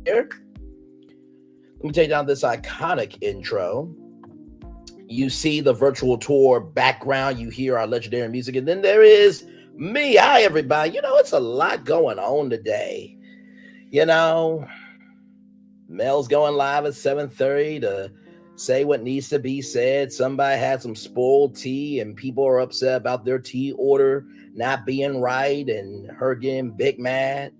Let me take down this iconic intro. You see the virtual tour background. You hear our legendary music. And then there is me. Hi, everybody. It's a lot going on today. Mel's going live at 7:30 to say what needs to be said. Somebody had some spoiled tea, and people are upset about their tea order not being right and her getting big mad.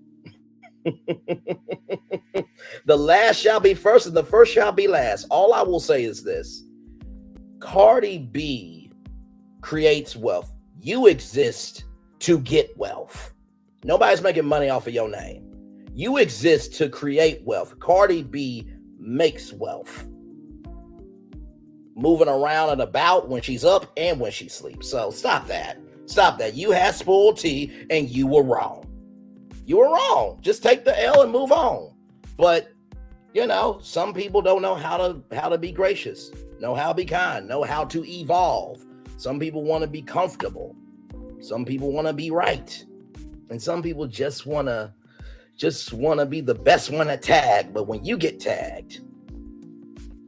The last shall be first and the first shall be last. All I will say is this. Cardi B creates wealth. You exist to get wealth. Nobody's making money off of your name. You exist to create wealth. Cardi B makes wealth. Moving around and about when she's up and when she sleeps. So stop that. Stop that. You had spoiled tea and you were wrong. You were wrong. Just take the L and move on. But, some people don't know how to be gracious, know how to be kind, know how to evolve. Some people want to be comfortable. Some people want to be right. And some people just want to be the best one at tag. But when you get tagged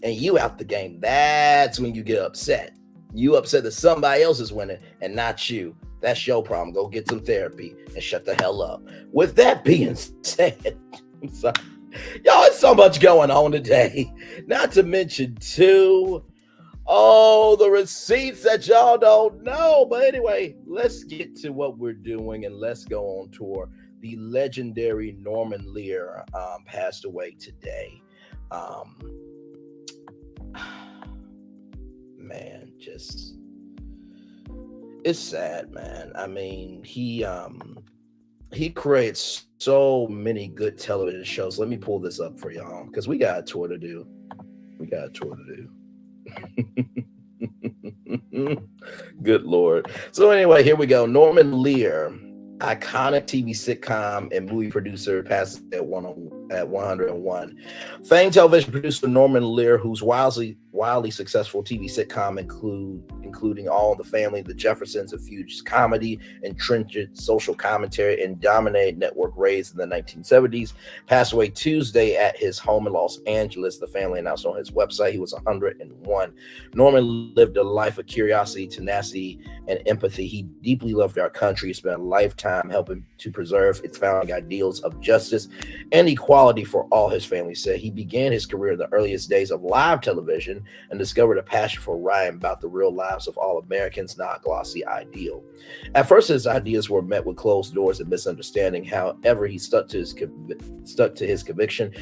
and you out the game, that's when you get upset. You upset that somebody else is winning and not you. That's your problem. Go get some therapy and shut the hell up. With that being said, I'm sorry. Y'all, it's so much going on today. Not to mention, too, the receipts that y'all don't know. But anyway, let's get to what we're doing and let's go on tour. The legendary Norman Lear passed away today. Man, just... it's sad, man. I mean, he creates so many good television shows. Let me pull this up for y'all because we got a tour to do. Good Lord. So anyway, here we go. Norman Lear, iconic TV sitcom and movie producer, passes at 101. Famed television producer Norman Lear, whose wildly successful TV sitcom including All in the Family, The Jeffersons, infused comedy and trenchant social commentary and dominated network raised in the 1970s, passed away Tuesday at his home in Los Angeles. The family announced on his website he was 101. Norman lived a life of curiosity, tenacity, and empathy. He deeply loved our country. He spent a lifetime helping to preserve its founding ideals of justice and equality for all, his family said. He began his career in the earliest days of live television and discovered a passion for writing about the real lives of all Americans, not a glossy ideal. At first, his ideas were met with closed doors and misunderstanding. However, he stuck to his conviction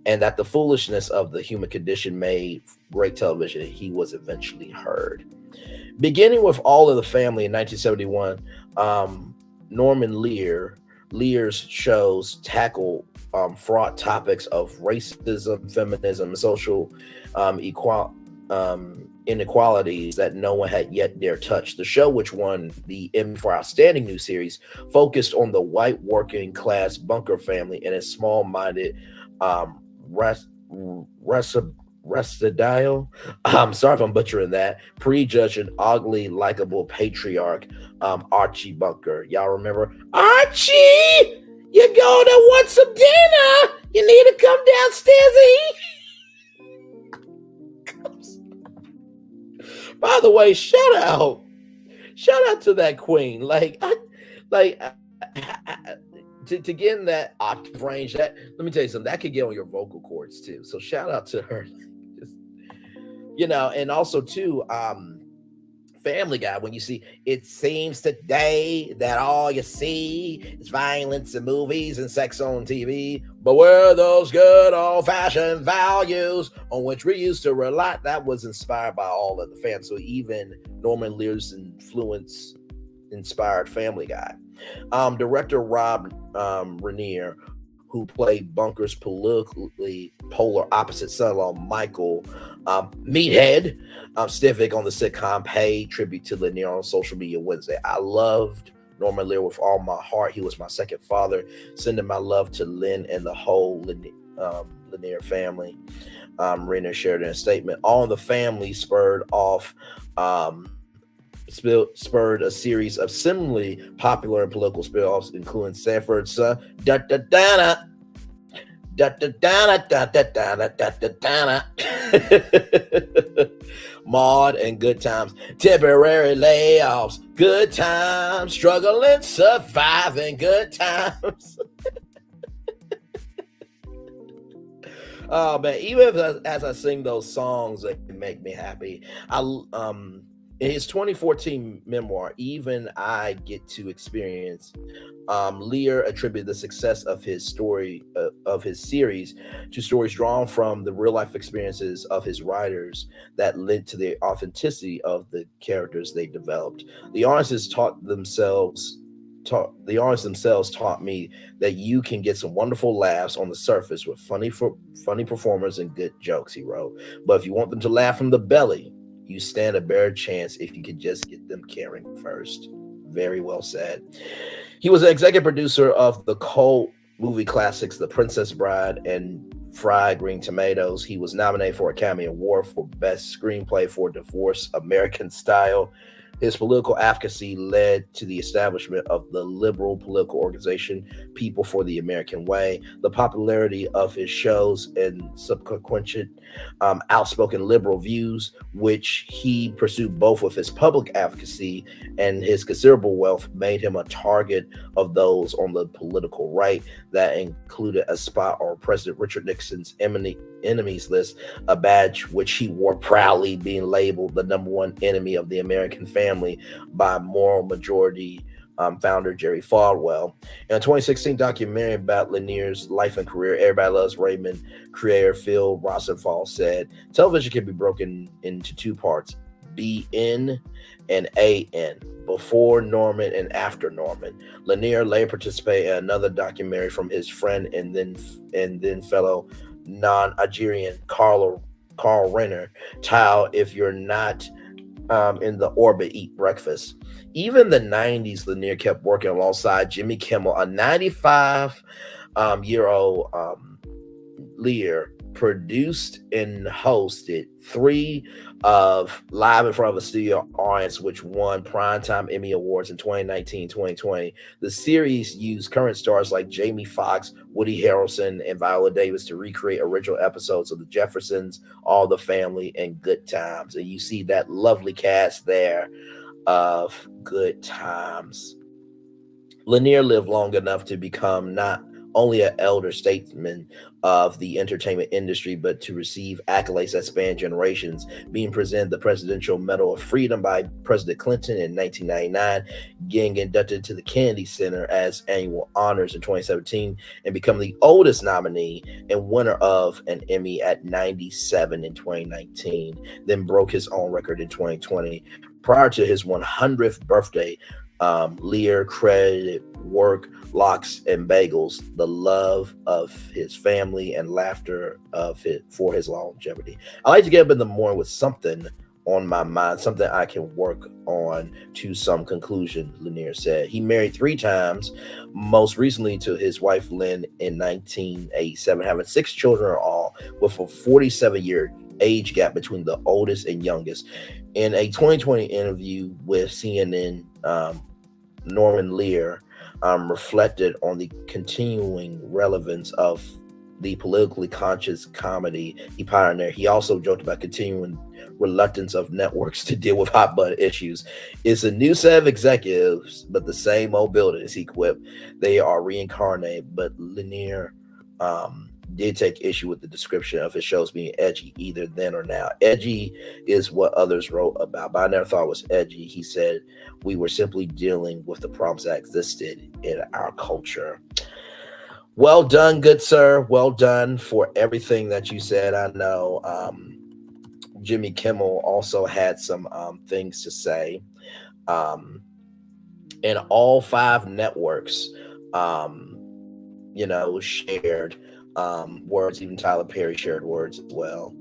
and that the foolishness of the human condition made great television. He was eventually heard. Beginning with All of the Family in 1971, Norman Lear's shows tackle fraught topics of racism, feminism, and social inequalities that no one had yet dared touch. The show, which won the Emmy for Outstanding New Series, focused on the white working class Bunker family and its small-minded Restadial. I'm sorry if I'm butchering that. Prejudged and ugly, likable patriarch, Archie Bunker. Y'all remember Archie? You're gonna want some dinner. You need to come downstairs and eat. By the way, shout out to that queen. To get in that octave range, that, let me tell you something, that could get on your vocal cords too. So shout out to her. And also too, Family Guy, when you see, it seems today that all you see is violence in movies and sex on TV, but where are those good old-fashioned values on which we used to rely? That was inspired by all of the fans. So even Norman Lear's influence inspired Family Guy. Director Rob Reiner, who played Bunker's politically polar opposite son-in-law Michael Meathead Stivic on the sitcom, paid tribute to Lanier on social media Wednesday. I loved Norman Lear with all my heart. He was my second father. Sending my love to Lynn and the whole Lanier family. Reiner shared in a statement. All in the Family spurred a series of similarly popular and political spin-offs, including Sanford's Son, Da da da da da da da da da da. Maud and Good Times. Temporary layoffs. Good times. Struggling, surviving. Good times. Oh man, even as I sing those songs, they make me happy. In his 2014 memoir, Even I Get to Experience, Lear attributed the success of his series to stories drawn from the real life experiences of his writers that led to the authenticity of the characters they developed. The artists themselves taught me that you can get some wonderful laughs on the surface with funny performers and good jokes, he wrote. But if you want them to laugh from the belly, you stand a better chance if you could just get them caring first. Very well said. He was an executive producer of the cult movie classics The Princess Bride and Fried Green Tomatoes. He was nominated for an Academy Award for Best Screenplay for Divorce American Style. His political advocacy led to the establishment of the liberal political organization People for the American Way. The popularity of his shows and subsequent outspoken liberal views, which he pursued both with his public advocacy and his considerable wealth, made him a target of those on the political right. That included a spot on President Richard Nixon's enemies list, a badge which he wore proudly, being labeled the number one enemy of the American family by Moral Majority founder Jerry Falwell. In a 2016 documentary about Lanier's life and career, Everybody Loves Raymond creator Phil Rosenthal said, television can be broken into two parts, BN and AN, before Norman and after Norman. Lanier later participated in another documentary from his friend and then fellow non-Algerian Carl Renner, titled If You're Not in the Orbit, Eat Breakfast. Even the 90s, Lanier kept working alongside Jimmy Kimmel, a 95-year-old Lear produced and hosted 3 of Live in Front of a Studio Audience, which won Primetime Emmy Awards in 2019, 2020. The series used current stars like Jamie Foxx, Woody Harrelson, and Viola Davis to recreate original episodes of The Jeffersons, All the Family, and Good Times. And you see that lovely cast there of Good Times. Lanier lived long enough to become not only an elder statesman of the entertainment industry, but to receive accolades that span generations, being presented the Presidential Medal of Freedom by President Clinton in 1999, getting inducted to the Kennedy Center as annual honors in 2017, and becoming the oldest nominee and winner of an Emmy at 97 in 2019, then broke his own record in 2020. Prior to his 100th birthday, Lear credited work, locks, and bagels the love of his family and laughter for his longevity. I like to get up in the morning with something on my mind, something I can work on to some conclusion, Lanier said. He married 3 times, most recently to his wife Lynn in 1987, having 6 children in all, with a 47-year age gap between the oldest and youngest. In a 2020 interview with CNN, Norman Lear reflected on the continuing relevance of the politically conscious comedy he pioneered. He also joked about continuing reluctance of networks to deal with hot button issues. It's a new set of executives, but the same old buildings, he quipped. They are reincarnated, but Lanier did take issue with the description of his shows being edgy, either then or now. Edgy is what others wrote about, but I never thought it was edgy. He said, we were simply dealing with the problems that existed in our culture. Well done, good sir. Well done for everything that you said. I know Jimmy Kimmel also had some things to say. And all 5 networks, shared words. Even Tyler Perry shared words as well.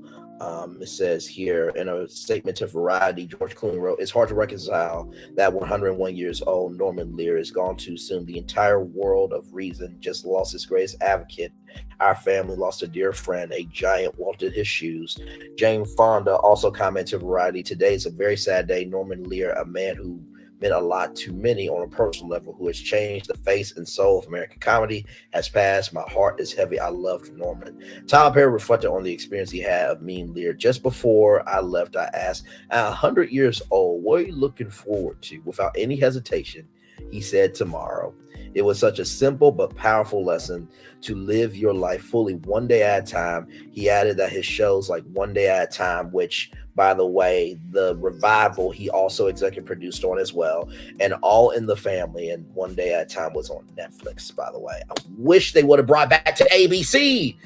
It says here in a statement to Variety, George Clooney wrote, it's hard to reconcile that 101 years old Norman Lear is gone too soon. The entire world of reason just lost its greatest advocate. Our family lost a dear friend. A giant walked in his shoes. Jane Fonda also commented to Variety, today is a very sad day. Norman Lear, a man who meant a lot to many on a personal level, who has changed the face and soul of American comedy, has passed. My heart is heavy. I loved Norman. Tyler Perry reflected on the experience he had of meeting Lear. Just before I left, I asked, at 100 years old, what are you looking forward to? Without any hesitation, he said, tomorrow. It was such a simple but powerful lesson to live your life fully one day at a time. He added that his shows like One Day at a Time, which, by the way, the revival he also executive produced on as well, and All in the Family and One Day at a Time was on Netflix, by the way. I wish they would have brought back to ABC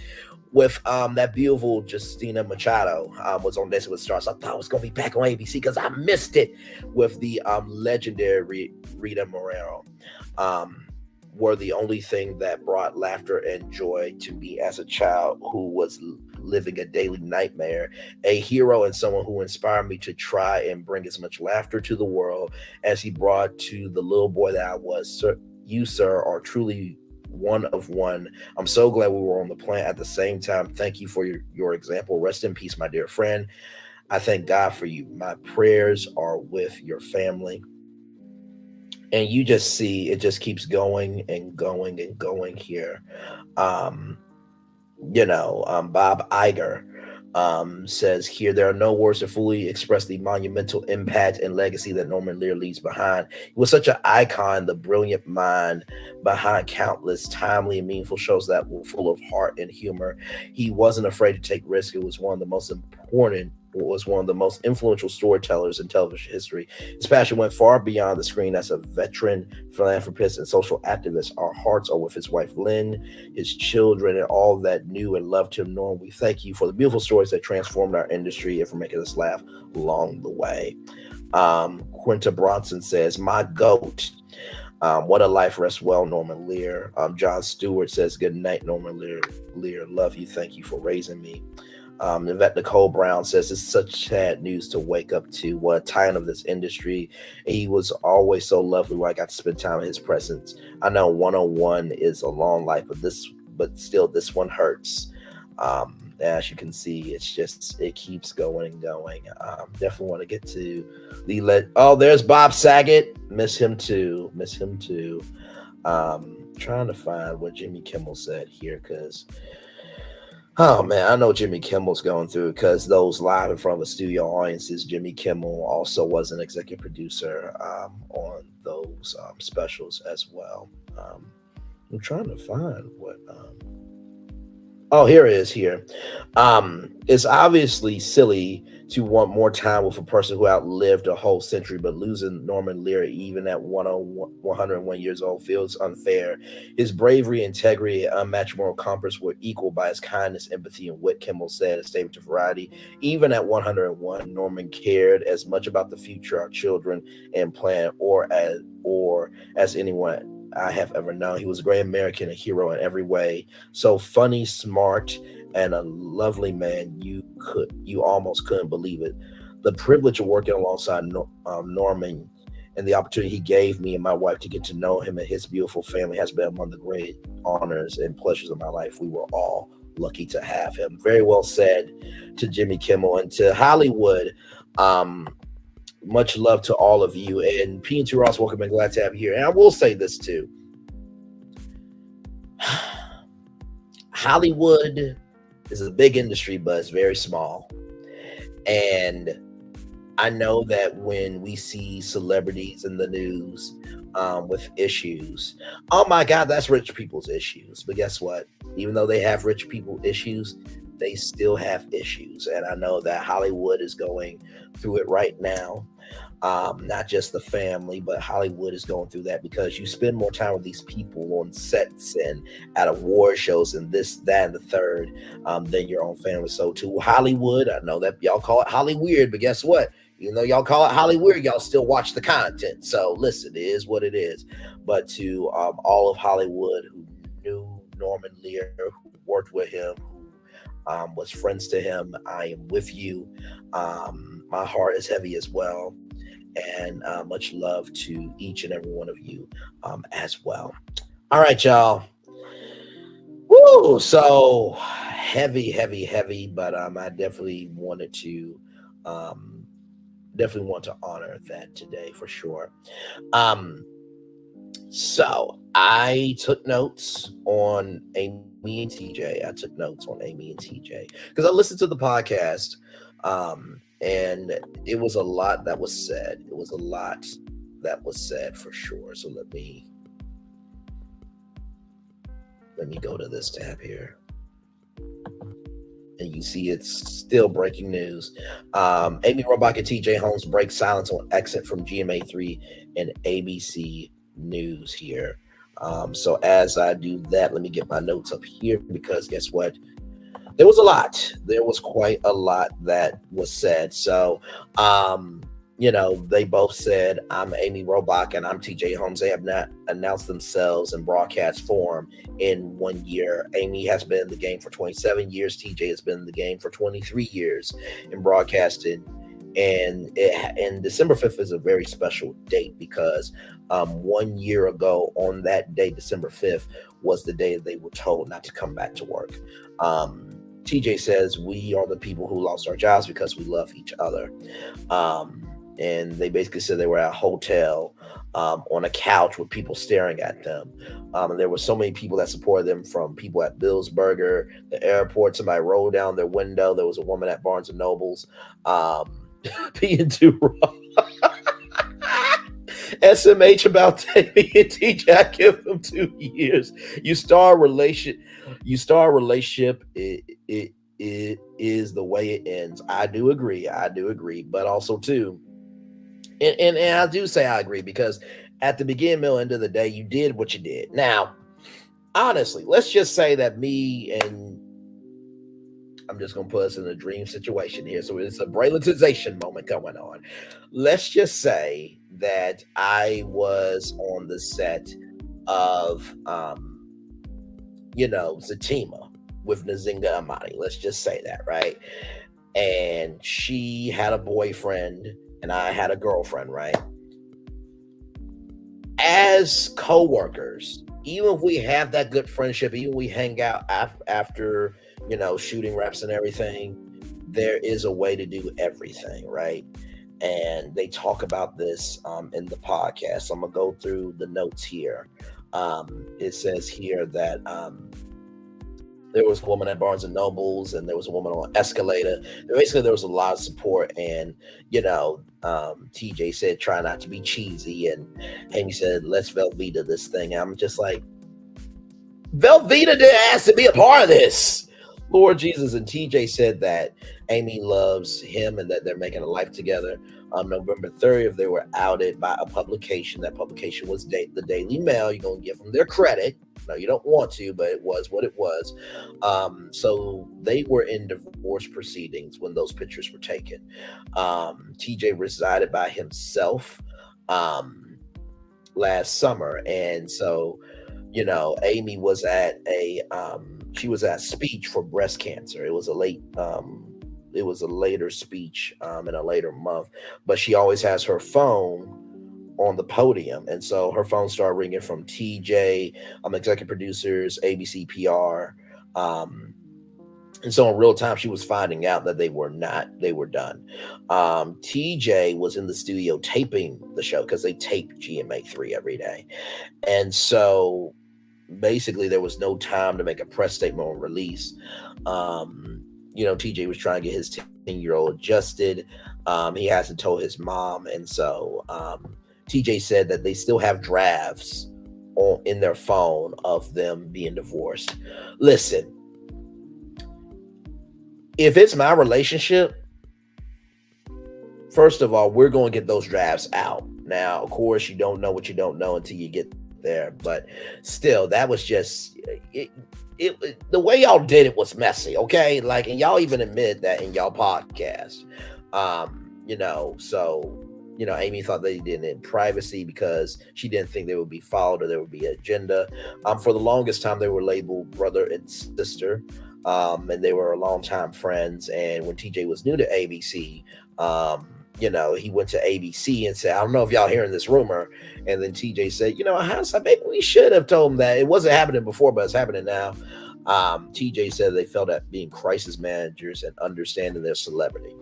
with that beautiful Justina Machado was on Dancing with the Stars. I thought it was going to be back on ABC because I missed it with the legendary Rita Moreno. Were the only thing that brought laughter and joy to me as a child who was living a daily nightmare, a hero and someone who inspired me to try and bring as much laughter to the world as he brought to the little boy that I was. Sir, you, sir, are truly one of one. I'm so glad we were on the planet at the same time. Thank you for your example. Rest in peace, my dear friend. I thank God for you. My prayers are with your family. And you just see it just keeps going and going and going here. Um, Bob Iger says here, there are no words to fully express the monumental impact and legacy that Norman Lear leaves behind. He was such an icon, the brilliant mind behind countless timely and meaningful shows that were full of heart and humor. He wasn't afraid to take risks. It was one of the most influential storytellers in television history. His passion went far beyond the screen. As a veteran philanthropist and social activist, our hearts are with his wife Lynn, his children, and all that knew and loved him. Norm, we thank you for the beautiful stories that transformed our industry and for making us laugh along the way. Quinta Bronson says, my GOAT. What a life. Rest well, Norman Lear. John Stewart says, good night, Norman Lear. Love you. Thank you for raising me. Yvette Nicole Brown says, it's such sad news to wake up to. What a titan of this industry. He was always so lovely when I got to spend time in his presence. I know 101 is a long life, but still this one hurts. As you can see, it keeps going and going. Definitely want to get to there's Bob Saget. Miss him too. Trying to find what Jimmy Kimmel said here, because oh man, I know Jimmy Kimmel's going through, because those live in front of a studio audiences, Jimmy Kimmel also was an executive producer on those specials as well. I'm trying to find what oh, here it is here. It's obviously silly to want more time with a person who outlived a whole century, but losing Norman Lear even at 101 years old feels unfair. His bravery, integrity, and unmatched moral compass were equaled by his kindness, empathy, and wit, Kimmel said in a statement to Variety. Even at 101, Norman cared as much about the future, our children, and plan, or as anyone I have ever known. He was a great American, a hero in every way. So funny, smart, and a lovely man. You almost couldn't believe it. The privilege of working alongside Norman and the opportunity he gave me and my wife to get to know him and his beautiful family has been among the great honors and pleasures of my life. We were all lucky to have him. Very well said to Jimmy Kimmel. And to Hollywood, much love to all of you. And P&T Ross, welcome and glad to have you here. And I will say this too. Hollywood is a big industry, but it's very small. And I know that when we see celebrities in the news with issues, oh my God, that's rich people's issues. But guess what? Even though they have rich people issues, they still have issues. And I know that Hollywood is going through it right now. Not just the family, but Hollywood is going through that, because you spend more time with these people on sets and at award shows and this, that, and the third than your own family. So to Hollywood, I know that y'all call it Hollyweird, but guess what? Even though y'all call it Hollyweird, y'all still watch the content. So listen, it is what it is. But to all of Hollywood who knew Norman Lear, who worked with him, who was friends to him, I am with you. My heart is heavy as well. And much love to each and every one of you as well. All right, y'all. Woo! So heavy, but I definitely wanted to definitely want to honor that today for sure. Um, so I took notes on Amy and TJ. I took notes on Amy and TJ because I listened to the podcast, and it was a lot that was said. It was a lot that was said for sure. So let me go to this tab here. And you see it's still breaking news. Amy Robach and TJ Holmes break silence on exit from GMA3 and ABC News here. So as I do that, let me get my notes up here because guess what? There was a lot. There was quite a lot that was said. So, they both said, I'm Amy Robach and I'm TJ Holmes. They have not announced themselves in broadcast form in 1 year. Amy has been in the game for 27 years. TJ has been in the game for 23 years in broadcasting. And December 5th is a very special date because 1 year ago on that day, December 5th, was the day they were told not to come back to work. TJ says, we are the people who lost our jobs because we love each other. And they basically said they were at a hotel on a couch with people staring at them. And there were so many people that supported them, from people at Bill's Burger, the airport. Somebody rolled down their window. There was a woman at Barnes & Noble's being too raw. SMH about Amy and TJ. I give them 2 years. You start a relationship. It is the way it ends. I do agree. But also too, and I do say I agree because at the beginning, middle, end of the day, you did what you did. Now, honestly, let's just say that me and I'm just going to put us in a dream situation here. So it's a Braylonization moment going on. Let's just say that I was on the set of, Zatima with Nzinga Amani. Let's just say that, right? And she had a boyfriend and I had a girlfriend, right? As co-workers, even if we have that good friendship, even if we hang out after shooting reps and everything, there is a way to do everything, right? And they talk about this in the podcast. So I'm gonna go through the notes here. It says here that there was a woman at Barnes & Noble's and there was a woman on Escalator. Basically, there was a lot of support. And, TJ said, try not to be cheesy. And Amy said, let's Velveeta this thing. And I'm just like, Velveeta didn't ask to be a part of this. Lord Jesus. And TJ said that Amy loves him and that they're making a life together. November 30th, they were outed by a publication. That publication was the Daily Mail. You're going to give them their credit. No, you don't want to, but it was what it was. So they were in divorce proceedings when those pictures were taken. TJ resided by himself last summer. And so, Amy was at she was at speech for breast cancer. It was a later speech in a later month, but she always has her phone on the podium. And so her phone started ringing from TJ, executive producers, ABC PR. And so in real time, she was finding out that they were done. TJ was in the studio taping the show because they tape GMA3 every day. And so basically there was no time to make a press statement or release. TJ was trying to get his 10-year-old adjusted. He hasn't told his mom. And so TJ said that they still have drafts in their phone of them being divorced. Listen, if it's my relationship, first of all, we're going to get those drafts out. Now, of course, you don't know what you don't know until you get there. But still, that was just the way y'all did it was messy, okay? And y'all even admit that in y'all podcast. Amy thought they did it in privacy because she didn't think they would be followed or there would be an agenda. For the longest time, they were labeled brother and sister, and they were longtime friends. And when TJ was new to ABC, he went to ABC and said, I don't know if y'all hearing this rumor. And then TJ said, maybe we should have told him that. It wasn't happening before, but it's happening now. TJ said they felt at being crisis managers and understanding their celebrity.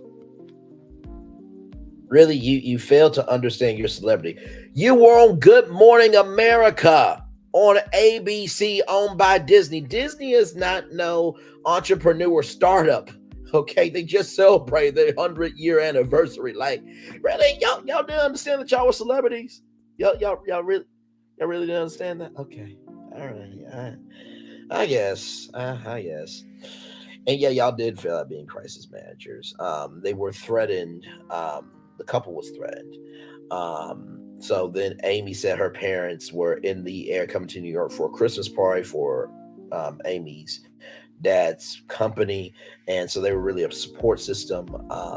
Really, you fail to understand your celebrity. You were on Good Morning America on ABC, owned by Disney. Disney is not no entrepreneur startup. Okay, they just celebrated their 100-year anniversary. Like, really, y'all didn't understand that y'all were celebrities. Y'all really didn't understand that. Okay, all right, I guess, I guess. And yeah, y'all did fail at being crisis managers. They were threatened. The couple was threatened. So then Amy said her parents were in the air coming to New York for a Christmas party for Amy's dad's company, and so they were really a support system.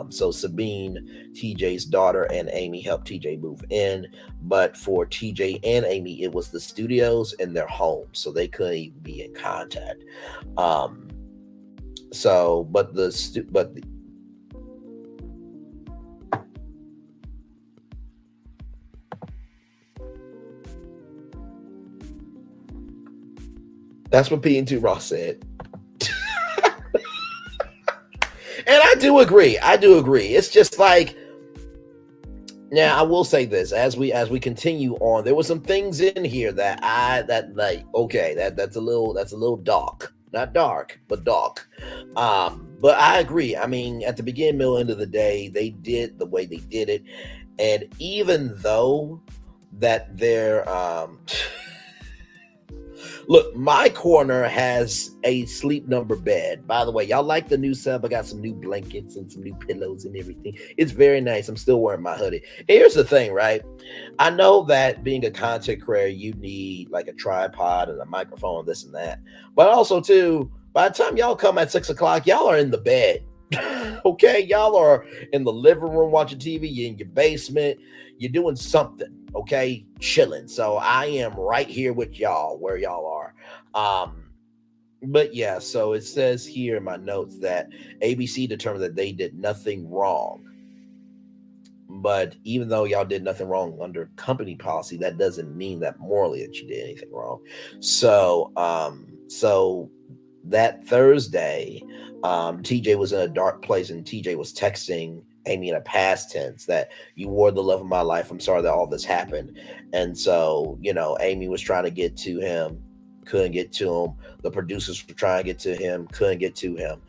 So Sabine, TJ's daughter, and Amy helped TJ move in, but for TJ and Amy, it was the studios and their home, so they couldn't even be in contact. So, but that's what P&2 Ross said. And I do agree. It's just like, now I will say this, as we continue on, there were some things in here that that's a little dark. Not dark, but dark. But I agree. I mean, at the beginning, middle, end of the day, they did the way they did it. And even though that they're look, my corner has a sleep number bed. By the way, y'all like the new sub? I got some new blankets and some new pillows and everything. It's very nice. I'm still wearing my hoodie. Here's the thing, right? I know that being a content creator, you need like a tripod and a microphone, this and that. But also, too, by the time y'all come at 6 o'clock, y'all are in the bed. Okay? Y'all are in the living room watching TV. You're in your basement. You're doing something. Okay, chilling. So I am right here with y'all where y'all are. But yeah, so it says here in my notes that ABC determined that they did nothing wrong. But even though y'all did nothing wrong under company policy, that doesn't mean that morally that you did anything wrong. So that Thursday, TJ was in a dark place, and TJ was texting Amy in a past tense that you were the love of my life. I'm sorry that all this happened. And so, Amy was trying to get to him, couldn't get to him. The producers were trying to get to him, couldn't get to him.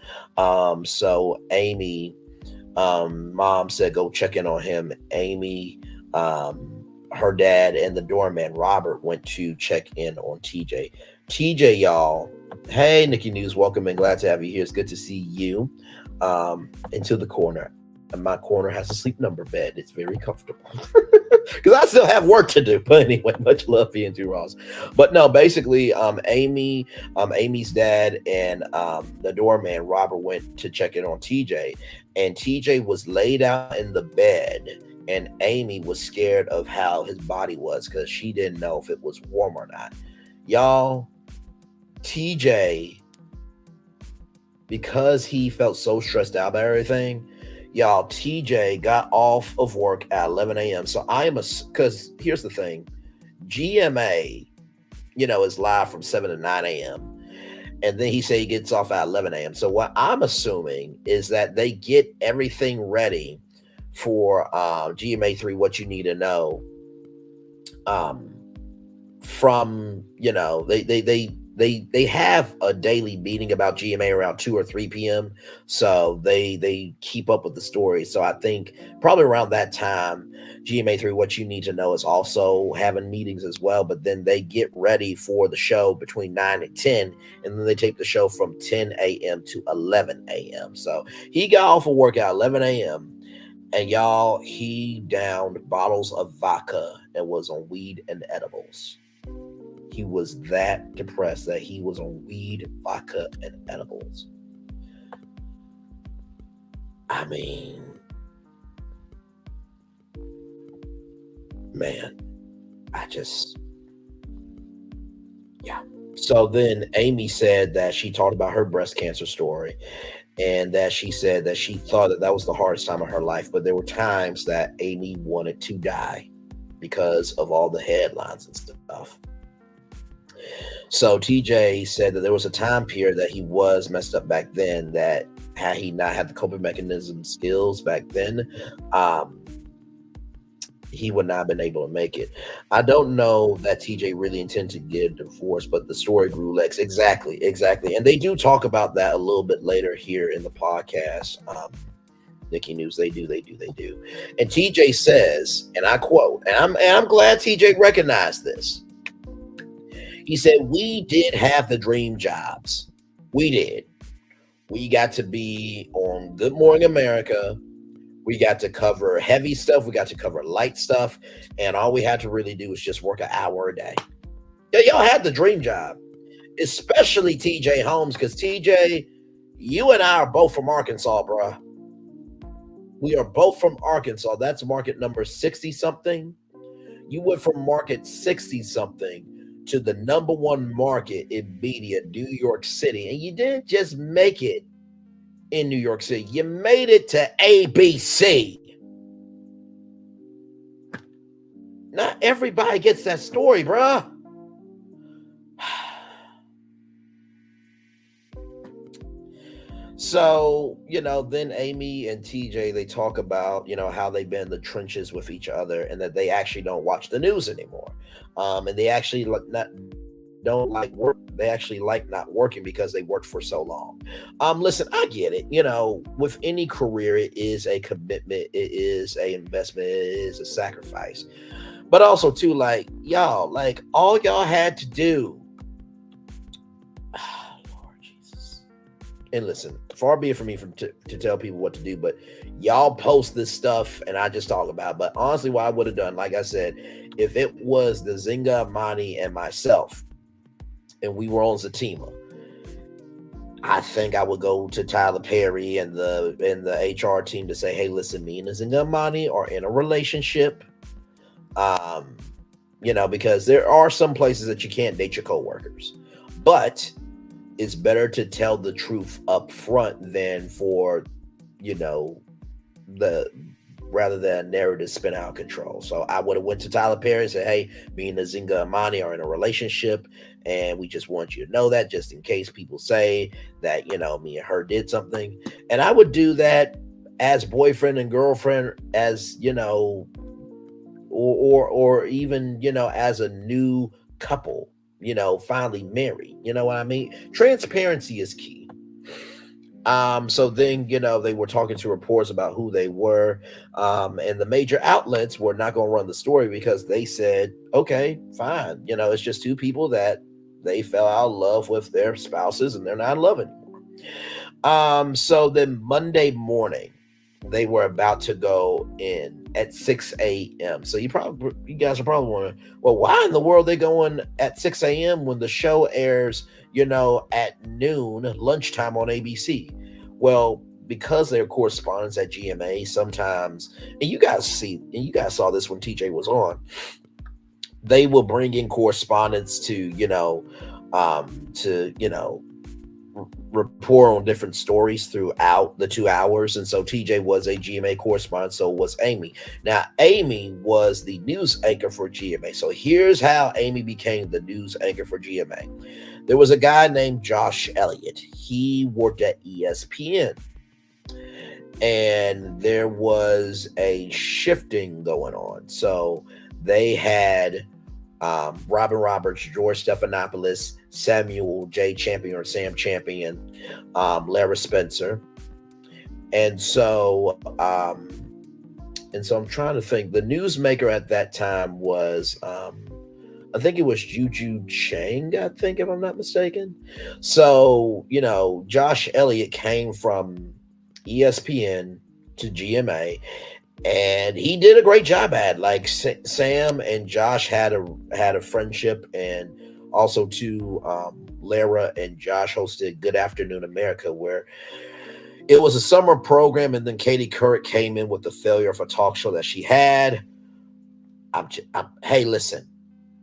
So Amy, mom said, go check in on him. Amy, her dad, and the doorman, Robert, went to check in on TJ. TJ, y'all. Hey, Nikki News, welcome and glad to have you here. It's good to see you. Into the corner. And my corner has a sleep number bed. It's very comfortable because I still have work to do. But anyway, much love, P&2 Ross. But no, basically, Amy's dad and the doorman Robert went to check in on TJ, and TJ was laid out in the bed, and Amy was scared of how his body was because she didn't know if it was warm or not. Y'all, TJ, because he felt so stressed out about everything, y'all, TJ got off of work at 11 a.m. So because here's the thing, GMA, is live from 7 to 9 a.m. And then he said he gets off at 11 a.m. So what I'm assuming is that they get everything ready for GMA3, What You Need to Know, from, they have a daily meeting about GMA around 2 or 3 p.m. So they keep up with the story. So I think probably around that time, GMA3 What You Need to Know is also having meetings as well. But then they get ready for the show between 9 and 10. And then they tape the show from 10 a.m. to 11 a.m. So he got off of work at 11 a.m. And y'all, he downed bottles of vodka and was on weed and edibles. He was that depressed that he was on weed, vodka, and edibles. I mean, man, yeah. So then Amy said that she talked about her breast cancer story, and that she said that she thought that was the hardest time of her life, but there were times that Amy wanted to die because of all the headlines and stuff. So TJ said that there was a time period that he was messed up back then, that had he not had the coping mechanism skills back then, he would not have been able to make it. I don't know that TJ really intended to get a divorce, but the story grew legs. Exactly, exactly. And they do talk about that a little bit later here in the podcast. Nikki News, they do. And TJ says, and I quote, and I'm glad TJ recognized this. He said, "We did have the dream jobs. We did. We got to be on Good Morning America. We got to cover heavy stuff. We got to cover light stuff. And all we had to really do was just work an hour a day." Yeah, y'all had the dream job, especially TJ Holmes, because TJ, you and I are both from Arkansas, bro. We are both from Arkansas. That's market number 60 something. You went from market 60 something to the number one market in media, New York City. And you didn't just make it in New York City, you made it to ABC. Not everybody gets that story, bruh. So, then Amy and TJ, they talk about, how they've been in the trenches with each other and that they actually don't watch the news anymore. And they actually don't like work. They actually like not working because they worked for so long. Listen, I get it. With any career, it is a commitment. It is a investment. It is a sacrifice. But also too, y'all, all y'all had to do. Lord Jesus. And listen, far be it from me to tell people what to do, but y'all post this stuff and I just talk about it. But honestly, what I would have done, like I said, if it was the Zinga, Amani, and myself, and we were on Zatima, I think I would go to Tyler Perry and the HR team to say, "Hey, listen, me and Zinga Amani are in a relationship." Because there are some places that you can't date your coworkers, but it's better to tell the truth up front than for, rather than narrative spin out of control. So I would have went to Tyler Perry and said, "Hey, me and Zinga Amani are in a relationship, and we just want you to know that, just in case people say that, me and her did something." And I would do that as boyfriend and girlfriend, as, or even, as a new couple, finally married. You know what I mean? Transparency is key. So then, they were talking to reporters about who they were. And the major outlets were not going to run the story because they said, okay, fine. It's just two people that they fell out of love with their spouses and they're not in love anymore. So then Monday morning, they were about to go in at 6 a.m. So you guys are probably wondering, well, why in the world are they going at 6 a.m. when the show airs, at noon, lunchtime on ABC? Well, because they're correspondents at GMA sometimes, and you guys saw this when TJ was on, they will bring in correspondents to, report on different stories throughout the 2 hours. And so TJ was a GMA correspondent, so was Amy. Now, Amy was the news anchor for GMA. So here's how Amy became the news anchor for GMA. There was a guy named Josh Elliott. He worked at ESPN. And there was a shifting going on. So they had Robin Roberts, George Stephanopoulos, Samuel J. Champion or Sam Champion, Lara Spencer. And so I'm trying to think. The newsmaker at that time was, I think it was Juju Chang, I think, if I'm not mistaken. So, Josh Elliott came from ESPN to GMA, and he did a great job at it. Sam and Josh had a friendship, and also too, Lara and Josh hosted Good Afternoon America, where it was a summer program, and then Katie Couric came in with the failure of a talk show that she had. Hey, listen,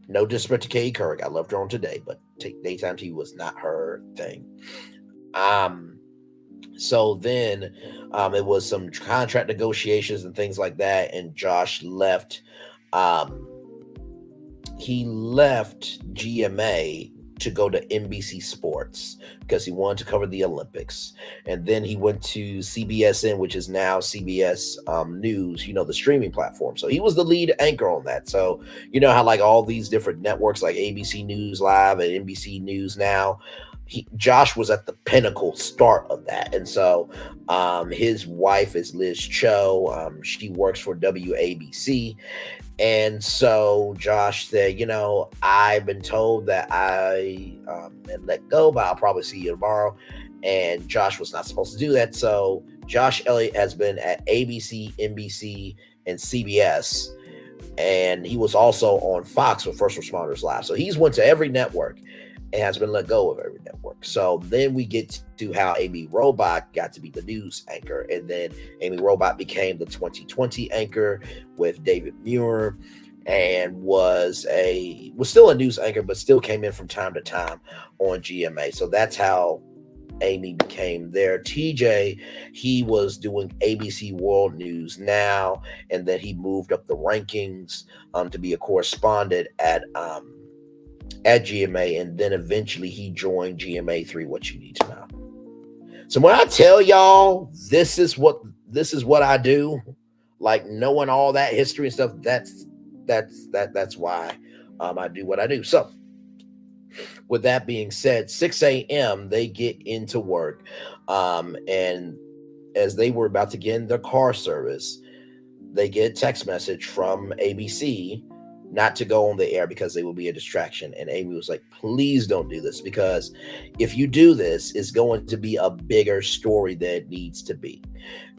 no disrespect to Katie Couric, I loved her on Today, but daytime TV was not her thing. So then it was some contract negotiations and things like that, and Josh left. He left GMA to go to NBC Sports because he wanted to cover the Olympics. And then he went to CBSN, which is now CBS News, the streaming platform. So he was the lead anchor on that. So you know how like all these different networks like ABC News Live and NBC News Now, Josh was at the pinnacle start of that. And so his wife is Liz Cho. She works for WABC. And so Josh said, I've been told that I am let go, but I'll probably see you tomorrow. And Josh was not supposed to do that. So Josh Elliott has been at ABC, NBC, and CBS. And he was also on Fox with First Responders Live. So he's went to every network and has been let go of every network. So then we get to how Amy Robach got to be the news anchor. And then Amy Robach became the 2020 anchor with David Muir and was still a news anchor, but still came in from time to time on GMA. So that's how Amy became there. TJ, he was doing ABC World News Now, and then he moved up the rankings to be a correspondent at GMA, and then eventually he joined GMA3 What You Need to Know. So when I tell y'all this is what I do, like knowing all that history and stuff, that's why I do what I do. So with that being said, 6 a.m. they get into work, and as they were about to get in their car service, they get a text message from ABC not to go on the air because they will be a distraction. And Amy was like, please don't do this, because if you do this, it's going to be a bigger story than it needs to be.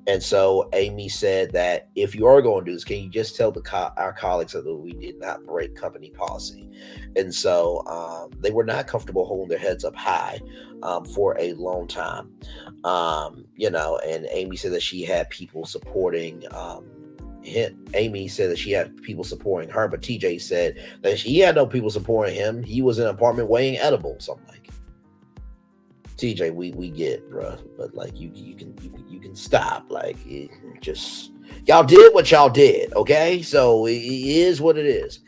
And so Amy said that if you are going to do this, can you just tell our colleagues that we did not break company policy? And so they were not comfortable holding their heads up high for a long time. And Amy said that she had people supporting Amy said that she had people supporting her, but TJ said that he had no people supporting him. He was in an apartment weighing edibles. So I'm like, TJ, we get, bro, but like you can stop. Like y'all did what y'all did, okay? So it is what it is.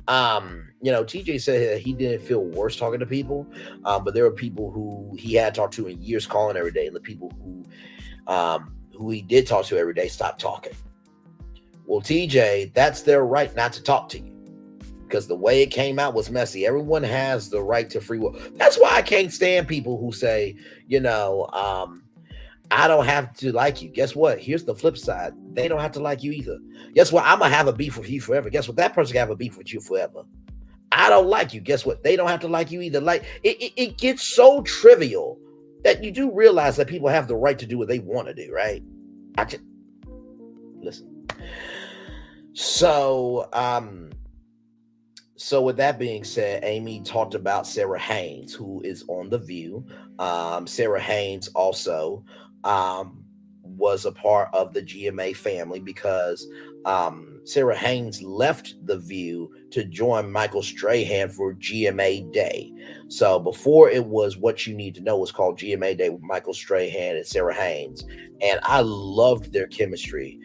TJ said that he didn't feel worse talking to people, but there were people who he had talked to in years calling every day, and the people who he did talk to every day stopped talking. Well, TJ, that's their right not to talk to you, because the way it came out was messy. Everyone has the right to free will. That's why I can't stand people who say, I don't have to like you. Guess what? Here's the flip side. They don't have to like you either. Guess what? I'm going to have a beef with you forever. Guess what? That person can have a beef with you forever. I don't like you. Guess what? They don't have to like you either. Like it gets so trivial that you do realize that people have the right to do what they want to do, right? Listen. So with that being said, Amy talked about Sarah Haynes, who is on The View. Sarah Haynes also was a part of the GMA family because Sarah Haynes left The View to join Michael Strahan for GMA Day. So before it was What You Need to Know, was called GMA Day with Michael Strahan and Sarah Haynes. And I loved their chemistry.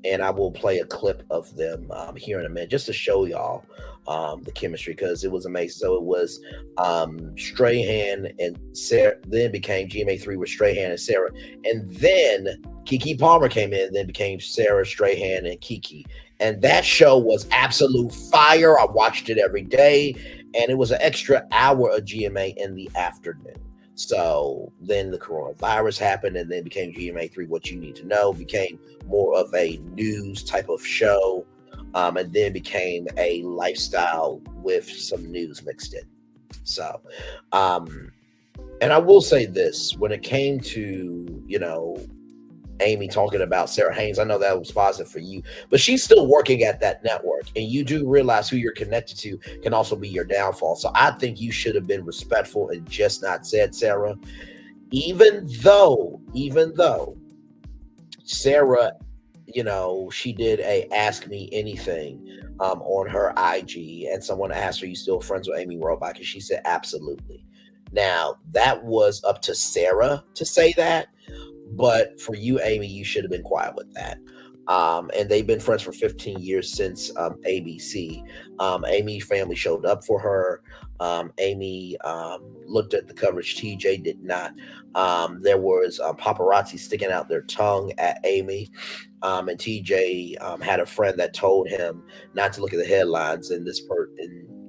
And I will play a clip of them here in a minute just to show y'all the chemistry, because it was amazing. So it was Strahan and Sarah, then became GMA3 with Strahan and Sarah. And then Keke Palmer came in, then became Sarah, Strahan, and Keke. And that show was absolute fire. I watched it every day. And it was an extra hour of GMA in the afternoon. So then the coronavirus happened, and then became GMA3 What You Need to Know, became more of a news type of show, and then became a lifestyle with some news mixed in. So, and I will say this, when it came to, Amy talking about Sarah Haynes, I know that was positive for you, but she's still working at that network, and you do realize who you're connected to can also be your downfall. So I think you should have been respectful and just not said Sarah, even though Sarah, she did a Ask Me Anything on her IG, and someone asked her, "You still friends with Amy Robach?" And she said, "Absolutely." Now that was up to Sarah to say that. But for you, Amy, you should have been quiet with that. And they've been friends for 15 years since ABC. Amy's family showed up for her. Amy looked at the coverage. TJ did not. There was paparazzi sticking out their tongue at Amy. And TJ had a friend that told him not to look at the headlines. And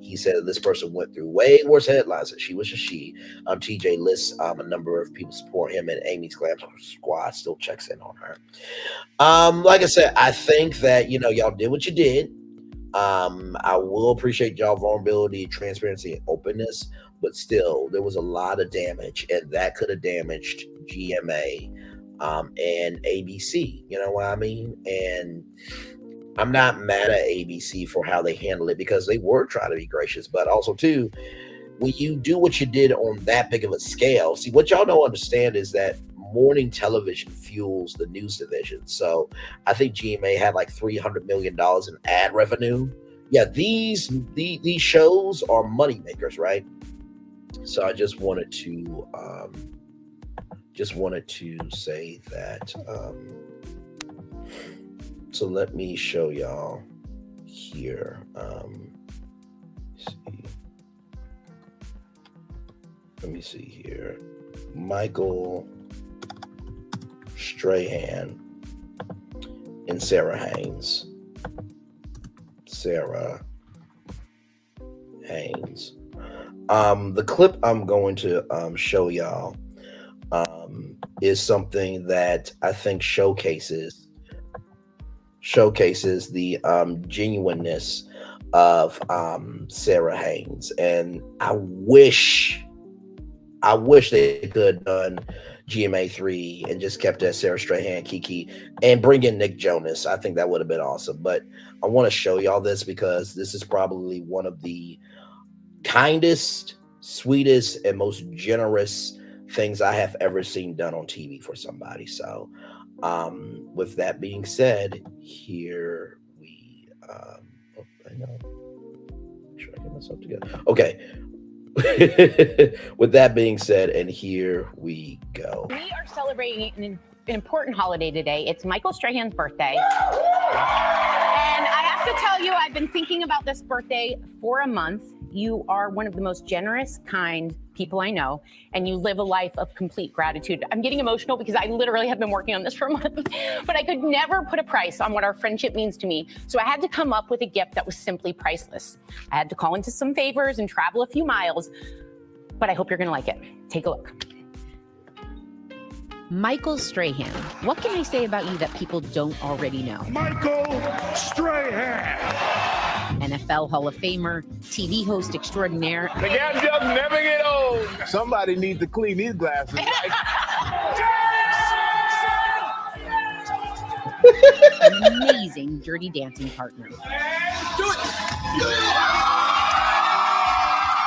he said this person went through way worse headlines. And she was a she. TJ lists a number of people support him, and Amy's glam squad still checks in on her. Like I said, I think that y'all did what you did. I will appreciate y'all vulnerability, transparency, and openness, but still, there was a lot of damage, and that could have damaged GMA and ABC. You know what I mean? And I'm not mad at ABC for how they handled it, because they were trying to be gracious, but also too, when you do what you did on that big of a scale, see, what y'all don't understand is that morning television fuels the news division. So I think GMA had like $300 million in ad revenue. Yeah, these shows are money makers, right? So I just wanted to say that. So let me show y'all here. Let me see here. Michael Strahan and Sarah Haynes. The clip I'm going to show y'all is something that I think showcases the genuineness of Sarah Haynes, and I wish they could have done GMA 3 and just kept that Sarah Strahan, Keke, and bring in Nick Jonas. I think that would have been awesome. But I want to show y'all this because this is probably one of the kindest, sweetest, and most generous things I have ever seen done on TV for somebody. So with that being said, here we I know. Make sure I get myself together. Okay. With that being said, and here we go. We are celebrating an important holiday today. It's Michael Strahan's birthday. And I have to tell you, I've been thinking about this birthday for a month. You are one of the most generous, kind people I know, and you live a life of complete gratitude. I'm getting emotional because I literally have been working on this for a month, but I could never put a price on what our friendship means to me. So I had to come up with a gift that was simply priceless. I had to call into some favors and travel a few miles, but I hope you're gonna like it. Take a look. Michael Strahan. What can I say about you that people don't already know? Michael Strahan! NFL Hall of Famer, TV host extraordinaire. The gap just never get old. Somebody needs to clean these glasses. An amazing Dirty Dancing partner. Do it!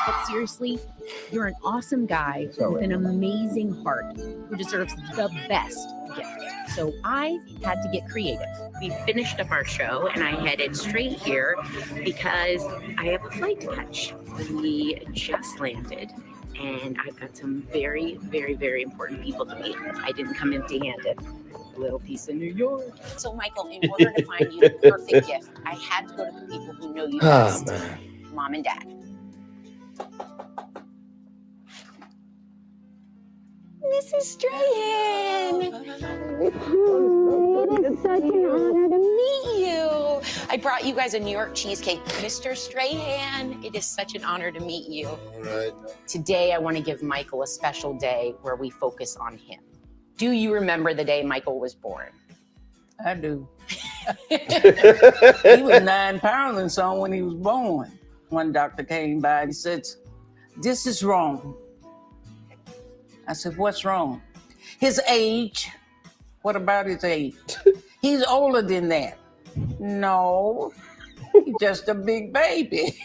But seriously, you're an awesome guy with an amazing heart who deserves the best gift. So I had to get creative. We finished up our show and I headed straight here because I have a flight to catch. We just landed and I've got some very, very, very important people to meet. I didn't come empty-handed. A little piece of New York. So Michael, in order to find you the perfect gift, I had to go to the people who know you best. Mom and Dad. Mrs. Strahan! It is such an honor to meet you. I brought you guys a New York cheesecake. Mr. Strahan, it is such an honor to meet you. All right. Today, I want to give Michael a special day where we focus on him. Do you remember the day Michael was born? I do. He was 9 pounds and so when he was born. One doctor came by and said, "This is wrong." I said, "What's wrong?" "His age." "What about his age?" "He's older than that." "No, he's just a big baby."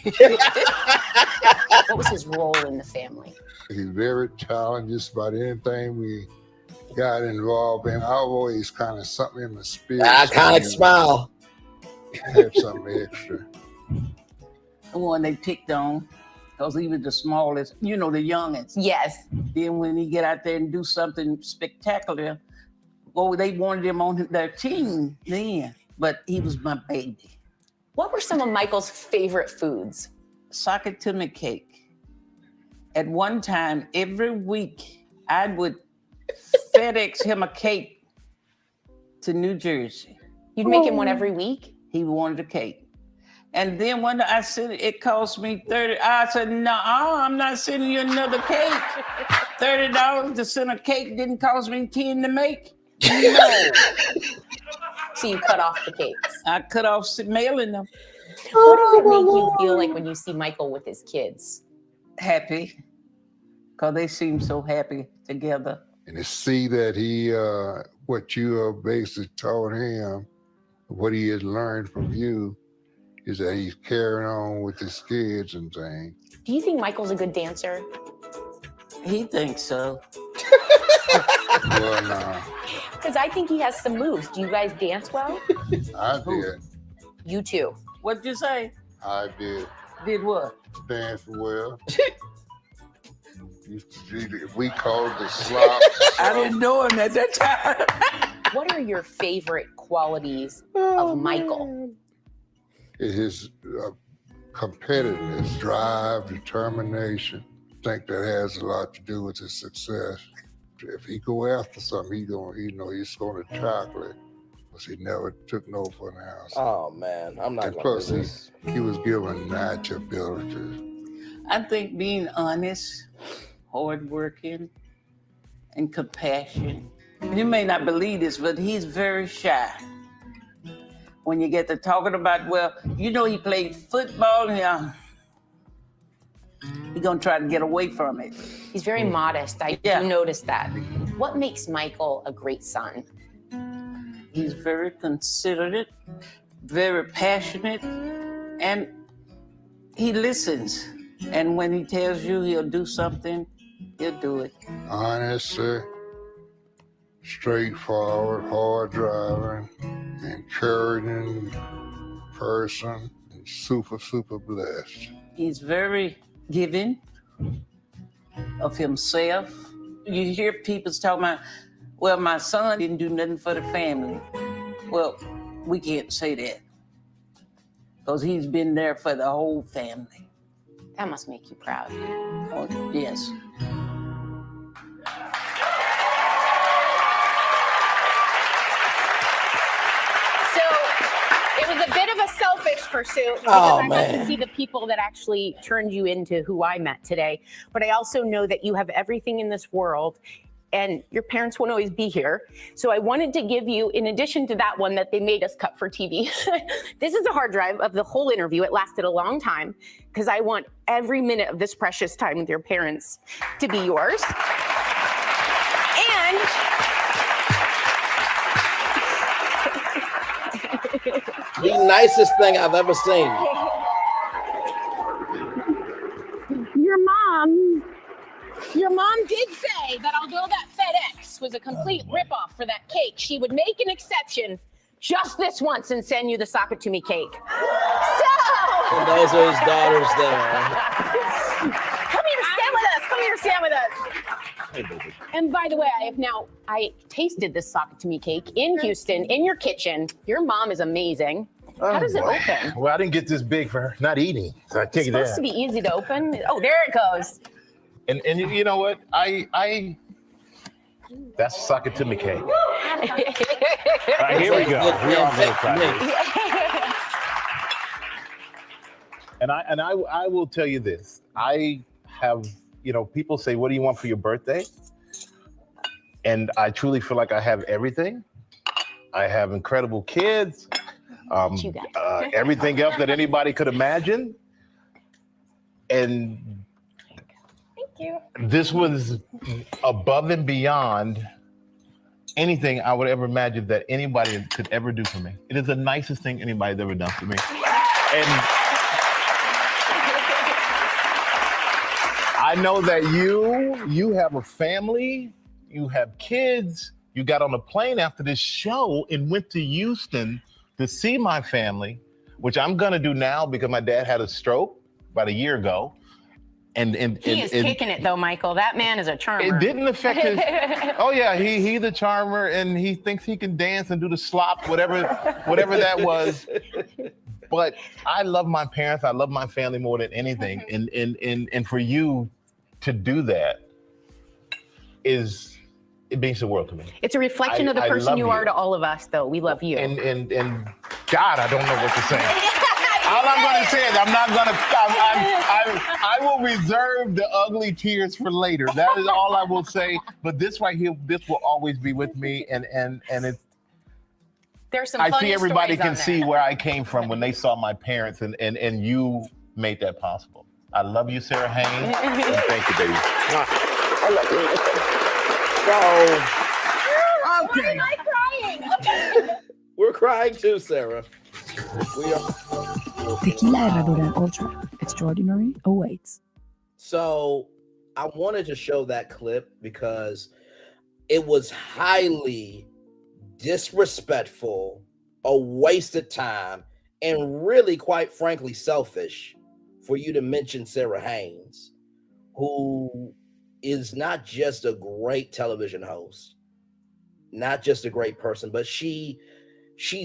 What was his role in the family? He's very talented, just about anything we got involved in. I always kind of something in the spirit. I kind of smile. Have something extra. The one they picked on, because he was the smallest, the youngest. Yes. Then when he get out there and do something spectacular, Oh, they wanted him on their team then, but he was my baby. What were some of Michael's favorite foods? Sakatumi cake. At one time, every week, I would FedEx him a cake to New Jersey. You'd make him one every week? He wanted a cake. And then when I said it cost me $30, I said, no, I'm not sending you another cake. $30 to send a cake didn't cost me $10 to make. No. So you cut off the cakes. I cut off mailing them. What does it make you feel like when you see Michael with his kids? Happy, because they seem so happy together. And to see that he, what you basically taught him, what he has learned from you, is that he's carrying on with his kids and things. Do you think Michael's a good dancer? He thinks so. Well, no. Because I think he has some moves. Do you guys dance well? I did. You too. What'd you say? I did. Did what? Dance well. We called the slop. I didn't know him at that time. What are your favorite qualities of Michael? His competitiveness, drive, determination. I think that has a lot to do with his success. If he go after something, he's going to tackle it. Because he never took no for an answer. Oh man, I'm not And gonna plus, do this. he was given natural abilities. I think being honest, hardworking, and compassion. You may not believe this, but he's very shy. When you get to talking about, well, he played football, and he's gonna try to get away from it. He's very modest. I do notice that. What makes Michael a great son? He's very considerate, very passionate, and he listens. And when he tells you he'll do something, he'll do it. Honest, straightforward, hard driving, encouraging person, and super blessed. He's very giving of himself. You hear people talking about, well, my son didn't do nothing for the family. Well, we can't say that because he's been there for the whole family. That must make you proud. Oh, yes. So it was a bit of a selfish pursuit because I got to see the people that actually turned you into who I met today. But I also know that you have everything in this world and your parents won't always be here. So I wanted to give you, in addition to that one that they made us cut for TV, this is a hard drive of the whole interview. It lasted a long time because I want every minute of this precious time with your parents to be yours. And the nicest thing I've ever seen. Your mom did say that although that FedEx was a complete ripoff for that cake, she would make an exception just this once and send you the Sakatumi cake. So, And those are his daughters there. come here, stand with us. Hey, baby. And by the way, I tasted this Sakatumi cake in Houston, in your kitchen. Your mom is amazing. How does it open? Well, I didn't get this big for not eating. So I take It's it supposed to be easy to open. Oh, there it goes. And you know what? I that's Sakatumi cake. All right, here we go. We are gonna try this. And I will tell you this. I have, people say, what do you want for your birthday? And I truly feel like I have everything. I have incredible kids. Everything else that anybody could imagine. And this was above and beyond anything I would ever imagine that anybody could ever do for me. It is the nicest thing anybody's ever done for me. And I know that you have a family, you have kids, you got on a plane after this show and went to Houston to see my family, which I'm gonna do now because my dad had a stroke about a year ago. He is kicking it though, Michael. That man is a charmer. It didn't affect his. Oh yeah, he's the charmer, and he thinks he can dance and do the slop, whatever that was. But I love my parents. I love my family more than anything, and for you to do that it means the world to me. It's a reflection of the person you are to all of us, though. We love you. And God, I don't know what to say. All I'm going to say is I'm not going to. I will reserve the ugly tears for later. That is all I will say. But this right here, this will always be with me, and it's. There's some. I see everybody can see where I came from when they saw my parents, and you made that possible. I love you, Sarah Haynes. And thank you, baby. I love you. So, okay. Why am I crying? We're crying too, Sarah. We are. Tequila Herradura Ultra. Extraordinary awaits. So, I wanted to show that clip because it was highly disrespectful, a waste of time, and really, quite frankly, selfish for you to mention Sarah Haynes, who is not just a great television host, not just a great person, but she's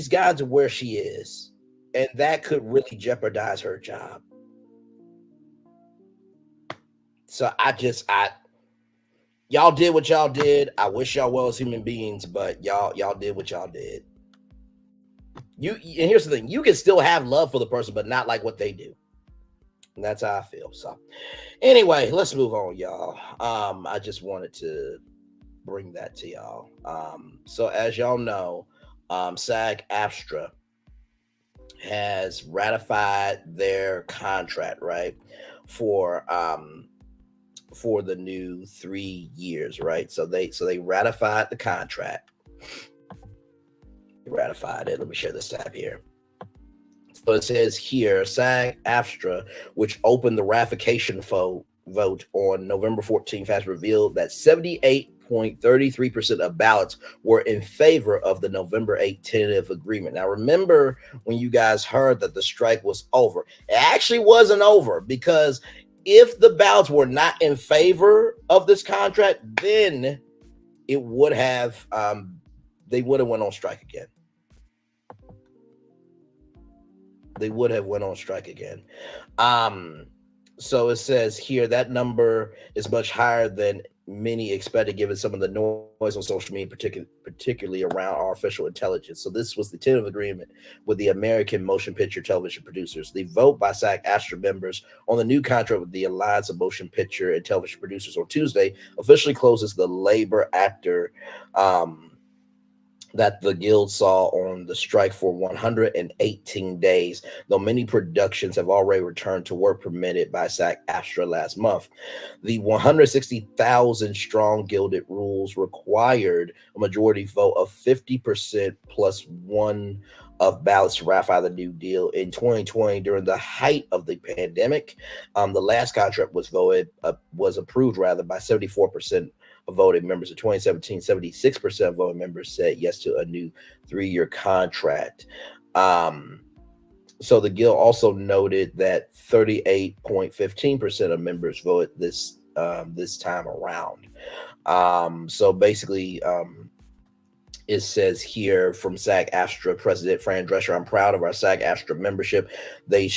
gotten to where she is, and that could really jeopardize her job. So y'all did what y'all did. I wish y'all well as human beings, but y'all did what y'all did. And here's the thing: you can still have love for the person, but not like what they do. And that's how I feel. So anyway, let's move on, y'all. I just wanted to bring that to y'all. So as y'all know, SAG-AFTRA has ratified their contract, right, for the new 3 years, right? So they ratified the contract. They ratified it. Let me share this tab here. So it says here, SAG-AFTRA, which opened the ratification vote on November 14th, has revealed that 78.33% of ballots were in favor of the November 8th tentative agreement. Now, remember when you guys heard that the strike was over? It actually wasn't over, because if the ballots were not in favor of this contract, then it would have they would have went on strike again. They would have went on strike again. So it says here that number is much higher than many expected, given some of the noise on social media, particularly around artificial intelligence. So this was the tentative agreement with the American Motion Picture Television Producers. The vote by SAG-AFTRA members on the new contract with the Alliance of Motion Picture and Television Producers on Tuesday officially closes the labor actor that the guild saw on the strike for 118 days, though many productions have already returned to work permitted by SAG-AFTRA last month. The 160,000 strong gilded rules required a majority vote of 50% plus one of ballots to ratify the new deal. In 2020, during the height of the pandemic, the last contract was approved by 74% of voting members. In 2017, 76% of voting members said yes to a new 3-year contract. So the guild also noted that 38.15% of members voted this time around. So basically, it says here from SAG-AFTRA President Fran Drescher, I'm proud of our SAG-AFTRA membership. They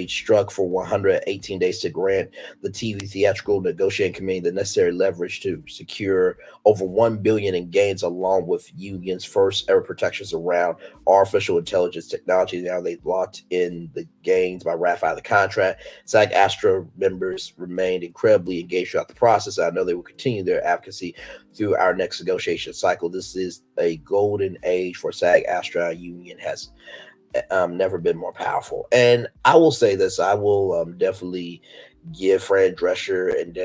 struck for 118 days to grant the TV Theatrical Negotiating Committee the necessary leverage to secure over $1 billion in gains, along with unions' first ever protections around artificial intelligence technology. Now they've locked in the gains by ratifying the contract. SAG-AFTRA members remained incredibly engaged throughout the process. I know they will continue their advocacy through our next negotiation cycle. This is a golden age for SAG-AFTRA. Our union has never been more powerful. And I will say this, I will definitely give Fran Drescher and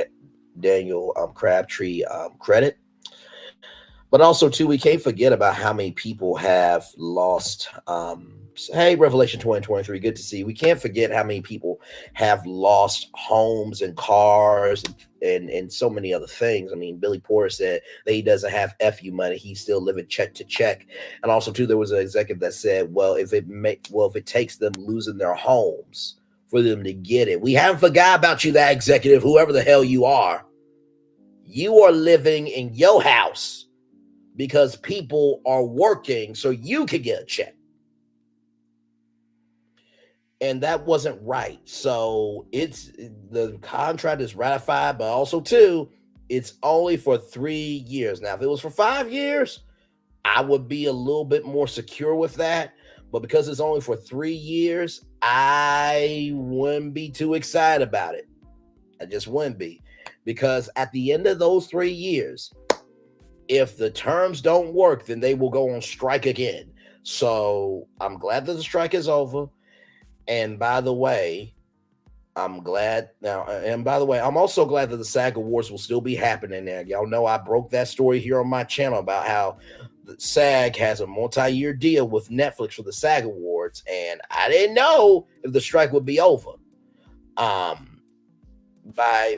Daniel Crabtree credit. But also, too, we can't forget about how many people have lost. Hey, Revelation 2023, good to see you. We can't forget how many people have lost homes and cars and so many other things. I mean, Billy Porter said that he doesn't have FU money. He's still living check to check. And also, too, there was an executive that said, well, if it takes them losing their homes for them to get it. We haven't forgot about you, that executive, whoever the hell you are. You are living in your house because people are working so you can get a check. And that wasn't right. So the contract is ratified, but also too, it's only for 3 years. Now, if it was for 5 years, I would be a little bit more secure with that. But because it's only for 3 years, I wouldn't be too excited about it. I just wouldn't be. Because at the end of those 3 years, if the terms don't work, then they will go on strike again. So I'm glad that the strike is over. And by the way, I'm glad now. And by the way, I'm also glad that the SAG Awards will still be happening there. Y'all know I broke that story here on my channel about how the SAG has a multi-year deal with Netflix for the SAG Awards, and I didn't know if the strike would be over. By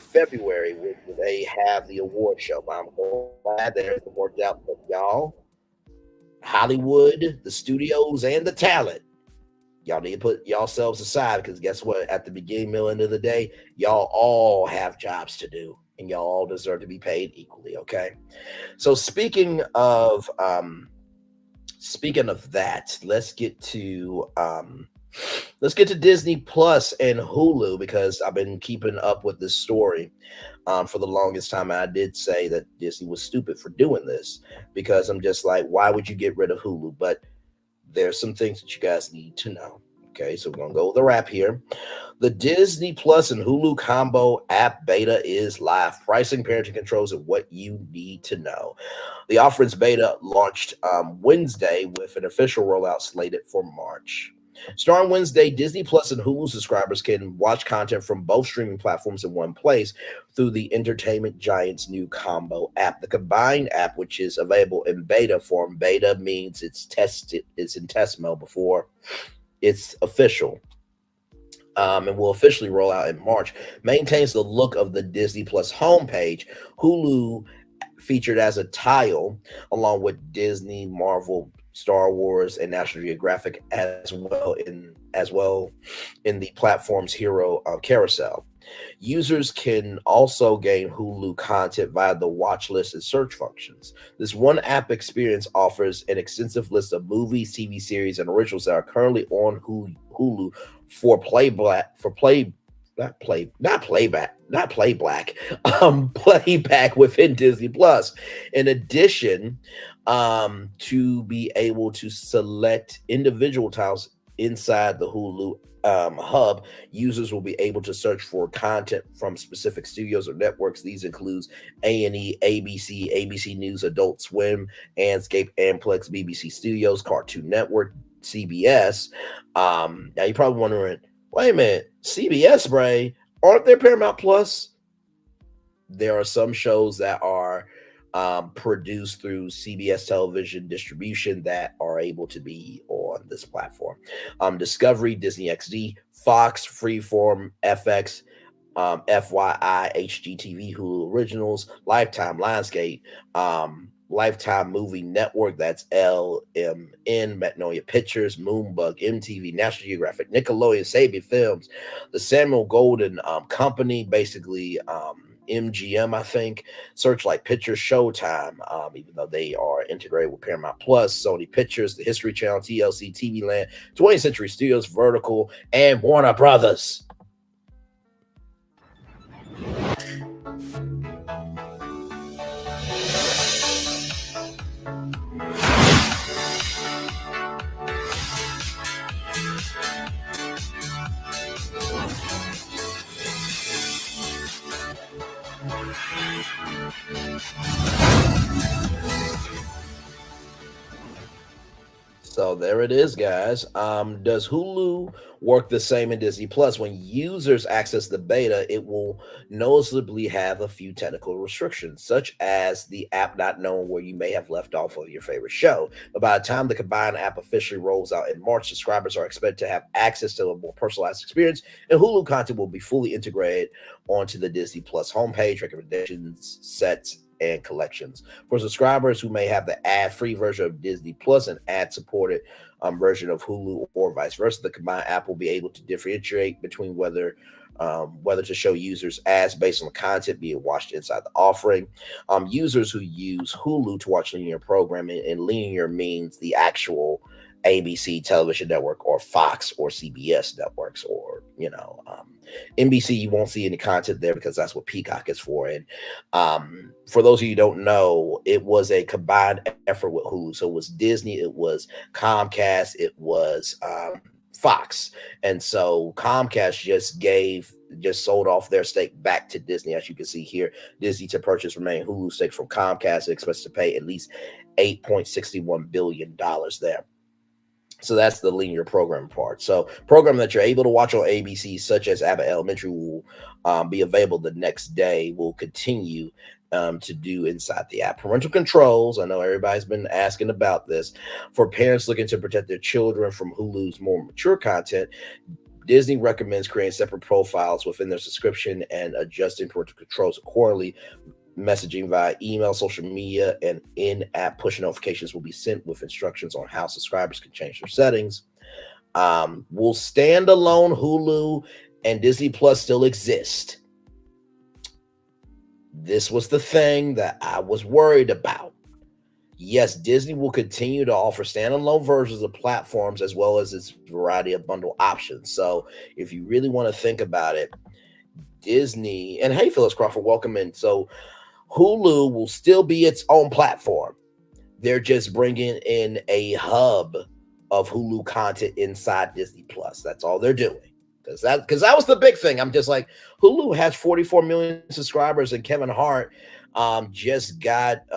February, when they have the award show. But I'm glad that everything worked out for y'all. Hollywood, the studios, and the talent. Y'all need to put yourselves aside, because guess what? At the beginning, middle, end of the day, y'all all have jobs to do, and y'all all deserve to be paid equally. Okay. So speaking of that, let's get to Disney Plus and Hulu, because I've been keeping up with this story for the longest time. And I did say that Disney was stupid for doing this, because I'm just like, why would you get rid of Hulu? But there's some things that you guys need to know. Okay, so we're going to go with the wrap here. The Disney Plus and Hulu combo app beta is live. Pricing, parenting controls, and what you need to know. The offerings beta launched Wednesday with an official rollout slated for March. Starting Wednesday, Disney Plus and Hulu subscribers can watch content from both streaming platforms in one place through the entertainment giant's new combo app. The combined app, which is available in beta form, beta means it's in test mode before it's official, and will officially roll out in March, maintains the look of the Disney Plus homepage. Hulu featured as a tile, along with Disney, Marvel, Star Wars, and National Geographic as well in the platform's hero carousel. Users can also gain Hulu content via the watch list and search functions. This one app experience offers an extensive list of movies, TV series, and originals that are currently on Hulu for playback within Disney Plus. In addition, to be able to select individual titles inside the Hulu hub, users will be able to search for content from specific studios or networks. These includes A&E, ABC, ABC News, Adult Swim, Anscape, Amplex, BBC Studios, Cartoon Network, CBS. Now you're probably wondering, wait a minute, CBS, Bray, aren't there Paramount Plus? There are some shows that are produced through CBS television distribution that are able to be on this platform. Discovery, Disney XD, Fox, Freeform, FX, FYI, HGTV, Hulu Originals, Lifetime, Lionsgate, Lifetime Movie Network, that's LMN, Magnolia Pictures, Moonbug, MTV, National Geographic, Nickelodeon, Sabian Films, the Samuel Golden Company, basically MGM, I think, Searchlight Pictures, Showtime, even though they are integrated with Paramount Plus, Sony Pictures, the History Channel, TLC, TV Land, 20th Century Studios, Vertical, and Warner Brothers. So there it is, guys. Does Hulu work the same in Disney Plus? When users access the beta, it will noticeably have a few technical restrictions, such as the app not knowing where you may have left off of your favorite show. But by the time the combined app officially rolls out in March, subscribers are expected to have access to a more personalized experience, and Hulu content will be fully integrated onto the Disney Plus homepage. Recommendations sets and collections. For subscribers who may have the ad-free version of Disney Plus and ad-supported version of Hulu or vice versa, the combined app will be able to differentiate between whether to show users ads based on the content being watched inside the offering. Users who use Hulu to watch linear programming, and linear means the actual ABC television network or Fox or CBS networks, or NBC, you won't see any content there because that's what Peacock is for. And for those of you who don't know, it was a combined effort with Hulu. So it was Disney, it was Comcast, it was Fox. And so Comcast just sold off their stake back to Disney. As you can see here, Disney to purchase remaining Hulu stake from Comcast, expects to pay at least $8.61 billion there. So that's the linear programming part. So program that you're able to watch on ABC, such as Abbott Elementary, will be available the next day, will continue to do inside the app. Parental controls, I know everybody's been asking about this. For parents looking to protect their children from Hulu's more mature content, Disney recommends creating separate profiles within their subscription and adjusting parental controls accordingly. Messaging via email, social media, and in-app push notifications will be sent with instructions on how subscribers can change their settings. Will standalone Hulu and Disney Plus still exist? This was the thing that I was worried about. Yes, Disney will continue to offer standalone versions of platforms as well as its variety of bundle options. So if you really want to think about it, Disney, and hey, Phyllis Crawford, welcome in. So Hulu will still be its own platform. They're just bringing in a hub of Hulu content inside Disney Plus. That's all they're doing. Because that was the big thing. I'm just like, Hulu has 44 million subscribers, and Kevin Hart just got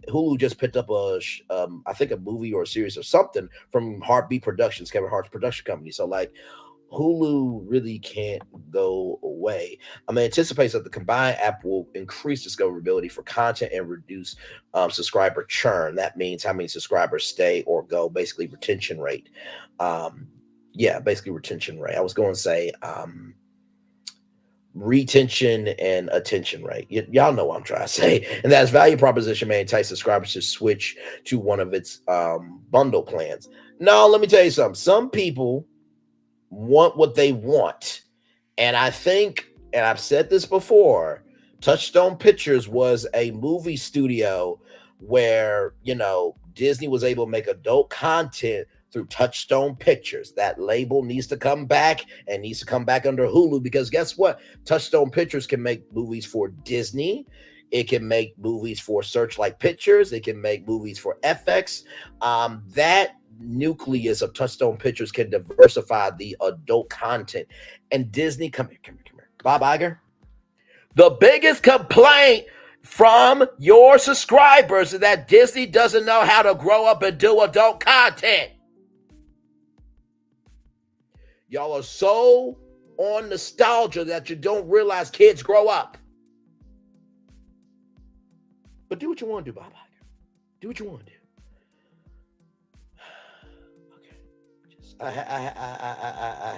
Hulu just picked up I think a movie or a series or something from Heartbeat Productions, Kevin Hart's production company. So like, Hulu really can't go away. Anticipates that the combined app will increase discoverability for content and reduce subscriber churn. That means how many subscribers stay or go, basically retention rate. Basically retention rate. I was going to say retention and attention rate. Y'all know what I'm trying to say. And that's value proposition may entice subscribers to switch to one of its bundle plans. Now, let me tell you something. Some people want what they want. And I think, and I've said this before, Touchstone Pictures was a movie studio where, Disney was able to make adult content through Touchstone Pictures. That label needs to come back and needs to come back under Hulu, because guess what? Touchstone Pictures can make movies for Disney. It can make movies for Searchlight Pictures. It can make movies for FX. That nucleus of Touchstone Pictures can diversify the adult content. And Disney, come here. Bob Iger. The biggest complaint from your subscribers is that Disney doesn't know how to grow up and do adult content. Y'all are so on nostalgia that you don't realize kids grow up. But do what you want to do, Bob Iger. Do what you want to do. I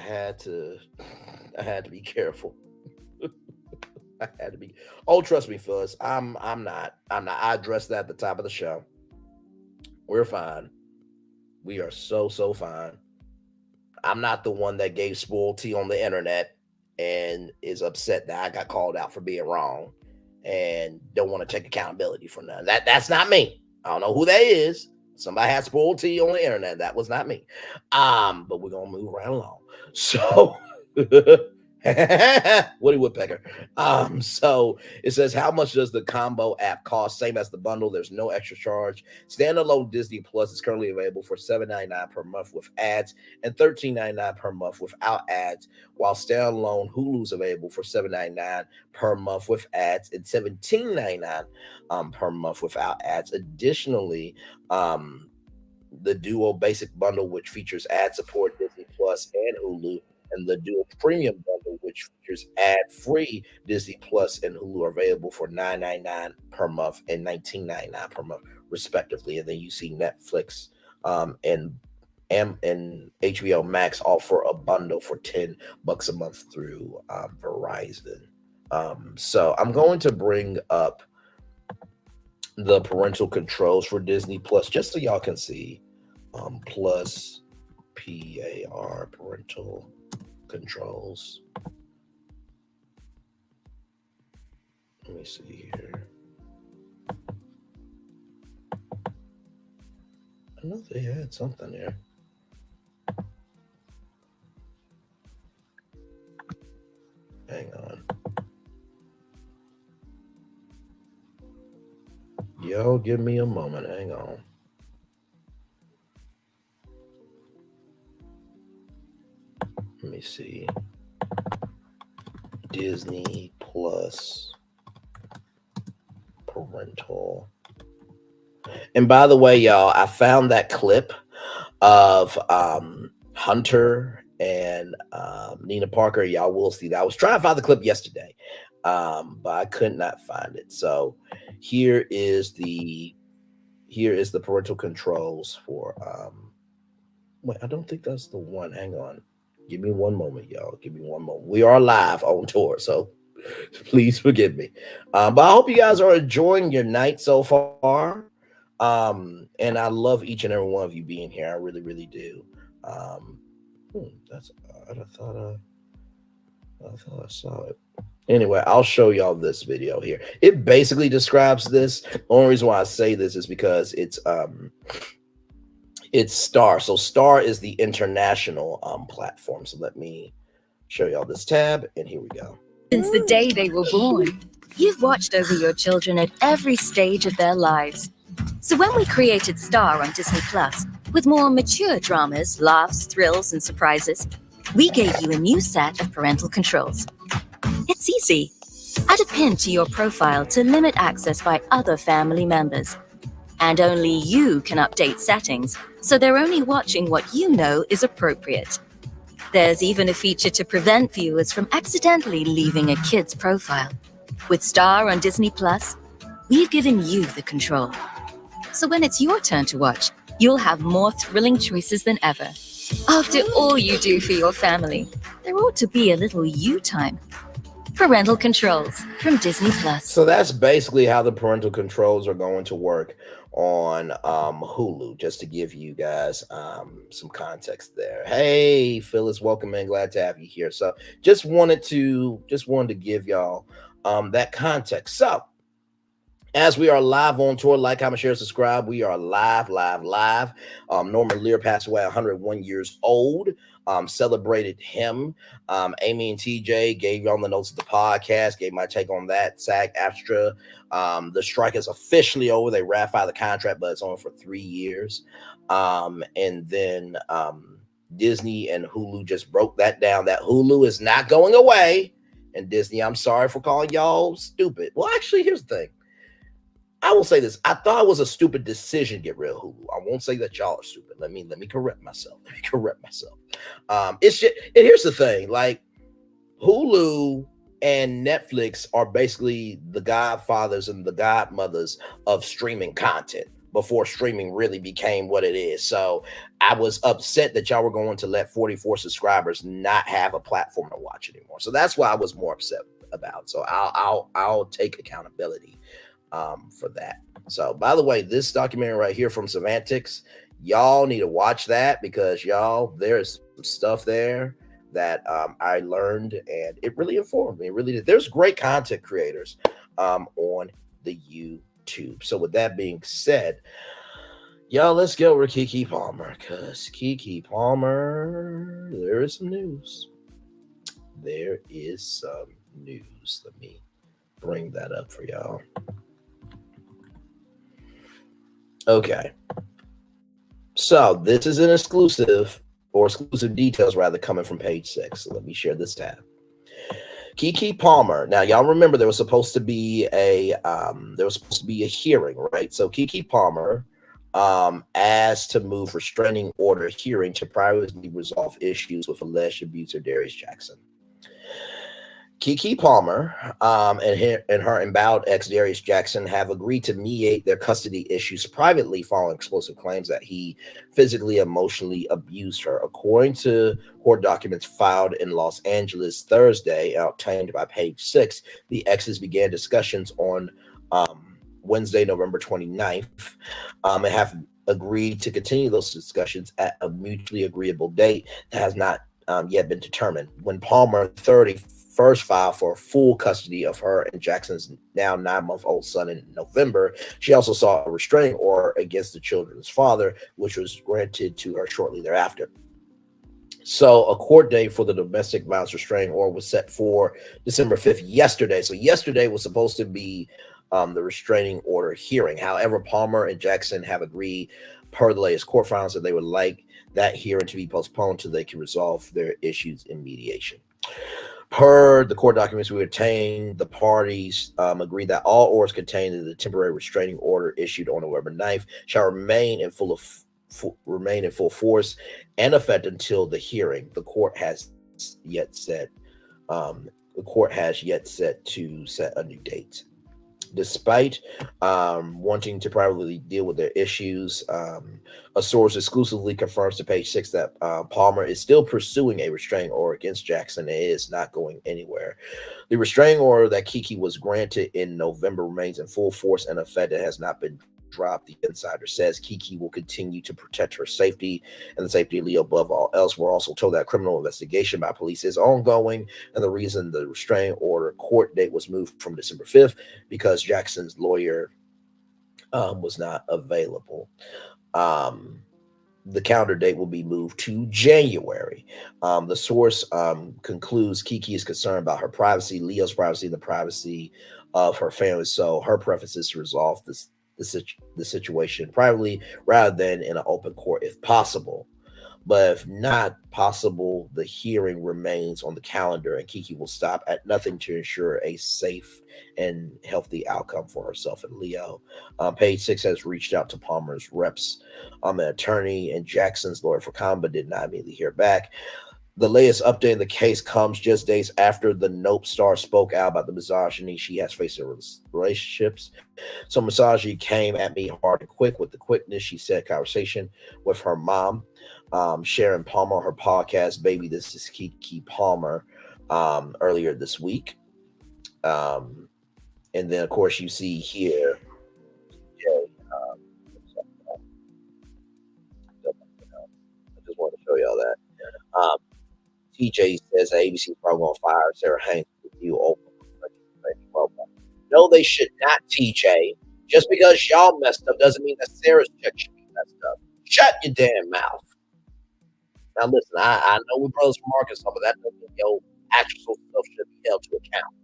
had to be careful. I had to be. Oh, trust me, Fuzz. I'm not. I addressed that at the top of the show. We're fine. We are so fine. I'm not the one that gave spoiled tea on the internet and is upset that I got called out for being wrong and don't want to take accountability for none. That's not me. I don't know who that is. Somebody had spoiled tea on the internet. That was not me. But we're gonna move right along. So Woody Woodpecker. So it says, how much does the combo app cost? Same as the bundle. There's no extra charge. Standalone Disney Plus is currently available for $7.99 per month with ads and $13.99 per month without ads, while standalone Hulu is available for $7.99 per month with ads and $17.99 per month without ads. Additionally, the Duo Basic Bundle, which features ad support, Disney Plus and Hulu, and the Duo Premium Bundle, which features ad-free Disney Plus and Hulu, are available for $9.99 per month and $19.99 per month, respectively. And then you see Netflix and HBO Max offer a bundle for $10 a month through Verizon. So I'm going to bring up the parental controls for Disney Plus, just so y'all can see. Plus PAR, parental controls. Let me see here. I know they had something there. Hang on. Yo, give me a moment. Hang on. Let me see. Disney Plus parental. And by the way, y'all, I found that clip of Hunter and Nina Parker. Y'all will see that. I was trying to find the clip yesterday, but I could not find it. So here is the parental controls for wait, I don't think that's the one. Hang on. Give me one moment, y'all. Give me one moment. We are live on tour, so please forgive me. But I hope you guys are enjoying your night so far. And I love each and every one of you being here. I really, really do. That's odd. I thought I saw it. Anyway, I'll show y'all this video here. It basically describes this. The only reason why I say this is because it's Star. So Star is the international platform. So let me show y'all this tab, and here we go. Since the day they were born, you've watched over your children at every stage of their lives. So when we created Star on Disney Plus, with more mature dramas, laughs, thrills, and surprises, we gave you a new set of parental controls. It's easy. Add a pin to your profile to limit access by other family members. And only you can update settings, so they're only watching what you know is appropriate. There's even a feature to prevent viewers from accidentally leaving a kid's profile. With Star on Disney Plus, we've given you the control. So when it's your turn to watch, you'll have more thrilling choices than ever. After all you do for your family, there ought to be a little you time. Parental controls from Disney Plus. So that's basically how the parental controls are going to work on Hulu, just to give you guys some context there. Hey, Phyllis, welcome in. Glad to have you here. So just wanted to give y'all that context. So as we are live on tour, like, comment, share, subscribe. We are live. Norman Lear passed away 101 years old. Celebrated him. Amy and TJ gave y'all the notes of the podcast, gave my take on that. SAG-AFTRA. The strike is officially over. They ratified the contract, but it's only for 3 years. And then Disney and Hulu just broke that down, that Hulu is not going away. And Disney, I'm sorry for calling y'all stupid. Well, actually, here's the thing. I will say this. I thought it was a stupid decision to get rid of Hulu. I won't say that y'all are stupid. Let me correct myself. It's just, and here's the thing, like, Hulu and Netflix are basically the godfathers and the godmothers of streaming content before streaming really became what it is. So I was upset that y'all were going to let 44 subscribers not have a platform to watch anymore. So that's why I was more upset about. So I'll take accountability for that. So, by the way, this documentary right here from Semantics, y'all need to watch that, because y'all, there's some stuff there that I learned, and it really informed me. It really did. There's great content creators on the YouTube. So with that being said, y'all, let's go over Keke Palmer, because Keke Palmer, there is some news. There is some news. Let me bring that up for y'all. Okay, so this is an exclusive details rather coming from page 6. So let me share this tab. Keke Palmer. Now, y'all remember there was supposed to be a hearing, right? So Keke Palmer asked to move restraining order hearing to privately resolve issues with alleged abuser Darius Jackson. Keke Palmer and her emboweled ex Darius Jackson have agreed to mediate their custody issues privately following explosive claims that he physically, emotionally abused her. According to court documents filed in Los Angeles Thursday, obtained by page 6, the exes began discussions on Wednesday, November 29th, and have agreed to continue those discussions at a mutually agreeable date that has not yet been determined. When Palmer, 30, first filed for full custody of her and Jackson's now 9-month-old son in November, she also saw a restraining order against the children's father, which was granted to her shortly thereafter. So a court date for the domestic violence restraining order was set for December 5th, yesterday. So yesterday was supposed to be the restraining order hearing. However, Palmer and Jackson have agreed per the latest court filings that they would like that hearing to be postponed so they can resolve their issues in mediation. Per the court documents we obtained, the parties agreed that all orders contained in the temporary restraining order issued on November 9th shall remain in full force and effect until the hearing. The court has yet set to set a new date. Despite wanting to privately deal with their issues, a source exclusively confirms to Page 6 that Palmer is still pursuing a restraining order against Jackson and is not going anywhere. The restraining order that Keke was granted in November remains in full force and effect. It has not been dropped. The insider says Keke will continue to protect her safety and the safety of Leo above all else. We're also told that criminal investigation by police is ongoing, and the reason the restraining order court date was moved from December 5th because Jackson's lawyer was not available. The calendar date will be moved to January. The source concludes Keke is concerned about her privacy, Leo's privacy, and the privacy of her family. So her preference is to resolve the situation privately rather than in an open court if possible. But if not possible, the hearing remains on the calendar and Keke will stop at nothing to ensure a safe and healthy outcome for herself and Leo. Page 6 has reached out to Palmer's reps, an attorney, and Jackson's lawyer for comment, but did not immediately hear back. The latest update in the case comes just days after the Nope star spoke out about the misogyny she has faced in relationships. So misogyny came at me hard and quick. With the quickness, she said conversation with her mom, Sharon Palmer, on her podcast, Baby, This is Keke Palmer, earlier this week. And then, of course, you see here, I just wanted to show y'all that. TJ says that ABC is probably going to fire Sarah Hanks with you open. No, they should not, TJ. Just because y'all messed up doesn't mean that Sarah's check should be messed up. Shut your damn mouth. Now listen, I know we're brothers from Arkansas, but that doesn't mean your actual stuff should be held to account.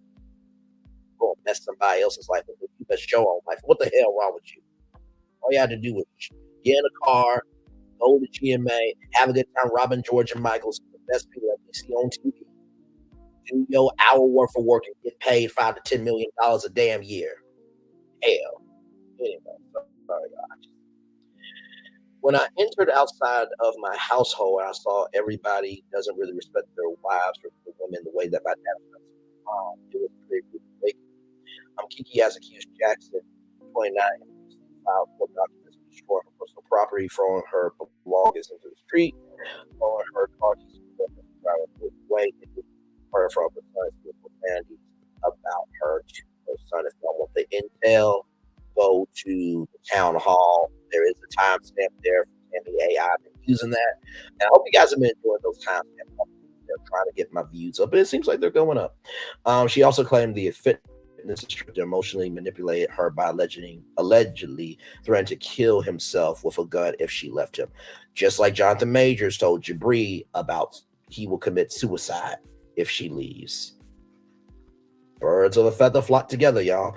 Go and mess somebody else's life up. You mess your own life. What the hell wrong with you? All you had to do was get in a car, go to GMA, have a good time robbing George and Michael's, the best people that we see on TV. Do your hour worth of work and get paid $5 to $10 million a damn year. Hell. Anyway, sorry, guys. When I entered outside of my household, I saw everybody doesn't really respect their wives or the women the way that my dad was. It was pretty big. Keke has accused Jackson, 29, filed court documents to destroy her personal property, throwing her belongings into the street, throwing her car keys away, her from her son's profanity about her to her son. If y'all want the intel, go to the town hall. There is a timestamp there for Tammy AI. I've been using that. And I hope you guys have been enjoying those timestamps. They're trying to get my views up, but it seems like they're going up. She also claimed the fitness instructor emotionally manipulated her by allegedly threatened to kill himself with a gun if she left him. Just like Jonathan Majors told Jabri about he will commit suicide if she leaves. Birds of a feather flock together, y'all.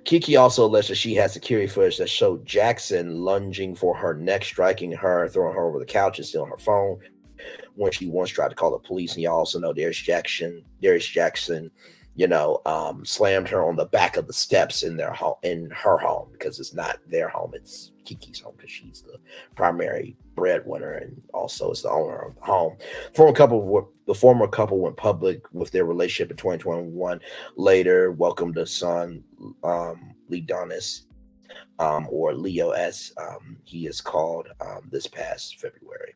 Keke also alleged that she had security footage that showed Jackson lunging for her neck, striking her, throwing her over the couch, and stealing her phone when she once tried to call the police. And y'all also know Darius Jackson, slammed her on the back of the steps in her home, because it's not their home, it's Keke's home, because she's the primary breadwinner and also is the owner of the home. The former couple went public with their relationship in 2021. Later, welcomed a son, Leodonis, or Leo, as he is called, this past February.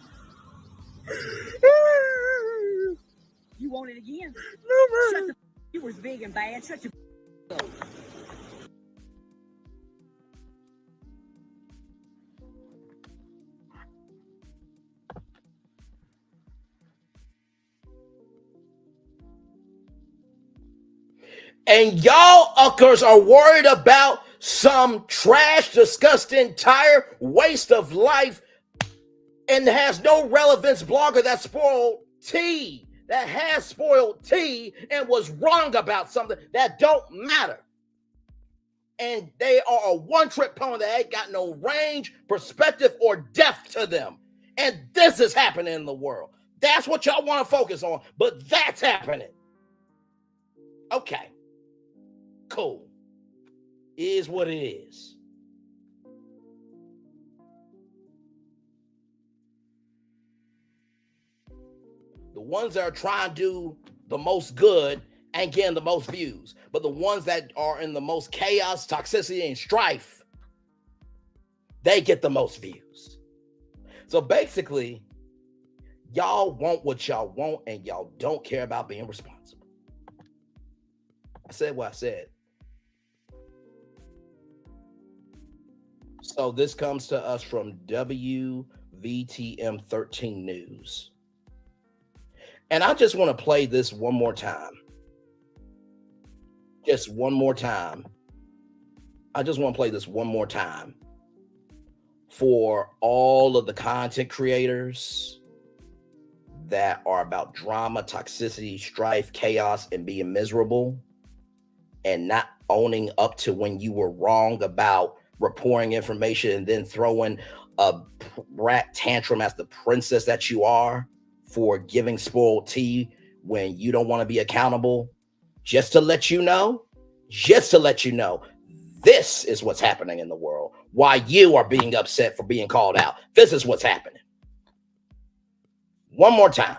want it again? No, Shut the. You was big and bad. Shut your up. And y'all uckers are worried about some trash, disgusting, tire, waste of life, and has no relevance blogger that spoiled tea, that has spoiled tea and was wrong about something that don't matter. And they are a one-trick pony that ain't got no range, perspective, or depth to them. And this is happening in the world. That's what y'all want to focus on, but that's happening. Okay. Cool. Is what it is. The ones that are trying to do the most good ain't getting the most views, but the ones that are in the most chaos, toxicity, and strife, they get the most views. So basically, y'all want what y'all want, and y'all don't care about being responsible. I said what I said. So this comes to us from WVTM 13 News. And I just want to play this one more time. Just one more time. I just want to play this one more time for all of the content creators that are about drama, toxicity, strife, chaos, and being miserable and not owning up to when you were wrong about reporting information and then throwing a brat tantrum as the princess that you are for giving spoiled tea when you don't want to be accountable. Just to let you know, this is what's happening in the world. Why you are being upset for being called out. This is what's happening. One more time.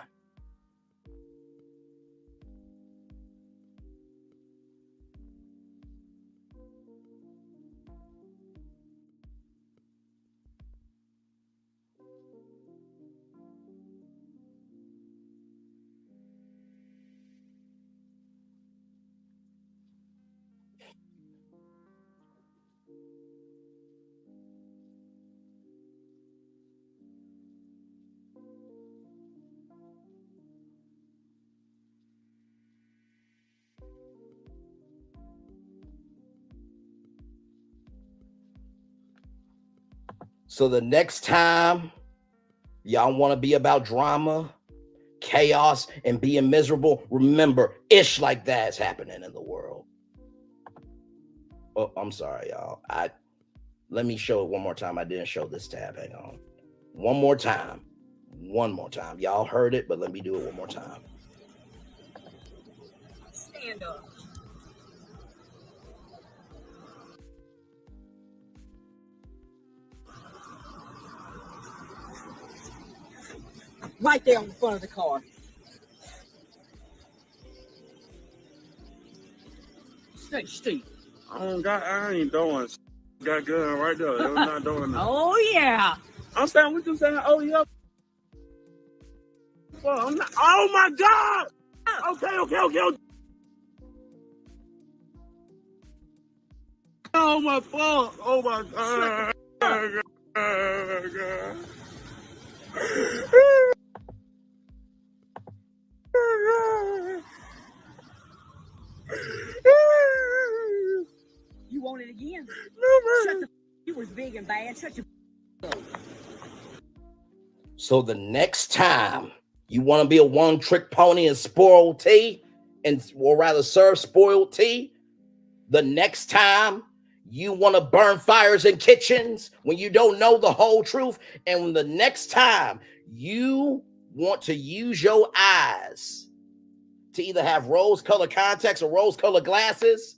So the next time y'all want to be about drama, chaos, and being miserable, remember, ish like that is happening in the world. Oh, I'm sorry, y'all. Let me show it one more time. I didn't show this tab. Hang on. One more time. Y'all heard it, but let me do it one more time. Stand up. Right there in front of the car. Stay steep. I ain't doing. Got good right there. They're not doing that. Oh yeah. I'm saying, what you saying? Oh yeah. Well, I'm not. Oh my God. Okay. Oh my fuck. Oh my God. You want it again? No, Shut the. You was big and bad. Shut your up. So the next time you want to be a one-trick pony and spoil tea, or rather serve spoiled tea, the next time you want to burn fires in kitchens when you don't know the whole truth, and when the next time you want to use your eyes to either have rose-colored contacts or rose-colored glasses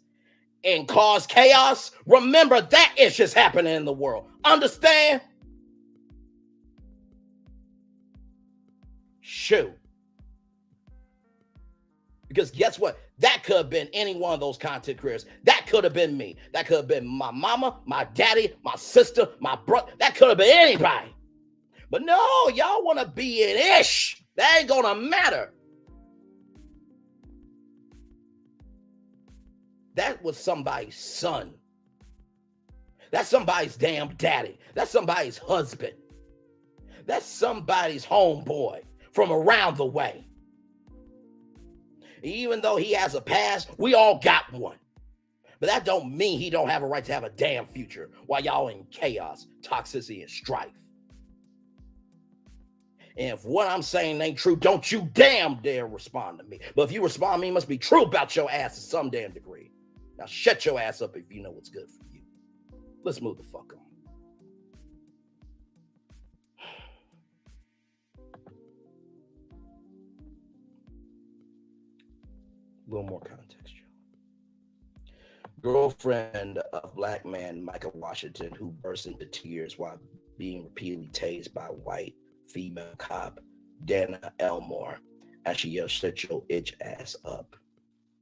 and cause chaos, remember that is just happening in the world. Understand? Shoot. Because guess what? That could have been any one of those content creators. That could have been me. That could have been my mama, my daddy, my sister, my brother. That could have been anybody. But no, y'all want to be an ish. That ain't gonna matter. That was somebody's son. That's somebody's damn daddy. That's somebody's husband. That's somebody's homeboy from around the way. Even though he has a past, we all got one. But that don't mean he don't have a right to have a damn future while y'all in chaos, toxicity, and strife. And if what I'm saying ain't true, don't you damn dare respond to me. But if you respond to me, it must be true about your ass to some damn degree. Now shut your ass up if you know what's good for you. Let's move the fuck on. A little more context, Joe. Girlfriend of black man Michael Washington, who burst into tears while being repeatedly tased by white female cop Dana Elmore as she yelled, "Shut your itch ass up,"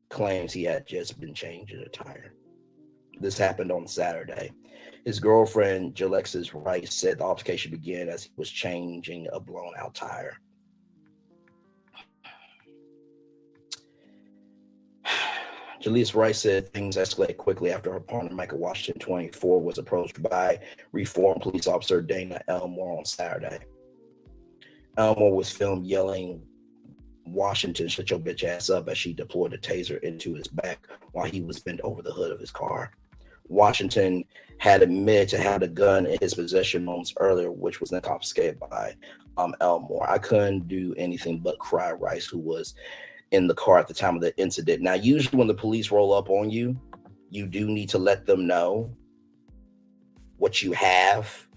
claims he had just been changing a tire. This happened on Saturday. His girlfriend, Jalexis Rice, said the altercation began as he was changing a blown-out tire. Jalise Rice said things escalated quickly after her partner, Michael Washington, 24, was approached by reformed police officer Dana Elmore on Saturday. Elmore was filmed yelling, "Washington, shut your bitch ass up," as she deployed a taser into his back while he was bent over the hood of his car. Washington had admitted to having a gun in his possession moments earlier, which was then confiscated by Elmore. "I couldn't do anything but cry," Rice, who was in the car at the time of the incident. Now, usually when the police roll up on you, you do need to let them know what you have,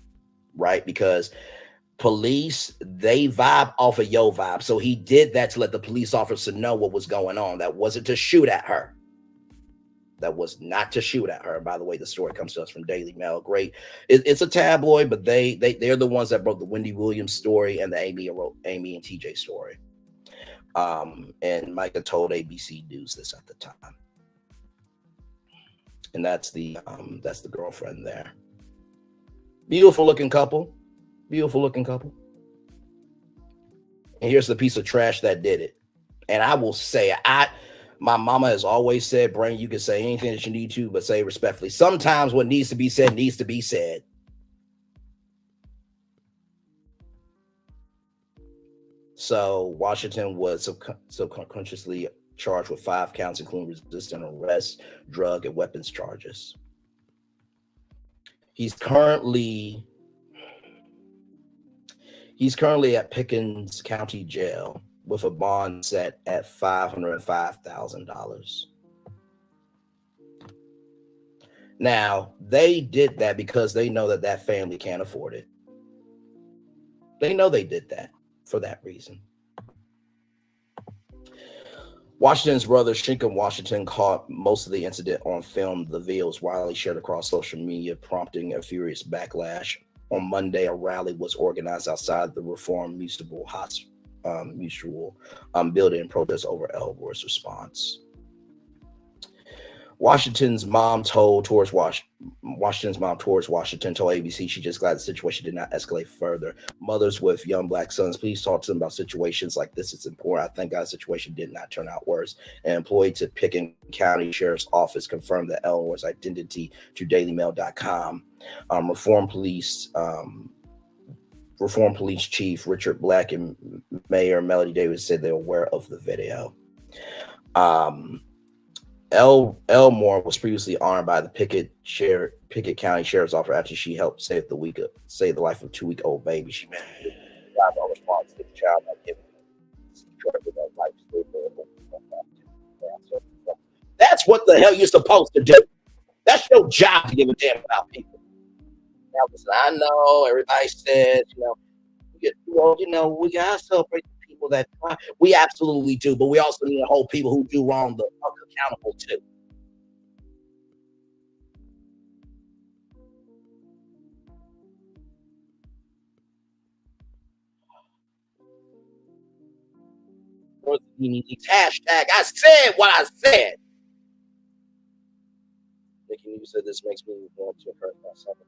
right? Because police, they vibe off of your vibe. So he did that to let the police officer know what was going on. That wasn't to shoot at her. That was not to shoot at her. By the way, the story comes to us from Daily Mail. Great. It's a tabloid, but they're the ones that broke the Wendy Williams story and the Amy and TJ story. And Micah told ABC News this at the time. And that's the girlfriend there. Beautiful looking couple. Beautiful looking couple. And here's the piece of trash that did it. And I will say, my mama has always said, Brain, you can say anything that you need to, but say respectfully. Sometimes what needs to be said needs to be said. So Washington was subconsciously charged with 5 counts, including resisting arrest, drug, and weapons charges. He's currently at Pickens County Jail with a bond set at $505,000. Now, they did that because they know that family can't afford it. They know they did that for that reason. Washington's brother, Shinkum Washington, caught most of the incident on film. The video was widely shared across social media, prompting a furious backlash. On Monday, a rally was organized outside the Reform Mutual building in protest over Elmore's response. Washington's mom told Washington told ABC she just glad the situation did not escalate further. Mothers with young black sons, please talk to them about situations like this. It's important. I thank God the situation did not turn out worse. An employee to Pickens County Sheriff's Office confirmed that Elmore's identity to dailymail.com. Reform Police Chief Richard Black and Mayor Melody Davis said they're aware of the video. Elmore was previously armed by the Pickett County Sheriff's Office after she helped save the life of a 2-week-old baby. She made a response to the child by giving life. That's what the hell you're supposed to do. That's your job to give a damn about people. Now, listen, I know everybody says, we gotta celebrate the people that try. We absolutely do, but we also need to hold people who do wrong accountable too. Hashtag, I said what I said. Nikki, you said this makes me want to hurt myself.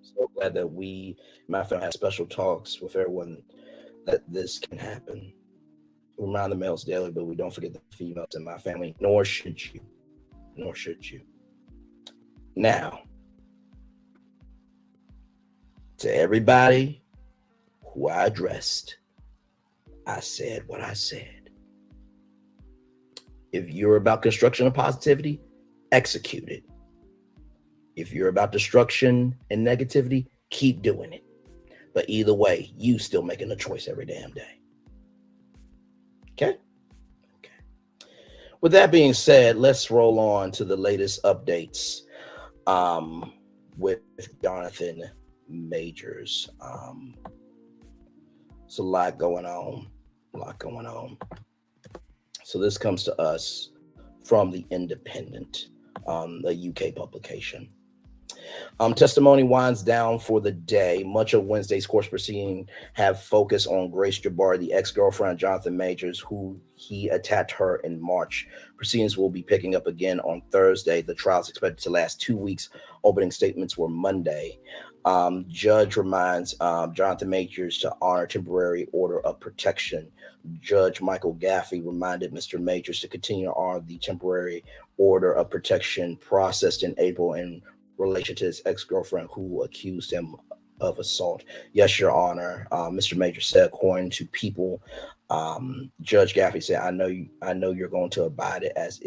So glad that my family has special talks with everyone that this can happen. remind the males daily, but we don't forget the females in my family, nor should you. Nor should you. Now, to everybody who I addressed, I said what I said. If you're about construction of positivity, execute it. If you're about destruction and negativity, keep doing it. But either way, you still making a choice every damn day. Okay? Okay. With that being said, let's roll on to the latest updates with Jonathan Majors. It's a lot going on. So this comes to us from The Independent, a UK publication. Testimony winds down for the day. Much of Wednesday's court proceeding have focused on Grace Jabari, the ex-girlfriend of Jonathan Majors, who he attacked her in March. Proceedings will be picking up again on Thursday. The trial is expected to last 2 weeks. Opening statements were Monday. Judge reminds Jonathan Majors to honor temporary order of protection. Judge Michael Gaffey reminded Mr. Majors to continue to honor the temporary order of protection processed in April in relation to his ex-girlfriend who accused him of assault. Yes, Your Honor. Mr. Majors said, according to People, Judge Gaffey said, I know you're going to abide it as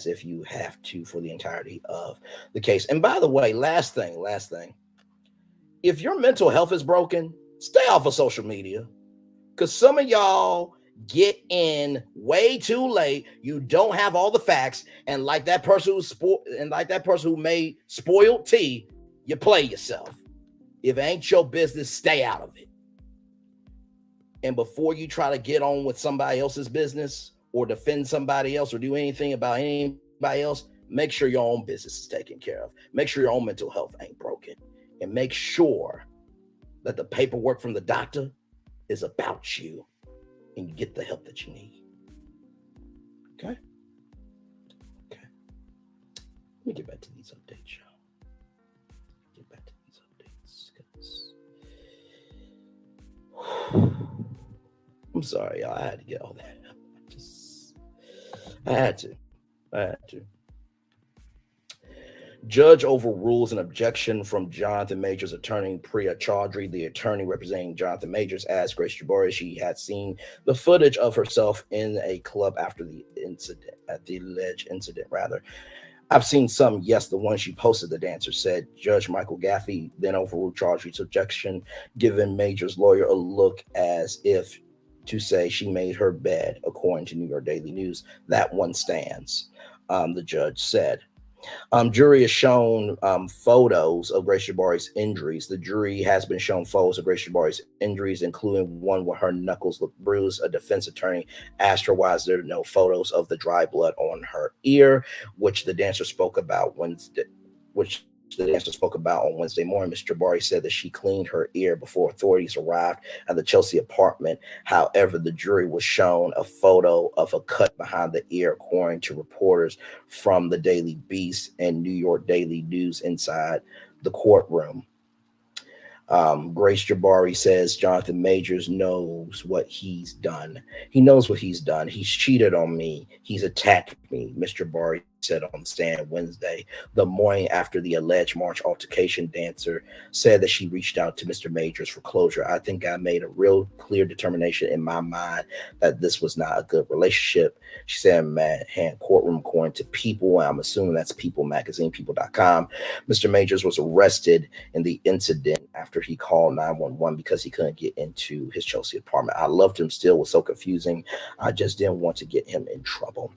if you have to for the entirety of the case. And by the way, last thing. If your mental health is broken, stay off of social media. Because some of y'all get in way too late. You don't have all the facts. And like that person who made spoiled tea, you play yourself. If it ain't your business, stay out of it. And before you try to get on with somebody else's business or defend somebody else or do anything about anybody else, make sure your own business is taken care of. Make sure your own mental health ain't broken. And make sure that the paperwork from the doctor is about you and you get the help that you need. Okay? Okay. Let me get back to these updates, y'all. I'm sorry, y'all. I had to get all that. I had to. Judge overrules an objection from Jonathan Majors' attorney, Priya Chaudhry. The attorney representing Jonathan Majors asked Grace Jabari she had seen the footage of herself in a club after the alleged incident. I've seen some, yes, the one she posted, the dancer said. Judge Michael Gaffey then overruled Chaudhry's objection, giving Majors' lawyer a look as if to say she made her bed, according to New York Daily News. That one stands, the judge said. Jury has shown photos of Grace Jabari's injuries. The jury has been shown photos of Grace Jabari's injuries, including one where her knuckles look bruised. A defense attorney asked her why is there no photos of the dry blood on her ear, which the dancer spoke about on Wednesday morning. Ms. Jabari said that she cleaned her ear before authorities arrived at the Chelsea apartment. However, the jury was shown a photo of a cut behind the ear, according to reporters from the Daily Beast and New York Daily News inside the courtroom. Grace Jabari says Jonathan Majors knows what he's done. He knows what he's done. He's cheated on me. He's attacked me, Ms. Jabari said on the stand Wednesday, the morning after the alleged March altercation. Dancer said that she reached out to Mr. Majors for closure. I think I made a real clear determination in my mind that this was not a good relationship. She said in Manhattan courtroom, according to People. I'm assuming that's People magazine, people.com. Mr. Majors was arrested in the incident after he called 911 because he couldn't get into his Chelsea apartment. I loved him still. It was so confusing. I just didn't want to get him in trouble.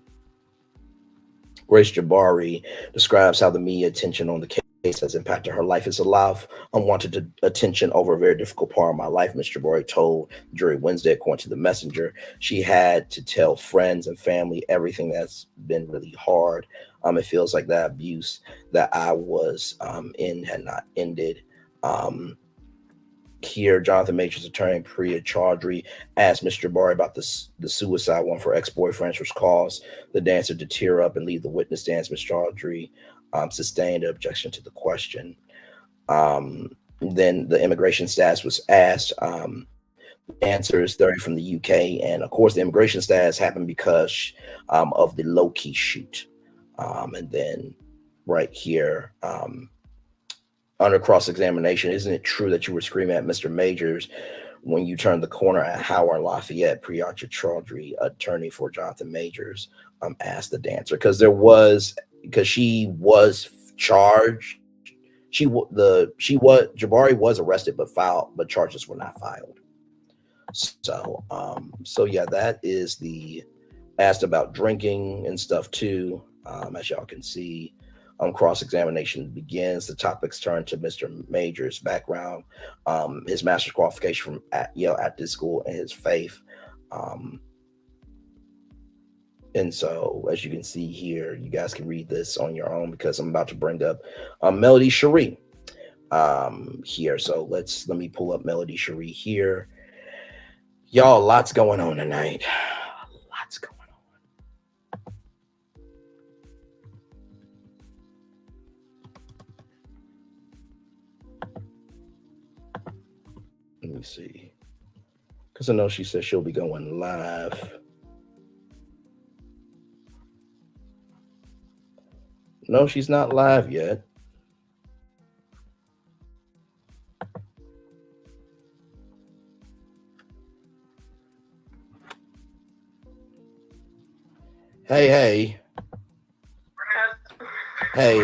Grace Jabari describes how the media attention on the case has impacted her life. It's a lot of unwanted attention over a very difficult part of my life, Ms. Jabari told the jury Wednesday, according to the Messenger. She had to tell friends and family everything that's been really hard. It feels like that abuse that I was in had not ended. Here, Jonathan Majors' attorney, Priya Chaudhry, asked Mr. Jabari about the suicide one for ex-boyfriends, which caused the dancer to tear up and leave the witness stand. Ms. Chaudhry sustained an objection to the question. Then the immigration status was asked. Dancer is 30 from the UK, and of course, the immigration status happened because of the low key shoot. And then right here, under cross examination, isn't it true that you were screaming at Mr. Majors when you turned the corner at Howard Lafayette? Priyanka Chaudhry, attorney for Jonathan Majors, asked the dancer, because she was charged. Jabari was arrested, but charges were not filed. So yeah, that is the asked about drinking and stuff too. As y'all can see, cross-examination begins. The topics turn to Mr. Major's background, his master's qualification from Yale at this school, and his faith. And so, as you can see here, you guys can read this on your own because I'm about to bring up Melody Cherie here. So let me pull up Melody Cherie here. Y'all, lots going on tonight. Lots going on. Let me see. Because I know she said she'll be going live. No, she's not live yet. Hey,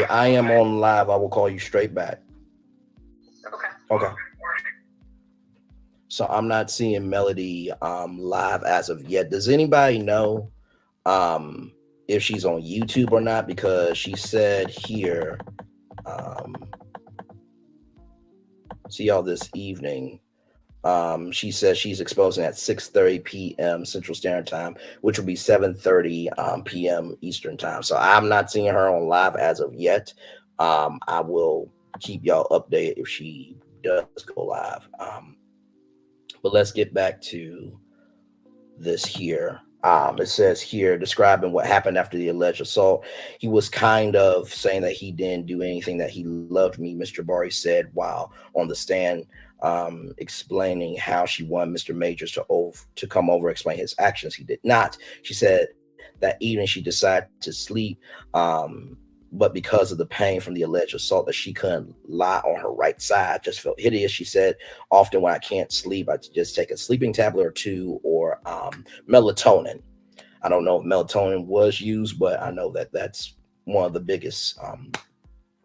I am on live. I will call you straight back. Okay. So I'm not seeing Melody live as of yet. Does anybody know if she's on YouTube or not? Because she said here, see y'all this evening. She says she's exposing at 6:30 p.m. Central Standard Time, which will be 7:30 p.m. Eastern Time. So I'm not seeing her on live as of yet. I will keep y'all updated if she does go live. But let's get back to this here. It says here, describing what happened after the alleged assault. He was kind of saying that he didn't do anything, that he loved me, Mr. Bari said while on the stand, explaining how she wanted Mr. Majors to come over, explain his actions. He did not. She said that evening she decided to sleep, but because of the pain from the alleged assault, that she couldn't lie on her right side, just felt hideous. She said, often when I can't sleep, I just take a sleeping tablet or two, or melatonin. I don't know if melatonin was used, but I know that that's one of the biggest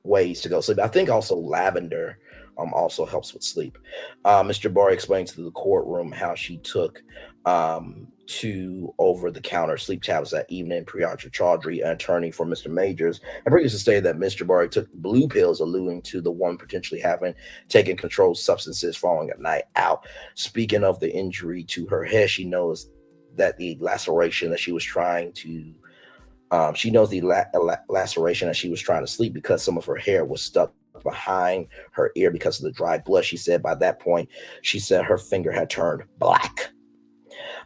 ways to go sleep. I think also lavender also helps with sleep. Mr. Bari explained to the courtroom how she took 2 over-the-counter sleep tablets that evening. Priyanka Chaudhry, an attorney for Mr. Majors, and previously stated that Mr. Bari took blue pills, alluding to the one potentially having taken controlled substances following a night out. Speaking of the injury to her head, she knows that the laceration that she was trying to laceration that she was trying to sleep because some of her hair was stuck behind her ear because of the dry blood. She said by that point, she said her finger had turned black.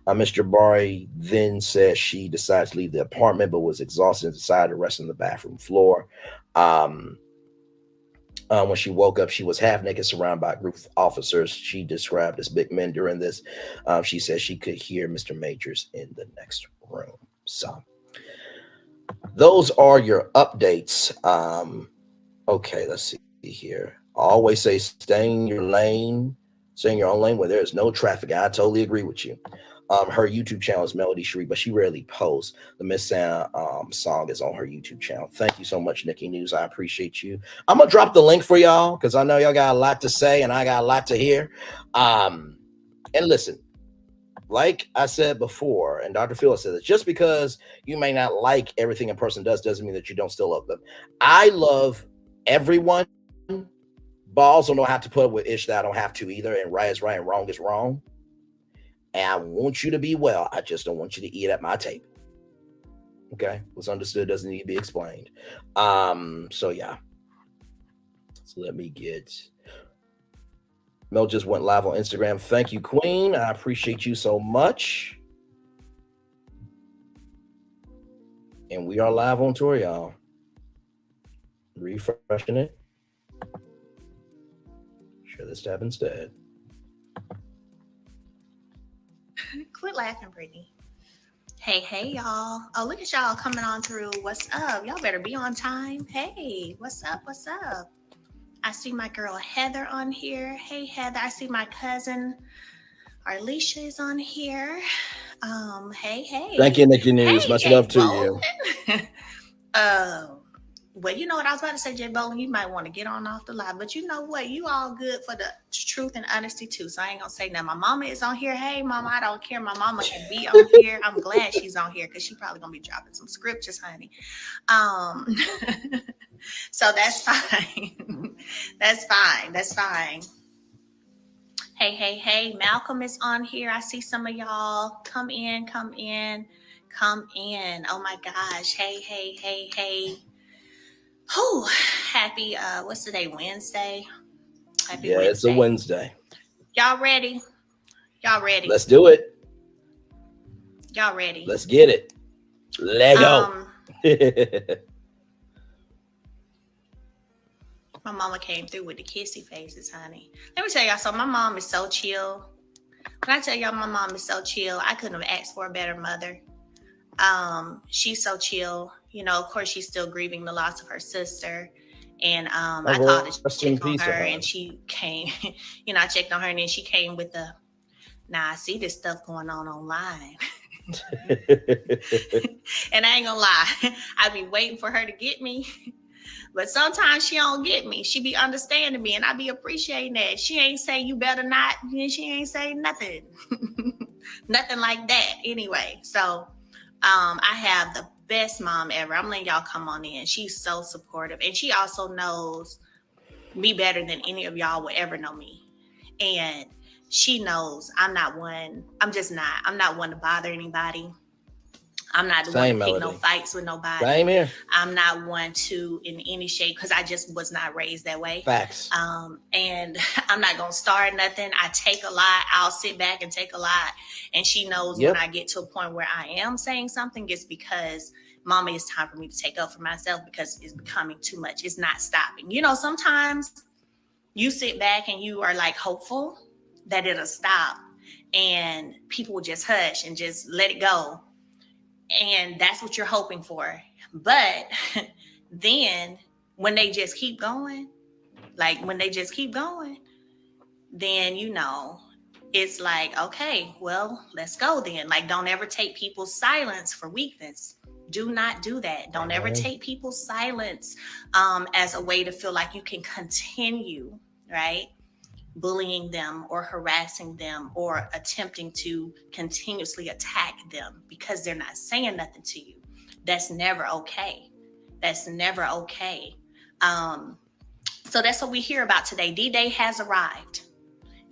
Mr. Bari then said she decided to leave the apartment, but was exhausted and decided to rest on the bathroom floor. When she woke up, she was half naked, surrounded by a group of officers she described as big men. During this, she said she could hear Mr. Majors in the next room. So those are your updates. Okay, let's see here. I always say stay in your lane, stay in your own lane where there is no traffic. I totally agree with you. Her YouTube channel is Melody Cherie, but she rarely posts. The Miss Sam song is on her YouTube channel. Thank you so much, Nikki News. I appreciate you. I'm gonna drop the link for y'all because I know y'all got a lot to say and I got a lot to hear. And listen, like I said before, and Dr. Phil said that just because you may not like everything a person does doesn't mean that you don't still love them. I love everyone, but I also know how to put up with ish that I don't have to either. And right is right and wrong is wrong. And I want you to be well. I just don't want you to eat at my table. Okay? What's understood doesn't need to be explained. So yeah. So let me get... Mel just went live on Instagram. Thank you, Queen. I appreciate you so much. And we are live on tour, y'all. Refreshing it. Share this tab instead. Quit laughing, Brittany. Hey, y'all. Oh, look at y'all coming on through. What's up? Y'all better be on time. Hey, what's up? I see my girl Heather on here. Hey, Heather. I see my cousin Arlisha is on here. Hey. Thank you, Nikki News. Hey, Much Jay love to you. Bolin. Well, you know what I was about to say, Jay Bolin. You might want to get on off the live, but you know what? You all good for the truth and honesty too. So I ain't gonna say nothing. My mama is on here. Hey, mama, I don't care. My mama can be on here. I'm glad she's on here because she probably gonna be dropping some scriptures, honey. So that's fine. That's fine. Hey. Malcolm is on here. I see some of y'all. Come in. Oh my gosh. Hey. Whew. Happy, what's today? Wednesday? Happy Wednesday. It's a Wednesday. Y'all ready? Let's do it. Y'all ready? Let's get it. Lego. My mama came through with the kissy faces, honey. Let me tell y'all something. My mom is so chill. When I tell y'all my mom is so chill, I couldn't have asked for a better mother. She's so chill. You know, of course, she's still grieving the loss of her sister. And I called to check on her, and she came. You know, I checked on her, and then she came with the, I see this stuff going on online. And I ain't gonna lie, I be waiting for her to get me. But sometimes she don't get me. She be understanding me, and I be appreciating that. She ain't say you better not, and she ain't say nothing. Nothing like that anyway. So I have the best mom ever. I'm letting y'all come on in. She's so supportive. And she also knows me better than any of y'all will ever know me. And she knows I'm not one to bother anybody. I'm not the one to pick no fights with nobody. Same here. I'm not one to in any shape, because I just was not raised that way. Facts. And I'm not gonna start nothing. I take a lot. I'll sit back and take a lot. And she knows when I get to a point where I am saying something, it's because, Mama, it's time for me to take up for myself, because it's becoming too much. It's not stopping. You know, sometimes you sit back and you are like hopeful that it'll stop, and people will just hush and just let it go. And that's what you're hoping for. But then when they just keep going, then, you know, it's like, okay, well, let's go then. Like, don't ever take people's silence for weakness. Do not do that. Don't ever take people's silence as a way to feel like you can continue, right? Bullying them or harassing them or attempting to continuously attack them because they're not saying nothing to you. That's never okay. So that's what we hear about today. D-Day has arrived.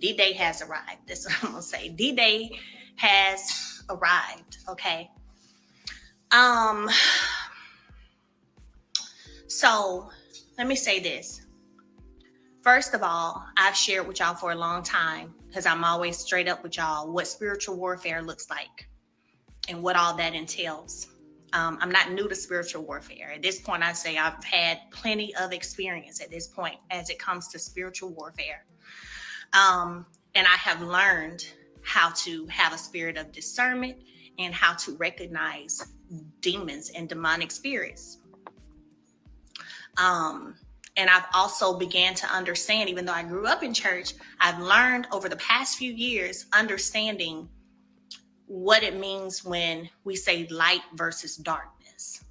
That's what I'm gonna say. D-Day has arrived. Okay. So let me say this. First of all, I've shared with y'all for a long time, because I'm always straight up with y'all, what spiritual warfare looks like and what all that entails. I'm not new to spiritual warfare. At this point, I say I've had plenty of experience at this point as it comes to spiritual warfare. And I have learned how to have a spirit of discernment and how to recognize demons and demonic spirits. And I've also began to understand, even though I grew up in church, I've learned over the past few years, understanding what it means when we say light versus darkness.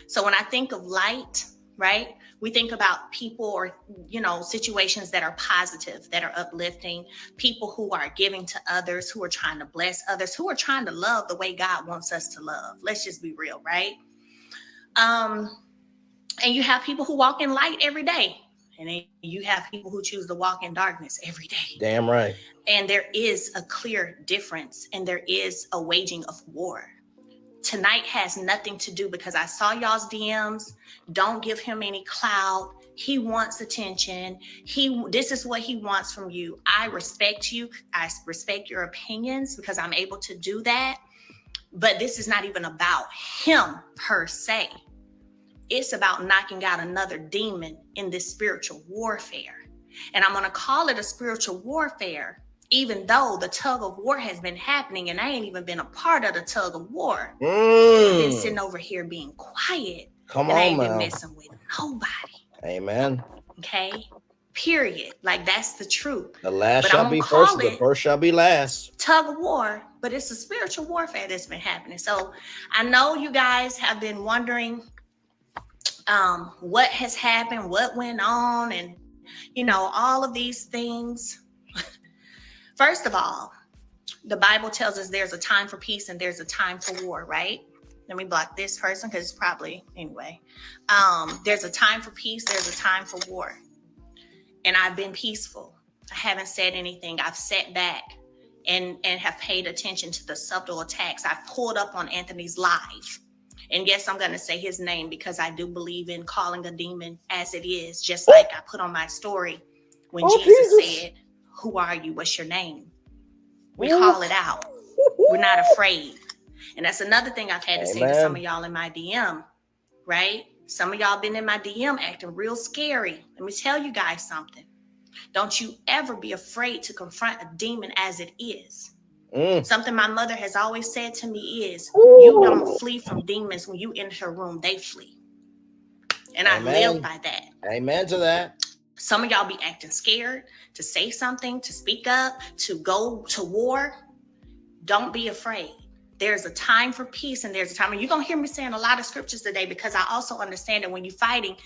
So when I think of light, right, we think about people or, you know, situations that are positive, that are uplifting, people who are giving to others, who are trying to bless others, who are trying to love the way God wants us to love. Let's just be real, right? And you have people who walk in light every day. And then you have people who choose to walk in darkness every day. Damn right. And there is a clear difference, and there is a waging of war. Tonight has nothing to do, because I saw y'all's DMs. Don't give him any clout. He wants attention. This is what he wants from you. I respect you. I respect your opinions, because I'm able to do that. But this is not even about him per se. It's about knocking out another demon in this spiritual warfare. And I'm going to call it a spiritual warfare even though the tug of war has been happening and I ain't even been a part of the tug of war. I've been sitting over here being quiet. Come and on, I ain't been man. messing with nobody. Amen. Okay? Period. Like, that's the truth. The last But shall I'm be gonna first, call the it first shall be last. tug of war, but it's a spiritual warfare that's been happening. So I know you guys have been wondering what has happened, what went on, and all of these things. First of all, the Bible tells us there's a time for peace and there's a time for war, right? Let me block this person because it's probably, anyway. There's a time for peace, there's a time for war. And I've been peaceful. I haven't said anything. I've sat back and have paid attention to the subtle attacks. I've pulled up on Anthony's live. And yes, I'm going to say his name because I do believe in calling a demon as it is, just like I put on my story when Jesus said, "Who are you? What's your name?" We call it out. We're not afraid. And that's another thing I've had to say to some of y'all in my DM, right? Some of y'all been in my DM acting real scary. Let me tell you guys something. Don't you ever be afraid to confront a demon as it is. Something my mother has always said to me is, you don't flee from demons when you enter a room, they flee. And I live by that. Amen to that. Some of y'all be acting scared to say something, to speak up, to go to war. Don't be afraid. There's a time for peace and there's a time. And you're going to hear me saying a lot of scriptures today because I also understand that when you're fighting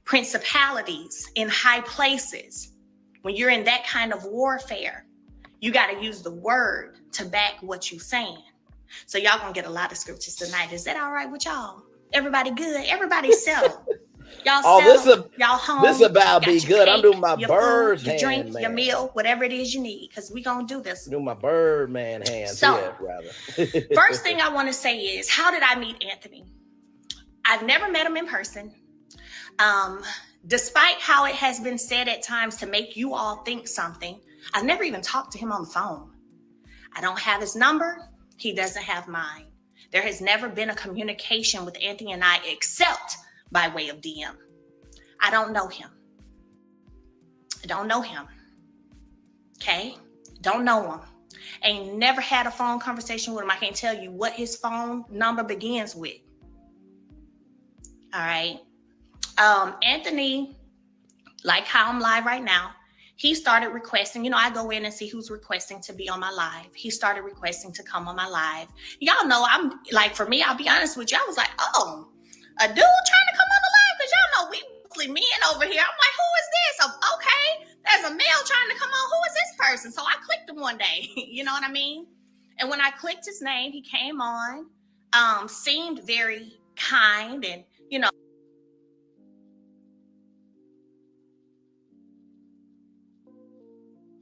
principalities in high places, when you're in that kind of warfare, you got to use the word to back what you're saying. So y'all going to get a lot of scriptures tonight. Is that all right with y'all? Everybody good? Everybody settled? Y'all settled? Y'all home? This about be good. I'm doing my bird hand, your drink, man. Your meal, whatever it is you need, because we're going to do this. Do my Birdman hands. So, first thing I want to say is, how did I meet Anthony? I've never met him in person. Despite how it has been said at times to make you all think something, I've never even talked to him on the phone. I don't have his number. He doesn't have mine. There has never been a communication with Anthony and I except by way of DM. I don't know him. I don't know him. Okay? Don't know him. Ain't never had a phone conversation with him. I can't tell you what his phone number begins with. All right. Anthony, like how I'm live right now, he started requesting, I go in and see who's requesting to be on my live. He started requesting to come on my live. Y'all know I'm like, for me, I'll be honest with you. I was like, oh, a dude trying to come on the live? Because y'all know we mostly men over here. I'm like, who is this? Okay, there's a male trying to come on. Who is this person? So I clicked him one day. You know what I mean? And when I clicked his name, he came on, seemed very kind and,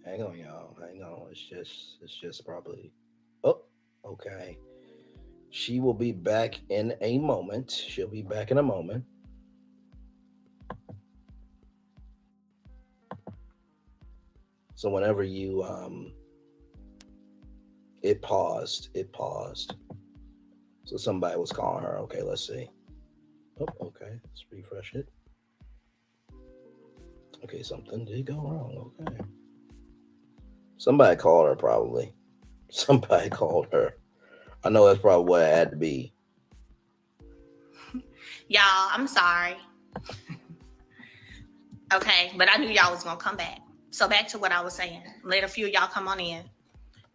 Hang on, y'all. Hang on. It's just probably. Oh, okay. She will be back in a moment. She'll be back in a moment. So whenever you it paused. So somebody was calling her. Okay, let's see. Oh, okay. Let's refresh it. Okay, something did go wrong. Okay. Somebody called her, probably. Somebody called her. I know that's probably what it had to be. Y'all, I'm sorry. Okay, but I knew y'all was going to come back. So back to what I was saying. Let a few of y'all come on in.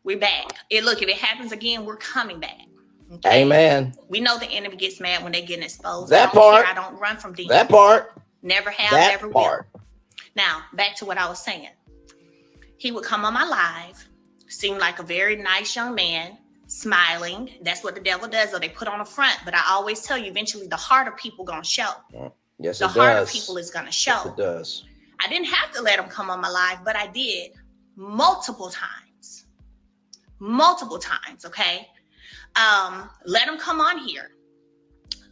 We're back. Look, if it happens again, we're coming back. Okay? Amen. We know the enemy gets mad when they get exposed. That part. I don't run from demons. That part. Never have, that never part. will. Now, back to what I was saying. He would come on my live, seemed like a very nice young man, smiling. That's what the devil does, or they put on a front. But I always tell you, eventually the heart of people gonna show. Yes, the heart of people is gonna show. Yes, it does. I didn't have to let him come on my live, but I did multiple times. Okay. Let him come on here.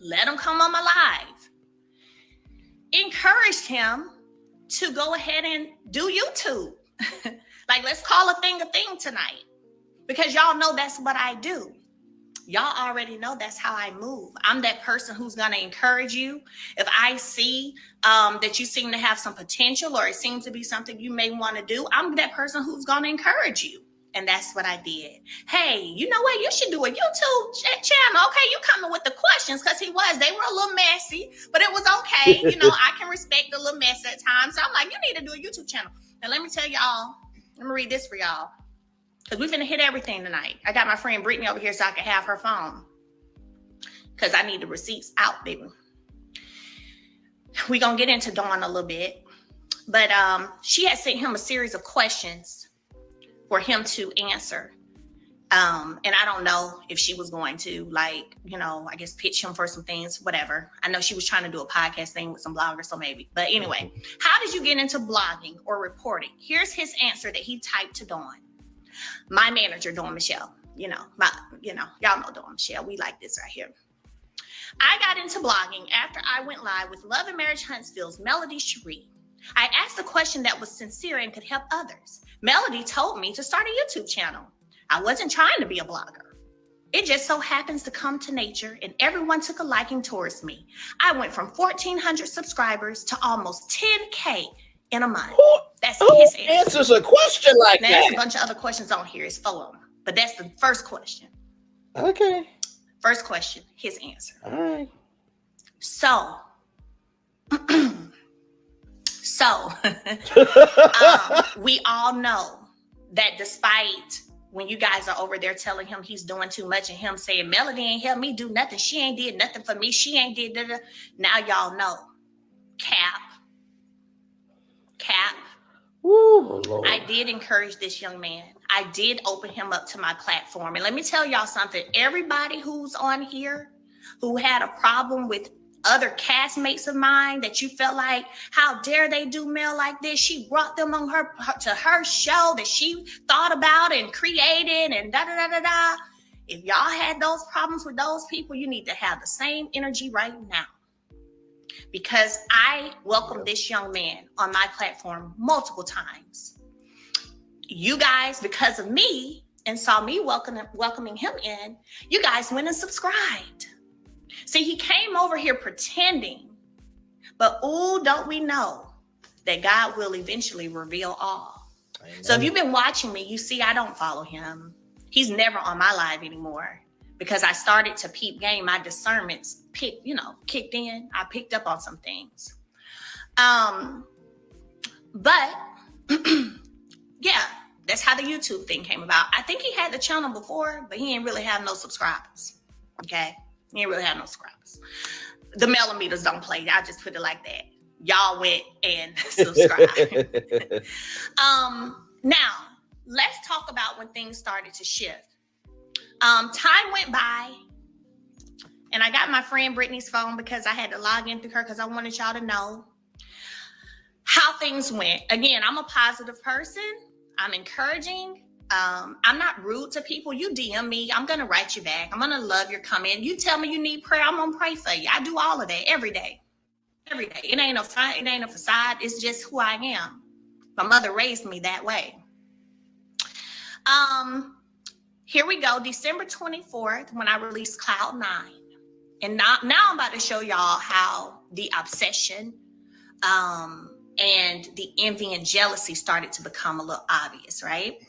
Let him come on my live. Encouraged him to go ahead and do YouTube. Like, let's call a thing tonight, because y'all know that's what I do. Y'all already know that's how I move. I'm that person who's going to encourage you. If I see that you seem to have some potential, or it seems to be something you may want to do, I'm that person who's going to encourage you. And that's what I did. Hey, you know what? You should do a YouTube channel. Okay, you coming with the questions, because they were a little messy, but it was okay. You know, I can respect a little mess at times. So I'm like, you need to do a YouTube channel. And let me tell y'all, let me read this for y'all, because we're finna hit everything tonight. I got my friend Brittany over here so I can have her phone, because I need the receipts out, baby. We're going to get into Dawn a little bit. But she had sent him a series of questions for him to answer. And I don't know if she was going to, like, you know, I guess pitch him for some things, whatever. I know she was trying to do a podcast thing with some bloggers, so maybe. But anyway, how did you get into blogging or reporting? Here's his answer that he typed to Dawn. My manager, Dawn Michelle, y'all know Dawn Michelle. We like this right here. I got into blogging after I went live with Love and Marriage Huntsville's Melody Cherie. I asked a question that was sincere and could help others. Melody told me to start a YouTube channel. I wasn't trying to be a blogger. It just so happens to come to nature, and everyone took a liking towards me. I went from 1,400 subscribers to almost 10K in a month. That's his answer. Answers a question like now, that. There's a bunch of other questions on here. It's full of them. But that's the first question. Okay. First question, his answer. All right. So, we all know that despite when you guys are over there telling him he's doing too much and him saying, Melody ain't helped me do nothing. She ain't did nothing for me. She ain't did da-da. Now y'all know. Cap. Ooh, Lord. I did encourage this young man. I did open him up to my platform. And let me tell y'all something. Everybody who's on here who had a problem with other castmates of mine that you felt like, how dare they do Mel like this? She brought them on to her show that she thought about and created and da-da-da-da-da. If y'all had those problems with those people, you need to have the same energy right now. Because I welcomed this young man on my platform multiple times. You guys, because of me, and saw me welcoming him in, you guys went and subscribed. See, he came over here pretending, but don't we know that God will eventually reveal all. So if you've been watching me, you see I don't follow him. He's never on my live anymore because I started to peep game. My discernments kicked in. I picked up on some things. But yeah, that's how the YouTube thing came about. I think he had the channel before, but he didn't really have no subscribers. Okay. He didn't really have no subscribers. The millimeters don't play. I'll just put it like that. Y'all went and subscribed. Now, let's talk about when things started to shift. Time went by, and I got my friend Brittany's phone because I had to log in through her because I wanted y'all to know how things went. Again, I'm a positive person. I'm encouraging. I'm not rude to people. You DM me, I'm going to write you back. I'm going to love your comment. You tell me you need prayer, I'm going to pray for you. I do all of that every day. Every day. It ain't no front, it ain't no facade. It's just who I am. My mother raised me that way. Here we go. December 24th, when I released Cloud 9. And now I'm about to show y'all how the obsession and the envy and jealousy started to become a little obvious, right?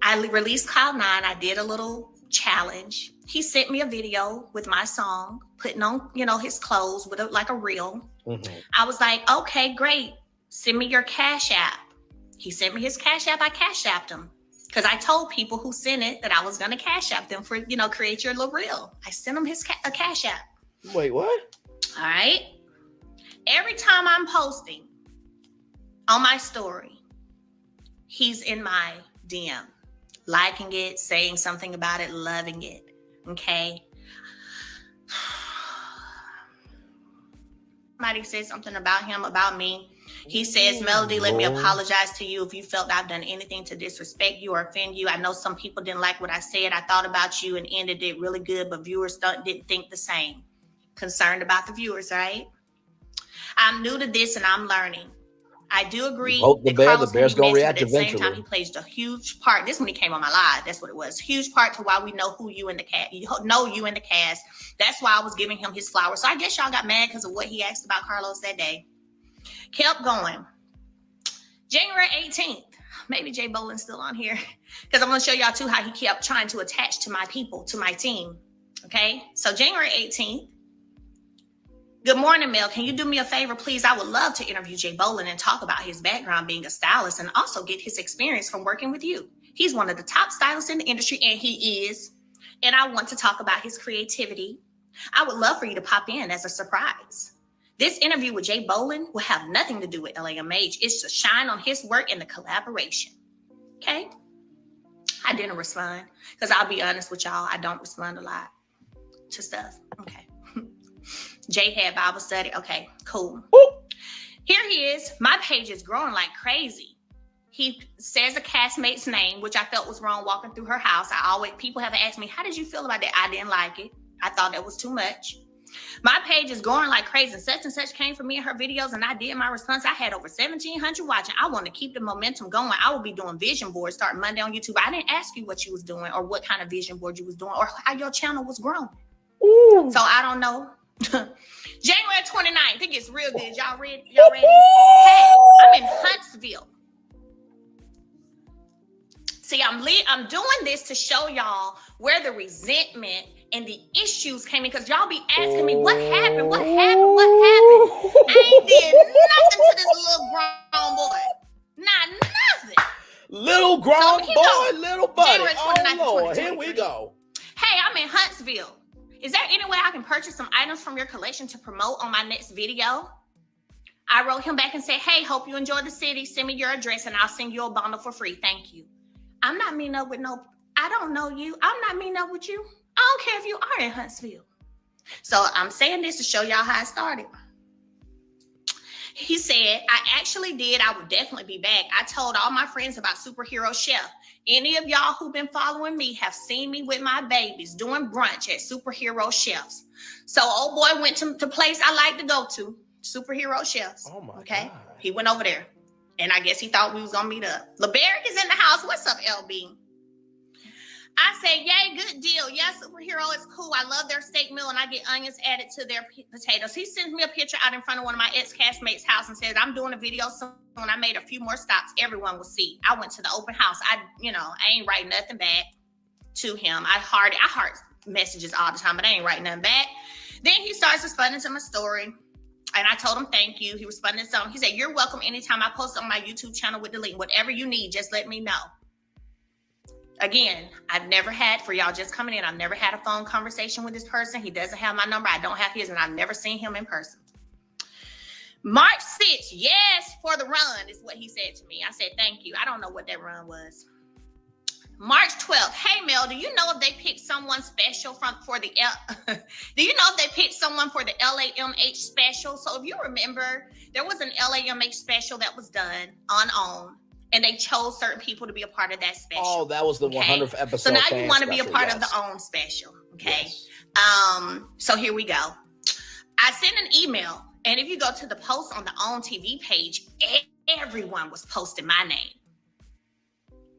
I released Cloud 9. I did a little challenge. He sent me a video with my song, putting on, his clothes with like a reel. Mm-hmm. I was like, okay, great. Send me your Cash App. He sent me his Cash App. I Cash Apped him because I told people who sent it that I was going to Cash App them for, create your little reel. I sent him a Cash App. Wait, what? All right. Every time I'm posting on my story, he's in my DM. Liking it, saying something about it, loving it. Okay. Somebody said something about him, about me. He says, Melody, let me apologize to you if you felt I've done anything to disrespect you or offend you. I know some people didn't like what I said. I thought about you and ended it really good, but viewers didn't think the same. Concerned about the viewers, right? I'm new to this and I'm learning. I do agree Poke the that bear, the Carlos bear's can be gonna messy, react but at the same time, eventually. he plays a huge part. This when he came on my live. That's what it was. Huge part to why we know who you in the cast. You know you in the cast. That's why I was giving him his flowers. So I guess y'all got mad because of what he asked about Carlos that day. Kept going. January 18th. Maybe Jay Boland's still on here because I'm going to show y'all too how he kept trying to attach to my people, to my team. Okay. So January 18th. Good morning, Mel. Can you do me a favor, please? I would love to interview Jay Boland and talk about his background being a stylist and also get his experience from working with you. He's one of the top stylists in the industry, and he is. And I want to talk about his creativity. I would love for you to pop in as a surprise. This interview with Jay Boland will have nothing to do with LAMH. It's to shine on his work and the collaboration. Okay? I didn't respond because I'll be honest with y'all, I don't respond a lot to stuff. Okay. Jay had Bible study. Okay, cool. Ooh. Here he is. My page is growing like crazy. He says a castmate's name, which I felt was wrong walking through her house. People have asked me, how did you feel about that? I didn't like it. I thought that was too much. My page is going like crazy. And such came from me in her videos, and I did my response. I had over 1,700 watching. I want to keep the momentum going. I will be doing vision boards starting Monday on YouTube. I didn't ask you what you was doing or what kind of vision board you was doing or how your channel was growing. Ooh. So I don't know. January 29th. It gets real good. Y'all ready? Hey, I'm in Huntsville. See, I'm doing this to show y'all where the resentment and the issues came in, because y'all be asking me, what happened? What happened? What happened? I ain't did nothing to this little grown boy. Not nothing. Little grown boy, little buddy. January 29th, oh, Lord, here we go. Hey, I'm in Huntsville. Is there any way I can purchase some items from your collection to promote on my next video? I wrote him back and said, hey, hope you enjoy the city. Send me your address and I'll send you a bundle for free. Thank you. I'm not meeting up with I don't know you. I'm not meeting up with you. I don't care if you are in Huntsville. So I'm saying this to show y'all how it started. He said, I actually did. I would definitely be back. I told all my friends about Superhero Chef. Any of y'all who've been following me have seen me with my babies doing brunch at Superhero Chefs. So old boy went to the place I like to go to, Superhero Chefs. Oh my God. God. He went over there. And I guess he thought we was going to meet up. LeBerick is in the house. What's up, LB? I say, yay, good deal. Yeah, Superhero is cool. I love their steak meal, and I get onions added to their potatoes. He sends me a picture out in front of one of my ex-castmates' house and says, I'm doing a video soon. I made a few more stops. Everyone will see. I went to the open house. I ain't writing nothing back to him. I heart messages all the time, but I ain't writing nothing back. Then he starts responding to my story. And I told him, thank you. He responded to something. He said, you're welcome anytime I post on my YouTube channel with the link. Whatever you need, just let me know. Again, I've never had, for y'all just coming in, I've never had a phone conversation with this person. He doesn't have my number. I don't have his, and I've never seen him in person. March 6th, yes, for the run is what he said to me. I said, thank you. I don't know what that run was. March 12th, hey Mel, do you know if they picked someone special for the LAMH special? So if you remember, there was an LAMH special that was done on OWN, and they chose certain people to be a part of that special. Oh, that was the 100th episode. So now you want to be a part of the OWN special, okay? Yes. So here we go. I sent an email, and if you go to the post on the OWN TV page, everyone was posting my name.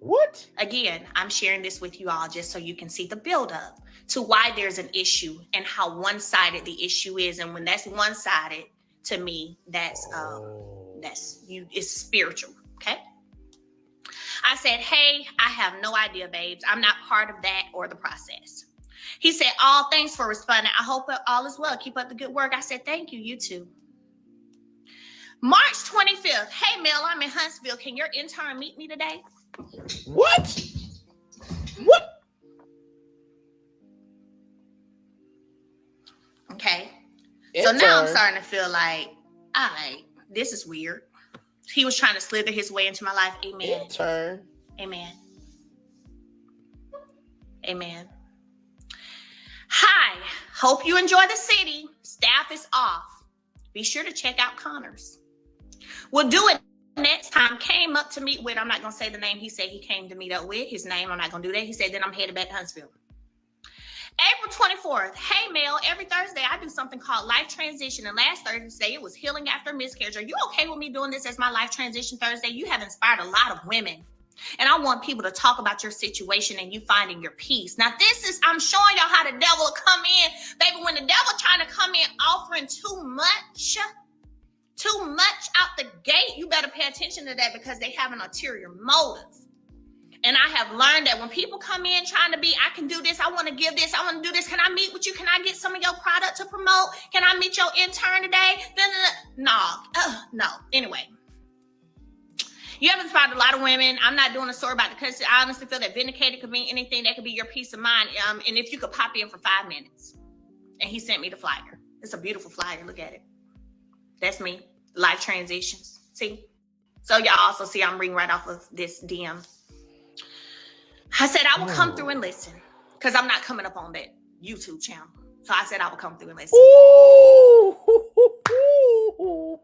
What? Again, I'm sharing this with you all just so you can see the buildup to why there's an issue and how one-sided the issue is. And when that's one-sided, to me, it's spiritual, okay? I said, hey, I have no idea, babes. I'm not part of that or the process. He said, oh, thanks for responding. I hope all is well. Keep up the good work. I said, thank you, you too. March 25th. Hey, Mel, I'm in Huntsville. Can your intern meet me today? What? Okay. Intern. So now I'm starting to feel like, all right, this is weird. He was trying to slither his way into my life. Amen. Intern. Amen. Amen. Hi. Hope you enjoy the city. Staff is off. Be sure to check out Connors. We'll do it next time. Came up to meet with, I'm not going to say the name he said he came to meet up with. His name, I'm not going to do that. He said, then I'm headed back to Huntsville. April 24th. Hey, Mel, every Thursday I do something called life transition. And last Thursday, it was healing after miscarriage. Are you okay with me doing this as my life transition Thursday? You have inspired a lot of women. And I want people to talk about your situation and you finding your peace. Now, I'm showing y'all how the devil will come in. Baby, when the devil trying to come in offering too much out the gate, you better pay attention to that because they have an ulterior motive. And I have learned that when people come in trying to be, I can do this, I want to give this, I want to do this. Can I meet with you? Can I get some of your product to promote? Can I meet your intern today? No. Anyway, you have inspired a lot of women. I'm not doing a story about the because I honestly feel that vindicated could mean anything that could be your peace of mind. And if you could pop in for 5 minutes. And he sent me the flyer. It's a beautiful flyer. Look at it. That's me. Life transitions. See? So y'all also see I'm reading right off of this DM. I said I will come through and listen because I'm not coming up on that YouTube channel. So I said I will come through and listen. Ooh.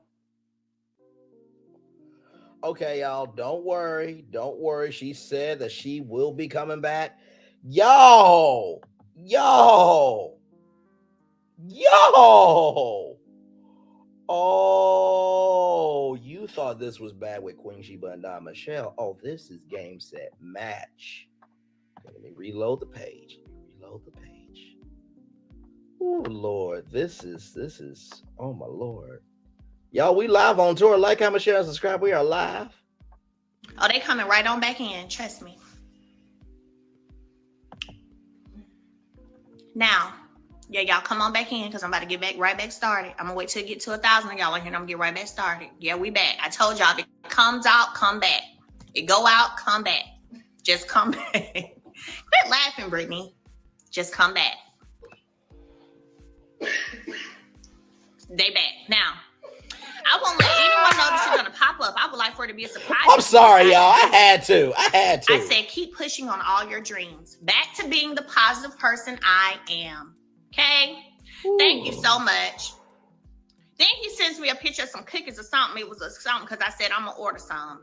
Okay, y'all, don't worry. She said that she will be coming back. Yo. Oh, you thought this was bad with Queen Sheba and Don Michelle. Oh, this is game, set, match. Let me reload the page. Oh, Lord. This is, oh, my Lord. Y'all, we live on tour. Like, comment, share, and subscribe. We are live. Oh, they coming right on back in. Trust me. Now, yeah, y'all come on back in because I'm about to get right back started. I'm going to wait till it get to 1,000 of y'all in here and I'm going to get right back started. Yeah, we back. I told y'all if it comes out, come back. It go out, come back. Just come back. Quit laughing, Brittany. Just come back. They back. Now, I won't let anyone know that you're going to pop up. I would like for it to be a surprise. I'm sorry, y'all. I had to. I said keep pushing on all your dreams. Back to being the positive person I am. Okay? Ooh. Thank you so much. Then he sends me a picture of some cookies or something. It was a something because I said I'm going to order some.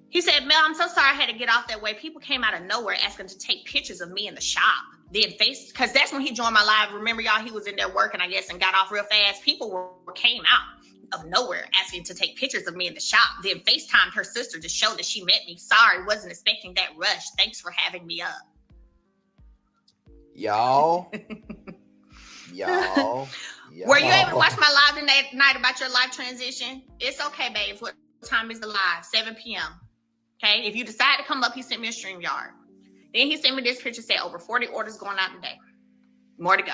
He said, Mel, I'm so sorry I had to get off that way. People came out of nowhere asking to take pictures of me in the shop. Then because that's when he joined my live. Remember, y'all, he was in there working, I guess, and got off real fast. People came out of nowhere asking to take pictures of me in the shop. Then FaceTimed her sister to show that she met me. Sorry, wasn't expecting that rush. Thanks for having me up. Y'all. Were you able to watch my live tonight about your life transition? It's okay, babes. What time is the live? 7 p.m. Okay, if you decide to come up, he sent me a StreamYard. Then he sent me this picture, said over 40 orders going out today. More to go.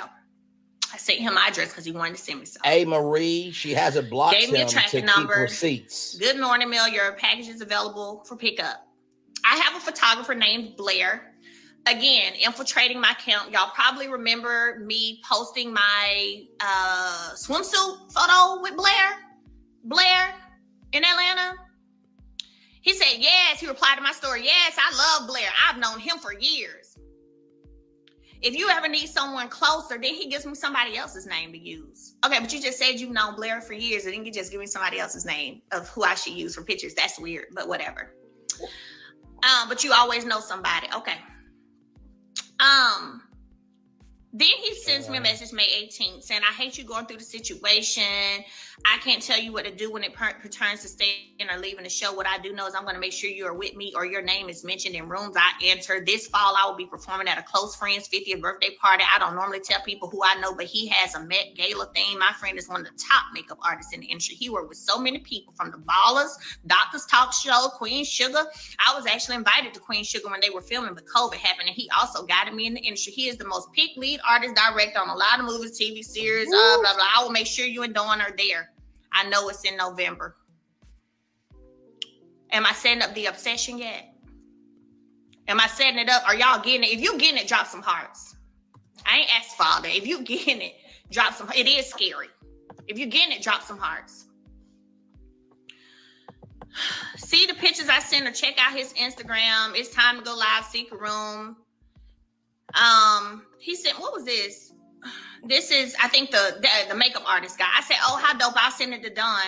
I sent him my address because he wanted to send me something. Hey, Marie, she has it blocked. Gave me a tracking number. Receipts. Good morning, Mel. Your package is available for pickup. I have a photographer named Blair. Again, infiltrating my account. Y'all probably remember me posting my swimsuit photo with Blair in Atlanta. He said, yes. He replied to my story. Yes, I love Blair. I've known him for years. If you ever need someone closer, then he gives me somebody else's name to use. Okay, but you just said you've known Blair for years, and then you just give me somebody else's name of who I should use for pictures. That's weird, but whatever. But you always know somebody. Okay. Then he sends me a message May 18th saying, I hate you going through the situation. I can't tell you what to do when it pertains to staying or leaving the show. What I do know is I'm going to make sure you are with me or your name is mentioned in rooms I enter. This fall, I will be performing at a close friend's 50th birthday party. I don't normally tell people who I know, but he has a Met Gala theme. My friend is one of the top makeup artists in the industry. He worked with so many people from the Ballers, Doctors Talk Show, Queen Sugar. I was actually invited to Queen Sugar when they were filming, but COVID happened, and he also guided me in the industry. He is the most peak lead artist director on a lot of movies, TV series, blah, blah. I will make sure you and Dawn are there. I know it's in November. Am I setting up the obsession yet? Am I setting it up? Are y'all getting it? If you getting it, drop some hearts. I ain't asked for all that. If you getting it, drop some. It is scary. If you getting it, drop some hearts. See the pictures I sent, or check out his Instagram. It's time to go live, Secret Room. He said, what was this? This is, I think, the makeup artist guy. I said, oh, how dope. I'll send it to Don.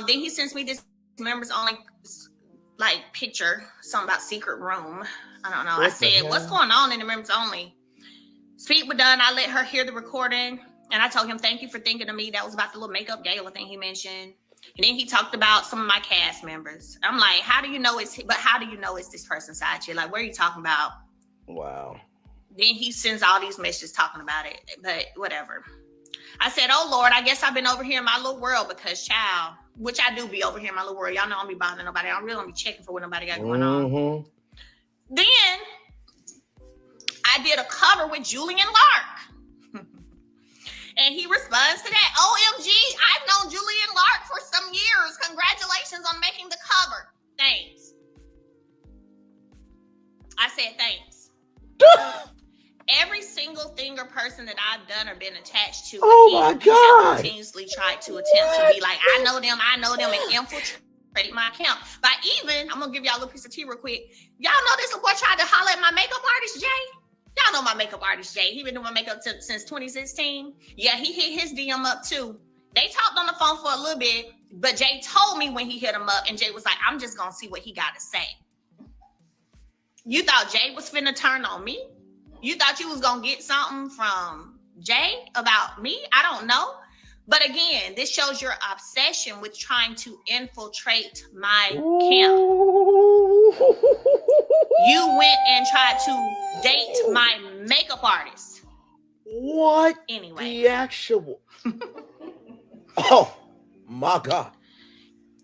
Then he sends me this members only picture, something about Secret Room. I don't know. I said, what's going on in the members only? Speak was done. I let her hear the recording, and I told him, thank you for thinking of me. That was about the little makeup gala thing he mentioned. And then he talked about some of my cast members. I'm like, how do you know it's this person's side chick? Like, what are you talking about? Wow. Then he sends all these messages talking about it, but whatever. I said, oh, Lord, I guess I've been over here in my little world because, child, which I do be over here in my little world. Y'all know I don't be bothering nobody. I really don't be checking for what nobody got going on. Then I did a cover with Julian Lark. And he responds to that, OMG, I've known Julian Lark for some years. Congratulations on making the cover. Thanks. I said thanks. Every single thing or person that I've done or been attached to, my God, continuously tried to attempt to be like, I know them, and infiltrate my account. But even, I'm gonna give y'all a little piece of tea real quick. Y'all know this little boy tried to holler at my makeup artist, Jay. Y'all know my makeup artist, Jay. He been doing my makeup since 2016. Yeah, he hit his DM up too. They talked on the phone for a little bit, but Jay told me when he hit him up, and Jay was like, I'm just gonna see what he got to say. You thought Jay was finna turn on me? You thought you was gonna get something from Jay about me? I don't know. But again, this shows your obsession with trying to infiltrate my camp. You went and tried to date my makeup artist. What? Anyway. The actual. Oh my God.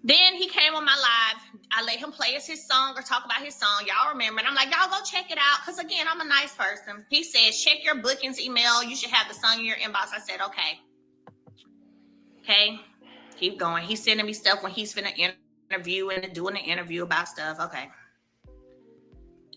Then he came on my live. I let him play us his song or talk about his song. Y'all remember. And I'm like, y'all go check it out. Because again, I'm a nice person. He says, check your bookings email. You should have the song in your inbox. I said, okay. Okay. Keep going. He's sending me stuff when he's finna interview and doing an interview about stuff. Okay.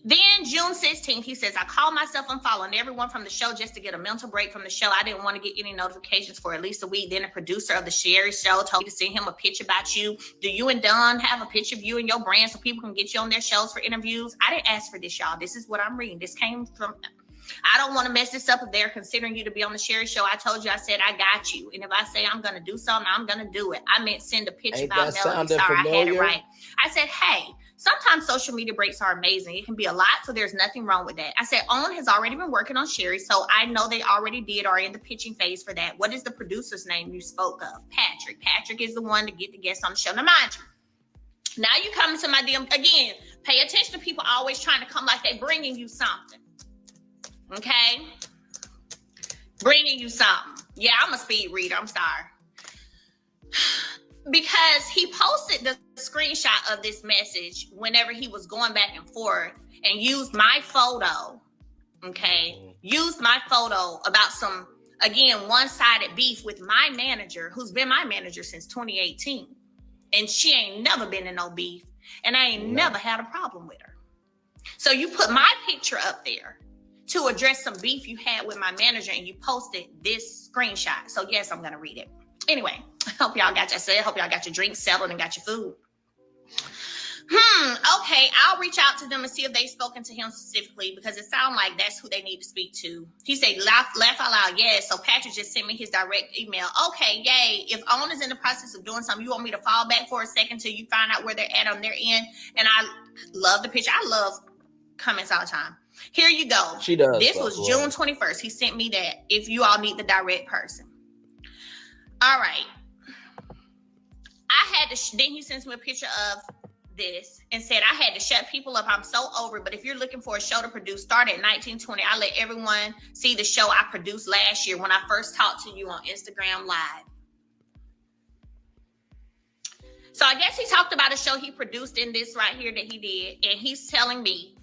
Then June 16th, he says, I called myself unfollowing everyone from the show just to get a mental break from the show. I didn't want to get any notifications for at least a week. Then the producer of the Sherry show told me to send him a pitch about you. Do you and Don have a pitch of you and your brand so people can get you on their shows for interviews? I didn't ask for this, y'all. This is what I'm reading. This came from, I don't want to mess this up if they're considering you to be on the Sherry show. I told you, I said, I got you. And if I say I'm going to do something, I'm going to do it. I meant send a pitch about Melody. Sorry, I had it right. I said, hey, sometimes social media breaks are amazing. It can be a lot, so there's nothing wrong with that. I said, Owen has already been working on Sherry, so I know they already did or are in the pitching phase for that. What is the producer's name you spoke of? Patrick. Patrick is the one to get the guest on the show. Now, mind you, now you come into my DM. Again, pay attention to people always trying to come like they bringing you something. Okay? Bringing you something. Yeah, I'm a speed reader. I'm sorry. Because he posted the screenshot of this message whenever he was going back and forth and used my photo, okay? Used my photo about some, again, one-sided beef with my manager, who's been my manager since 2018. And she ain't never been in no beef. And I ain't never had a problem with her. So you put my picture up there to address some beef you had with my manager and you posted this screenshot. So yes, I'm going to read it. Anyway, I hope y'all got your drinks settled and got your food. Okay, I'll reach out to them and see if they've spoken to him specifically because it sounds like that's who they need to speak to. He said, laugh out loud, yes. So Patrick just sent me his direct email. Okay, yay. If Owen is in the process of doing something, you want me to fall back for a second till you find out where they're at on their end? And I love the picture. I love comments all the time. Here you go. She does. This was June 21st. He sent me that if you all need the direct person. All right. I had to, then he sends me a picture of this and said, I had to shut people up. I'm so over it. But if you're looking for a show to produce, start at 1920. I let everyone see the show I produced last year when I first talked to you on Instagram Live. So I guess he talked about a show he produced in this right here that he did. And he's telling me,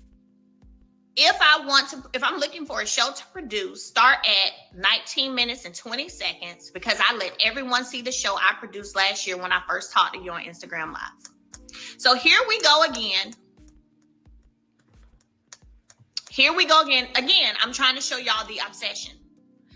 if I'm looking for a show to produce, start at 19 minutes and 20 seconds because I let everyone see the show I produced last year when I first talked to you on Instagram Live. So here we go again. Again, I'm trying to show y'all the obsession.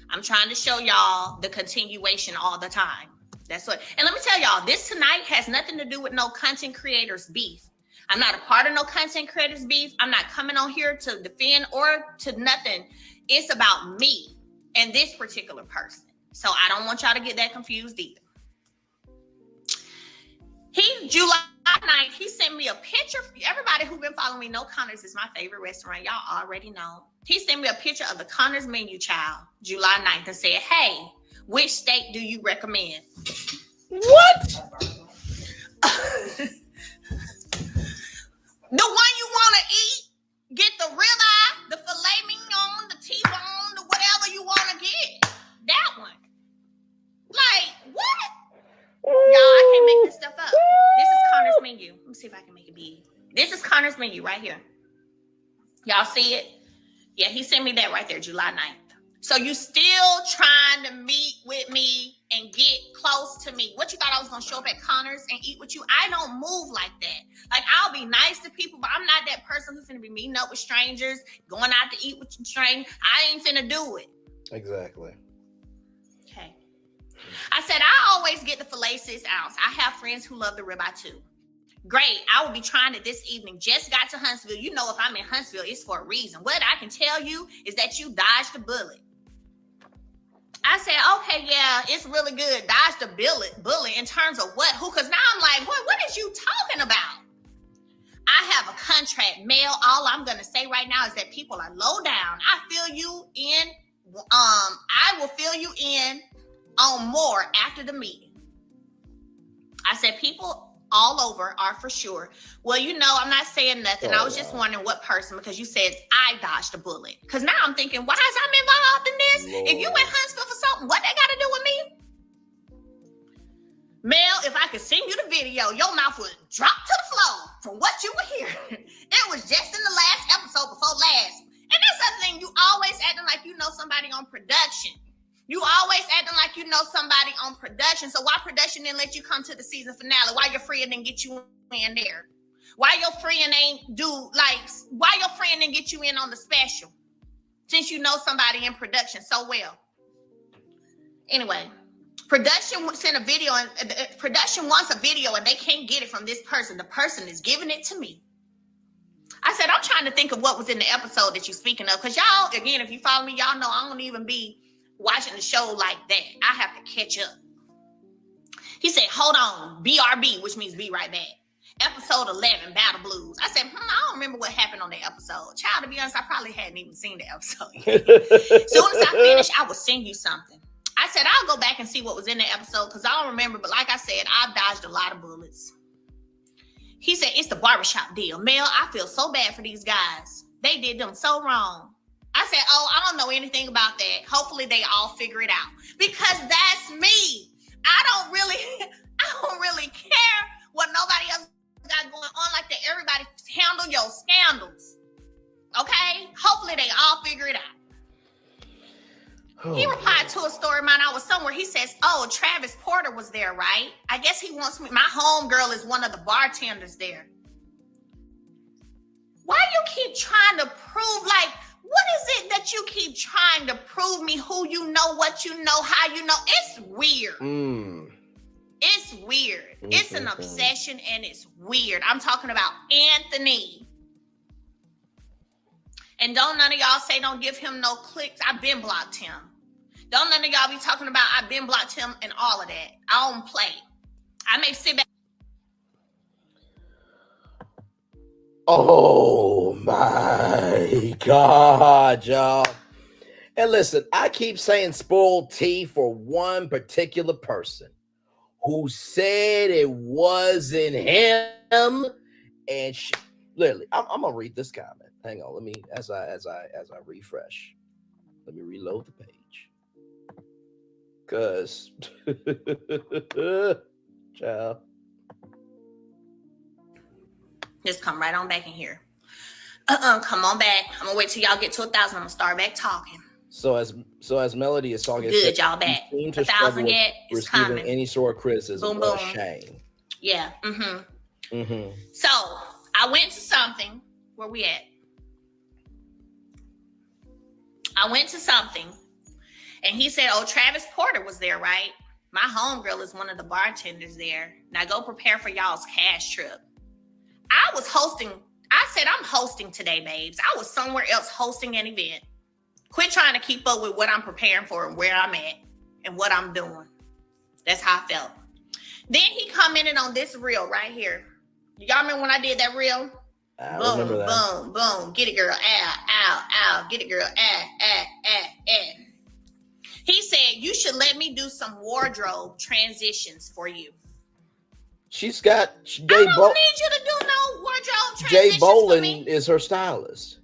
I'm trying to show y'all the continuation all the time. That's what, and let me tell y'all, this tonight has nothing to do with no content creators beef. I'm not a part of no content creators beef. I'm not coming on here to defend or to nothing. It's about me and this particular person. So I don't want y'all to get that confused either. July 9th, he sent me a picture. Everybody who been following me know Connors is my favorite restaurant. Y'all already know. He sent me a picture of the Connors menu, child, July 9th, and said, hey, which steak do you recommend? What? The one you want to eat, get the ribeye, the filet mignon, the T-bone, the whatever you want to get. That one. Like, what? Y'all, I can't make this stuff up. This is Connor's menu. Let me see if I can make it big. This is Connor's menu right here. Y'all see it? Yeah, he sent me that right there, July 9th. So you still trying to meet with me and get close to me. What, you thought I was going to show up at Connor's and eat with you? I don't move like that. Like, I'll be nice to people, but I'm not that person who's going to be meeting up with strangers, going out to eat with strangers. I ain't finna do it. Exactly. Okay. I said, I always get the filet 6 ounce. I have friends who love the ribeye too. Great. I will be trying it this evening. Just got to Huntsville. You know, if I'm in Huntsville, it's for a reason. What I can tell you is that you dodged a bullet. I said, okay, yeah, it's really good. Dodged a bullet in terms of what, who, because now I'm like, what is you talking about? I have a contract, Mel. All I'm going to say right now is that people are low down. I fill you in. I will fill you in on more after the meeting. I said, people all over are for sure. Well, you know, I'm not saying nothing. I was just wondering what person, because you said I dodged a bullet. Because now I'm thinking, why is I'm involved in this? Lord. If you in Huntsville for something, what they got to do with me? Mel, if I could send you the video, your mouth would drop to the floor from what you were hearing. It was just in the last episode before last. And that's the thing, you always acting like you know somebody on production. You always acting like you know somebody on production. So why production didn't let you come to the season finale? Why your friend didn't get you in there? Why your friend why your friend didn't get you in on the special? Since you know somebody in production so well. Anyway, production sent a video and production wants a video and they can't get it from this person. The person is giving it to me. I said, I'm trying to think of what was in the episode that you're speaking of. Because y'all, again, if you follow me, y'all know I don't even be watching the show like that. I have to catch up. He said, hold on, BRB, which means be right back. Episode 11, Battle Blues. I said, I don't remember what happened on the episode. Child, to be honest, I probably hadn't even seen the episode yet. Soon as I finish, I will send you something. I said, I'll go back and see what was in the episode because I don't remember. But like I said, I've dodged a lot of bullets. He said, it's the barbershop deal. Mel, I feel so bad for these guys. They did them so wrong. I said, oh, I don't know anything about that. Hopefully they all figure it out. Because that's me. I don't really care what nobody else got going on like that. Everybody handle your scandals. Okay? Hopefully they all figure it out. He replied to a story of mine. I was somewhere. He says, oh, Travis Porter was there, right? I guess he wants me. My homegirl is one of the bartenders there. Why you keep trying to prove, like, what is it that you keep trying to prove me who you know, what you know, how you know? It's weird. It's weird. It's an obsession and it's weird. I'm talking about Anthony. And don't none of y'all say don't give him no clicks. I've been blocked him. Don't none of y'all be talking about I've been blocked him and all of that. I don't play. I may sit back. Oh my God, y'all. And listen, I keep saying spoiled tea for one particular person who said it wasn't him. And literally, I'm gonna read this comment. Hang on, let me as I refresh. Let me reload the page. Cause child. Just come right on back in here. Come on back. I'm gonna wait till y'all get to 1,000. I'm gonna start back talking. So as Melody is talking, good, y'all back. 1,000 yet? It's coming. Any sort of criticism or shame. Yeah. So I went to something. Where we at? I went to something, and he said, "Oh, Travis Porter was there, right? My homegirl is one of the bartenders there. Now go prepare for y'all's cash trip." I was hosting. I said, I'm hosting today, babes. I was somewhere else hosting an event. Quit trying to keep up with what I'm preparing for and where I'm at and what I'm doing. That's how I felt. Then he commented on this reel right here. Y'all remember when I did that reel? I Boom, remember that. boom, boom. Get it, girl. Ow. Get it, girl. He said, you should let me do some wardrobe transitions for you. She's got I don't need you to do no wardrobe transitions Jay for me. Bolin is her stylist.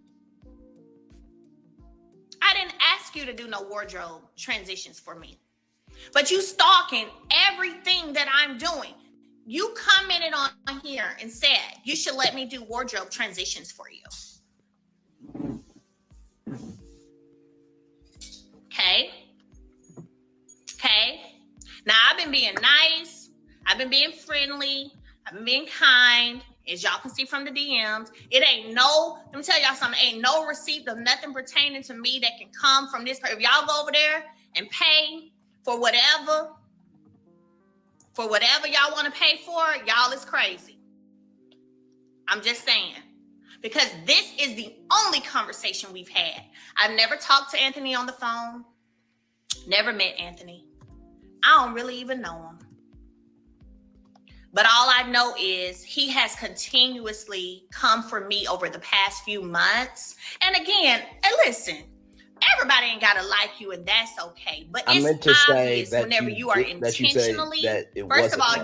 I didn't ask you to do no wardrobe transitions for me. But you stalking everything that I'm doing. You commented on here and said, you should let me do wardrobe transitions for you. Okay. Now, I've been being nice. I've been being friendly. I've been being kind. As y'all can see from the DMs, let me tell y'all something. Ain't no receipt of nothing pertaining to me that can come from this. If y'all go over there and pay for whatever y'all want to pay for, y'all is crazy. I'm just saying. Because this is the only conversation we've had. I've never talked to Anthony on the phone. Never met Anthony. I don't really even know him. But all I know is he has continuously come for me over the past few months. And again, listen, everybody ain't got to like you, and that's okay. But it's obvious whenever you are intentionally, first of all,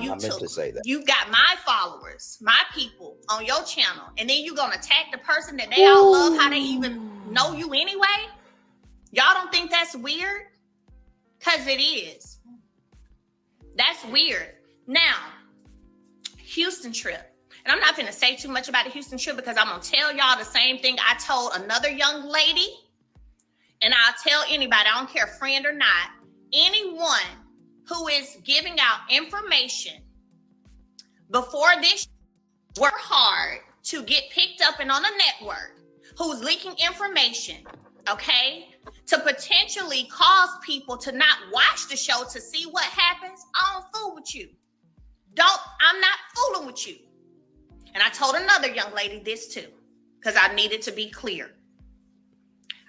you've got my followers, my people on your channel, and then you're going to attack the person that they all love, how they even know you anyway? Y'all don't think that's weird? Because it is. That's weird. Now, Houston trip. And I'm not going to say too much about the Houston trip because I'm going to tell y'all the same thing I told another young lady. And I'll tell anybody, I don't care, friend or not, anyone who is giving out information before this work hard to get picked up and on a network, who's leaking information, okay, to potentially cause people to not watch the show to see what happens. I don't fool with you. I'm not fooling with you. And I told another young lady this too, because I needed to be clear.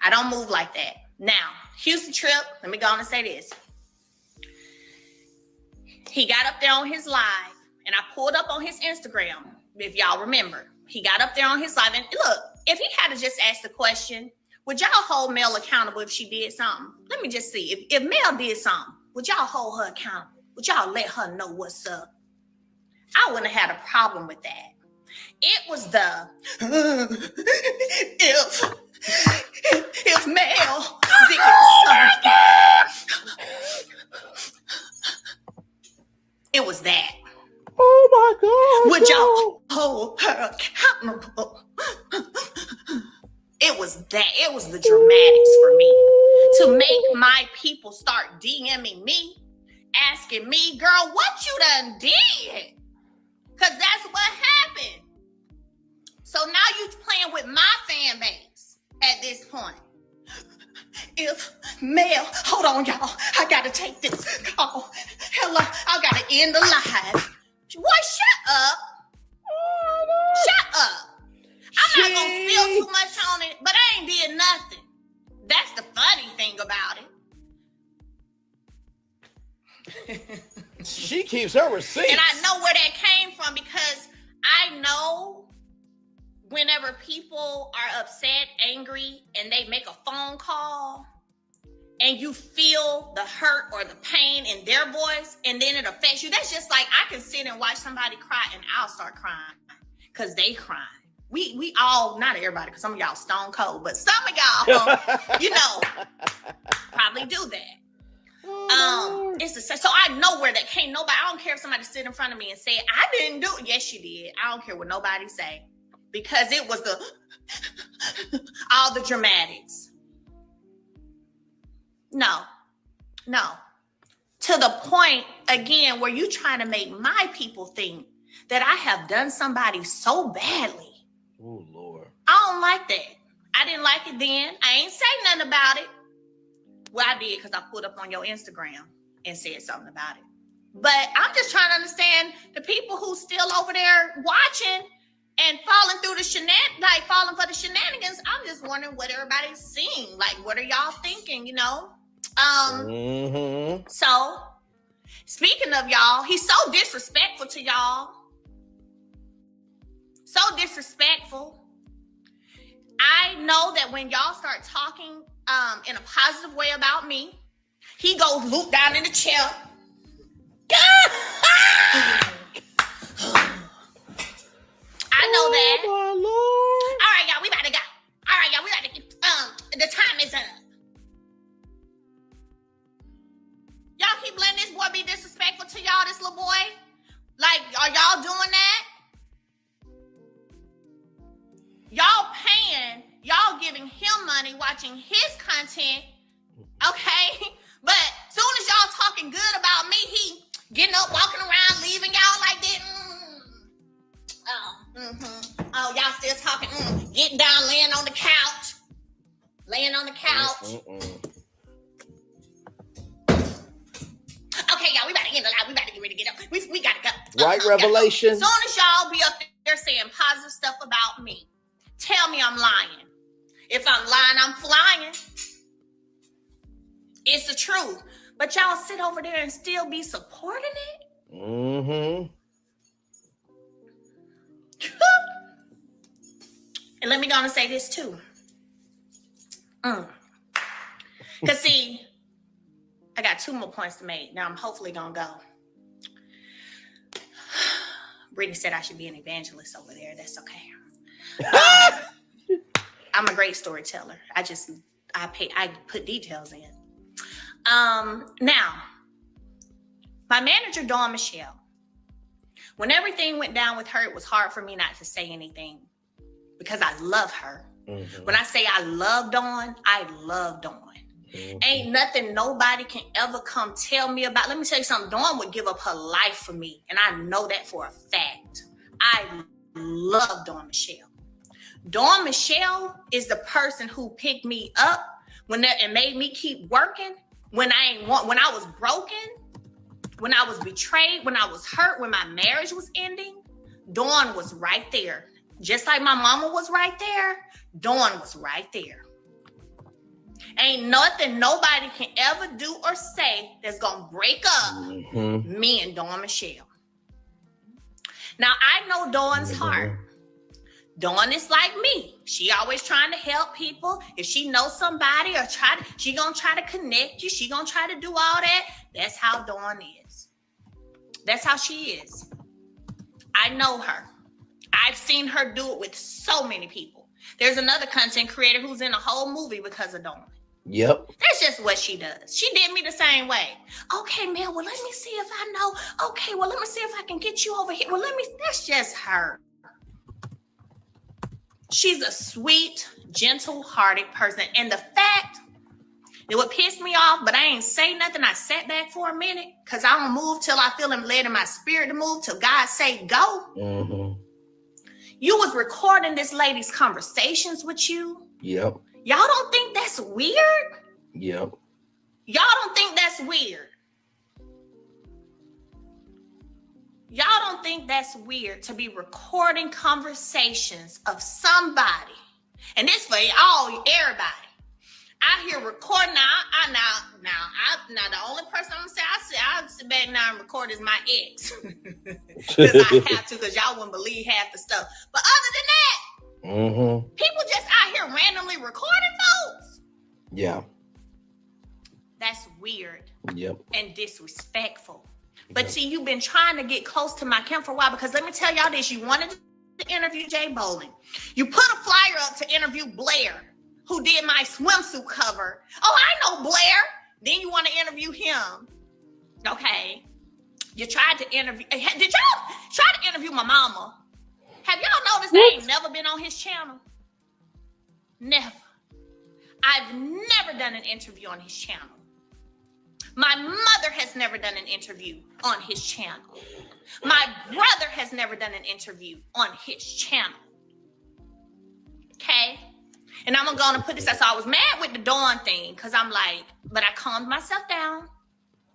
I don't move like that. Now, Houston trip, let me go on and say this. He got up there on his live, and I pulled up on his Instagram, if y'all remember. He got up there on his live, and look, if he had to just ask the question, would y'all hold Mel accountable if she did something? Let me just see. If Mel did something, would y'all hold her accountable? Would y'all let her know what's up? I wouldn't have had a problem with that. It was the if Mel did something. It was that. Oh my God. Would y'all hold her accountable? It was that. It was the dramatics for me. To make my people start DMing me, asking me, girl, what you done did? Because that's what happened. So now you playing with my fan base at this point. If Mel, hold on, y'all. I got to take this call. Hello, I got to end the live. Boy, shut up. Shut up. I'm not going to feel too much on it, but I ain't did nothing. That's the funny thing about it. She keeps her receipts. And I know where that came from because I know whenever people are upset, angry, and they make a phone call and you feel the hurt or the pain in their voice and then it affects you. That's just like I can sit and watch somebody cry and I'll start crying because they crying. We all, not everybody, because some of y'all stone cold, but some of y'all, probably do that. It's the same. So I know where that came. Nobody, I don't care if somebody stood in front of me and said, I didn't do it. Yes, you did. I don't care what nobody say. Because it was all the dramatics. No. To the point, again, where you trying to make my people think that I have done somebody so badly. Oh, Lord. I don't like that. I didn't like it then. I ain't say nothing about it. Well, I did because I pulled up on your Instagram and said something about it. But I'm just trying to understand the people who still over there watching and falling through the falling for the shenanigans. I'm just wondering what everybody's seeing. Like, what are y'all thinking, So, speaking of y'all, he's so disrespectful to y'all. So disrespectful. I know that when y'all start talking in a positive way about me, he goes loop down in the chair. I know that. Oh, my Lord. All right, y'all, we about to go. All right, y'all, we about to get, the time is up. Y'all keep letting this boy be disrespectful to y'all, this little boy? Like, are y'all doing that? Y'all paying, y'all giving him money, watching his content, okay? But soon as y'all talking good about me, he getting up, walking around, leaving y'all like that. Oh, y'all still talking, getting down, laying on the couch. Laying on the couch. Okay, y'all, we about to end the live. We about to get ready to get up. We gotta go. Right, Revelation? As soon as y'all be up there saying positive stuff about me, tell me I'm lying. If I'm lying, I'm flying. It's the truth. But y'all sit over there and still be supporting it? Mm-hmm. And let me go on and say this too. Because see, I got 2 more points to make. Now I'm hopefully going to go. Brittany said I should be an evangelist over there. That's okay. I'm a great storyteller. I put details in. Now, my manager, Dawn Michelle, when everything went down with her, it was hard for me not to say anything because I love her. Mm-hmm. When I say I love Dawn, I love Dawn. Mm-hmm. Ain't nothing nobody can ever come tell me about. Let me tell you something. Dawn would give up her life for me, and I know that for a fact. I love Dawn Michelle. Dawn Michelle is the person who picked me up and made me keep working when I was broken, when I was betrayed, when I was hurt, when my marriage was ending. Dawn was right there. Just like my mama was right there, Dawn was right there. Ain't nothing nobody can ever do or say that's gonna break up me and Dawn Michelle. Now I know Dawn's heart. Dawn is like me. She always trying to help people. If she knows somebody or she gonna try to connect you. She gonna try to do all that. That's how Dawn is. That's how she is. I know her. I've seen her do it with so many people. There's another content creator who's in a whole movie because of Dawn. Yep. That's just what she does. She did me the same way. Okay, man, well, let me see if I know. Okay, well, let me see if I can get you over here. Well, that's just her. She's a sweet, gentle-hearted person. And the fact that what pissed me off, but I ain't say nothing. I sat back for a minute because I don't move till I feel him led in my spirit to move, till God say go. Mm-hmm. You was recording this lady's conversations with you. Yep. Y'all don't think that's weird? Yep. Y'all don't think that's weird? Y'all don't think that's weird to be recording conversations of somebody? And this for everybody. I hear recording now. Now the only person I'm gonna say I sit back now and record is my ex. Because I have to, because y'all wouldn't believe half the stuff. But other than that, people just out here randomly recording folks. Yeah. That's weird. Yep. And disrespectful. But see, you've been trying to get close to my camp for a while, because let me tell y'all this. You wanted to interview Jay Bowling. You put a flyer up to interview Blair, who did my swimsuit cover. Oh, I know Blair. Then you want to interview him. Okay. You tried to interview. Did y'all try to interview my mama? Have y'all noticed I ain't never been on his channel? Never. I've never done an interview on his channel. My mother has never done an interview on his channel. My brother has never done an interview on his channel. Okay? And I'm going to put this out. So I was mad with the Dawn thing, because I'm like, but I calmed myself down.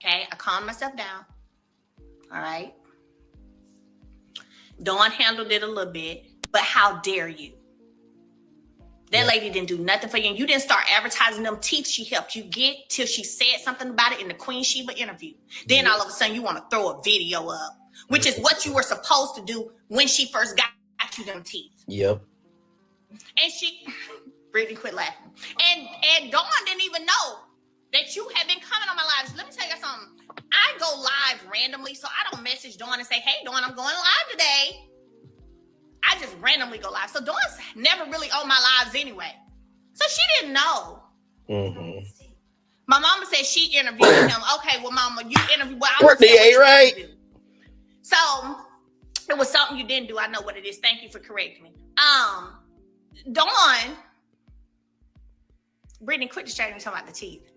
Okay? I calmed myself down. All right? Dawn handled it a little bit, but how dare you? That lady didn't do nothing for you, and you didn't start advertising them teeth she helped you get till she said something about it in the Queen Sheba interview. Then all of a sudden you want to throw a video up, which is what you were supposed to do when she first got you them teeth. Yep. And she, Brittany, quit laughing. And Dawn didn't even know that you had been coming on my lives. Let me tell you something. I go live randomly, so I don't message Dawn and say, hey, Dawn, I'm going live today. I just randomly go live. So Dawn's never really on my lives anyway. So she didn't know. Mm-hmm. My mama said she interviewed him. Okay, well, mama, you interviewed. Well, Brittany, ain't right. So it was something you didn't do. I know what it is. Thank you for correcting me. Dawn, Brittany, quit distracting me talking about the teeth.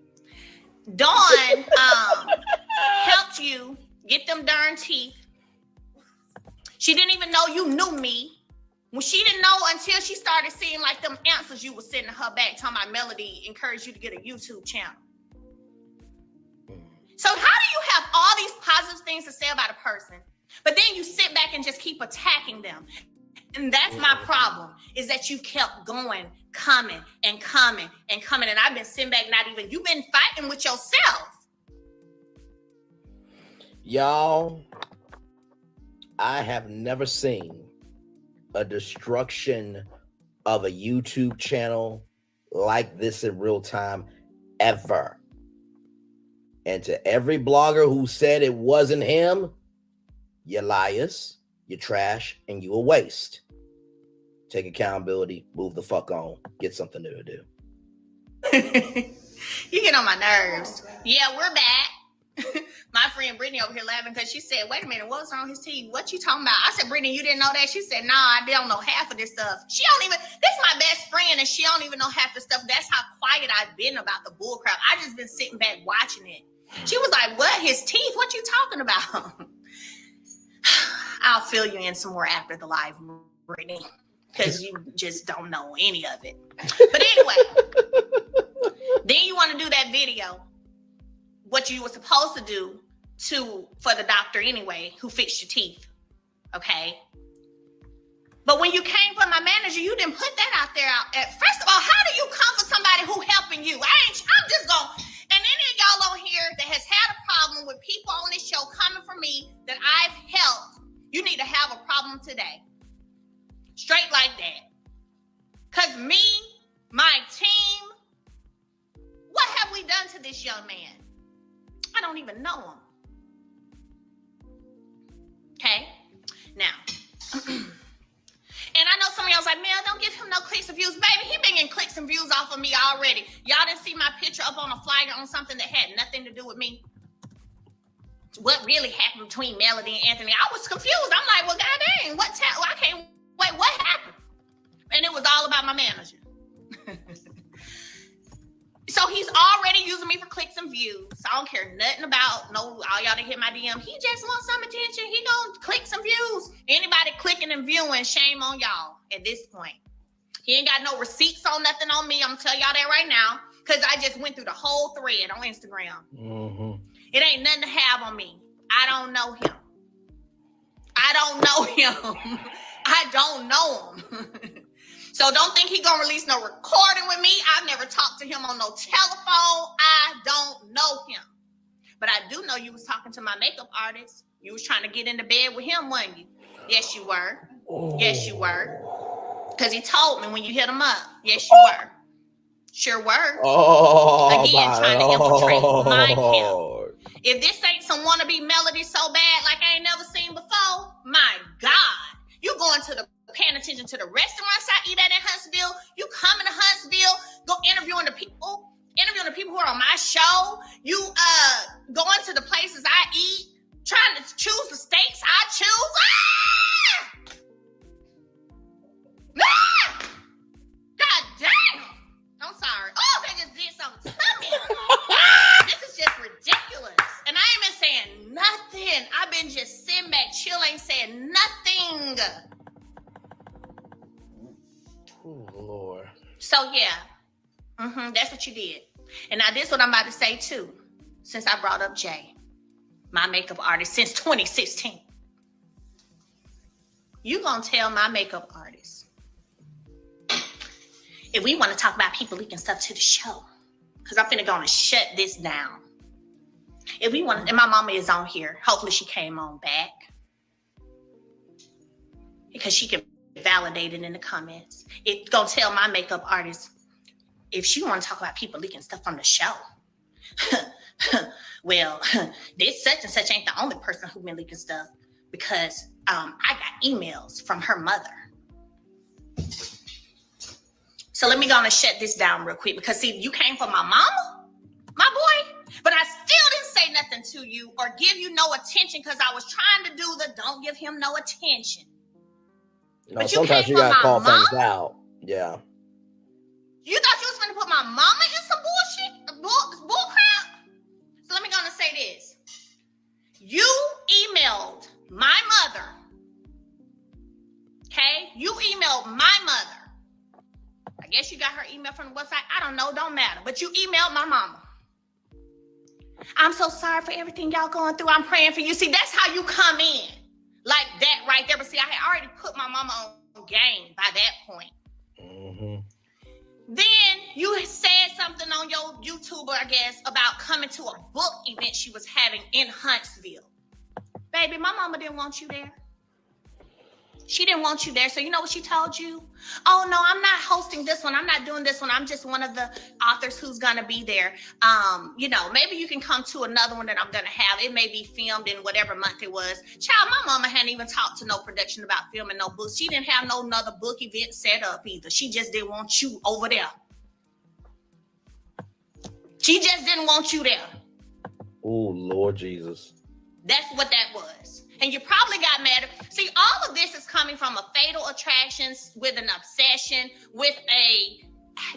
Dawn helped you get them darn teeth. She didn't even know you knew me. When she didn't know until she started seeing like them answers you were sending her back, talking about Melody encouraged you to get a YouTube channel. So how do you have all these positive things to say about a person, but then you sit back and just keep attacking them? And that's my problem, is that you kept going, coming and coming and coming. And I've been sitting back, you've been fighting with yourself. Y'all, I have never seen a destruction of a YouTube channel like this in real time ever. And to every blogger who said it wasn't him, you're liars, you're trash, and you a waste. Take accountability, move the fuck on, get something new to do. You get on my nerves. Yeah, we're back. My friend Brittany over here laughing because she said, wait a minute, what's wrong with his teeth? What you talking about? I said, Brittany, you didn't know that? She said, nah, I don't know half of this stuff. This is my best friend, and she don't even know half the stuff. That's how quiet I've been about the bull crap. I just been sitting back watching it. She was like, what? His teeth? What you talking about? I'll fill you in some more after the live, Brittany, because you just don't know any of it. But anyway, then you want to do that video, what you were supposed to do for the doctor anyway, who fixed your teeth, okay? But when you came for my manager, you didn't put that out there. First of all, how do you come for somebody who helping you? I'm just going, and any of y'all on here that has had a problem with people on this show coming for me that I've helped, you need to have a problem today. Straight like that. Because me, my team, what have we done to this young man? I don't even know him. Okay? Now, and I know some of y'all's like, man, don't give him no clicks and views. Baby, he been getting clicks and views off of me already. Y'all didn't see my picture up on a flyer on something that had nothing to do with me. What really happened between Melody and Anthony? I was confused. I'm like, well, goddamn, I can't wait, what happened? And it was all about my manager. So he's already using me for clicks and views. So I don't care nothing about all y'all that hit my DM. He just wants some attention. He gonna click some views. Anybody clicking and viewing, shame on y'all at this point. He ain't got no receipts on nothing on me. I'm gonna tell y'all that right now, because I just went through the whole thread on Instagram. Mm-hmm. It ain't nothing to have on me. I don't know him. I don't know him. So don't think he gonna release no recording with me. I've never talked to him on no telephone. I don't know him. But I do know you was talking to my makeup artist. You was trying to get into bed with him, weren't you? Yes, you were. Yes, you were. Because he told me when you hit him up. Yes, you were. Sure were. Again, trying to infiltrate my account. If this ain't some wannabe Melody so bad like I ain't never seen before, my God. You going to paying attention to the restaurants I eat at in Huntsville. You coming to Huntsville, go interviewing the people who are on my show. You going to the places I eat, trying to choose the steaks I choose. God damn. I'm sorry. Oh, they just did something to me. This is just ridiculous. And I ain't been saying nothing. I've been just sitting back, chill, ain't saying nothing. Oh, Lord. So, yeah. That's what you did. And now this is what I'm about to say, too. Since I brought up Jay, my makeup artist since 2016. You gonna tell my makeup artist, if we want to talk about people leaking stuff to the show, because I'm finna gonna shut this down. If we want, and my mama is on here. Hopefully she came on back. Because she can validated in the comments. It's gonna tell my makeup artist if she want to talk about people leaking stuff from the show. Well, this such and such ain't the only person who been leaking stuff, because I got emails from her mother. So let me go and shut this down real quick, because see, you came from my mama, my boy, but I still didn't say nothing to you or give you no attention, because I was trying to do the don't give him no attention. No, but sometimes you gotta call things out. Yeah. You thought you was going to put my mama in some bull crap? So let me go and say this. You emailed my mother. Okay? You emailed my mother. I guess you got her email from the website. I don't know. Don't matter. But you emailed my mama. I'm so sorry for everything y'all going through. I'm praying for you. See, that's how you come in. Like that right there. But see, I had already put my mama on game by that point. Mm-hmm. Then you said something on your YouTuber, I guess, about coming to a book event she was having in Huntsville. Baby, my mama didn't want you there. She didn't want you there. So you know what she told you? Oh, no, I'm not hosting this one. I'm not doing this one. I'm just one of the authors who's going to be there. Maybe you can come to another one that I'm going to have. It may be filmed in whatever month it was. Child, my mama hadn't even talked to no production about filming no books. She didn't have no another book event set up either. She just didn't want you over there. She just didn't want you there. Oh, Lord Jesus. That's what that was. And you probably got mad. See, all of this is coming from a fatal attraction with an obsession, with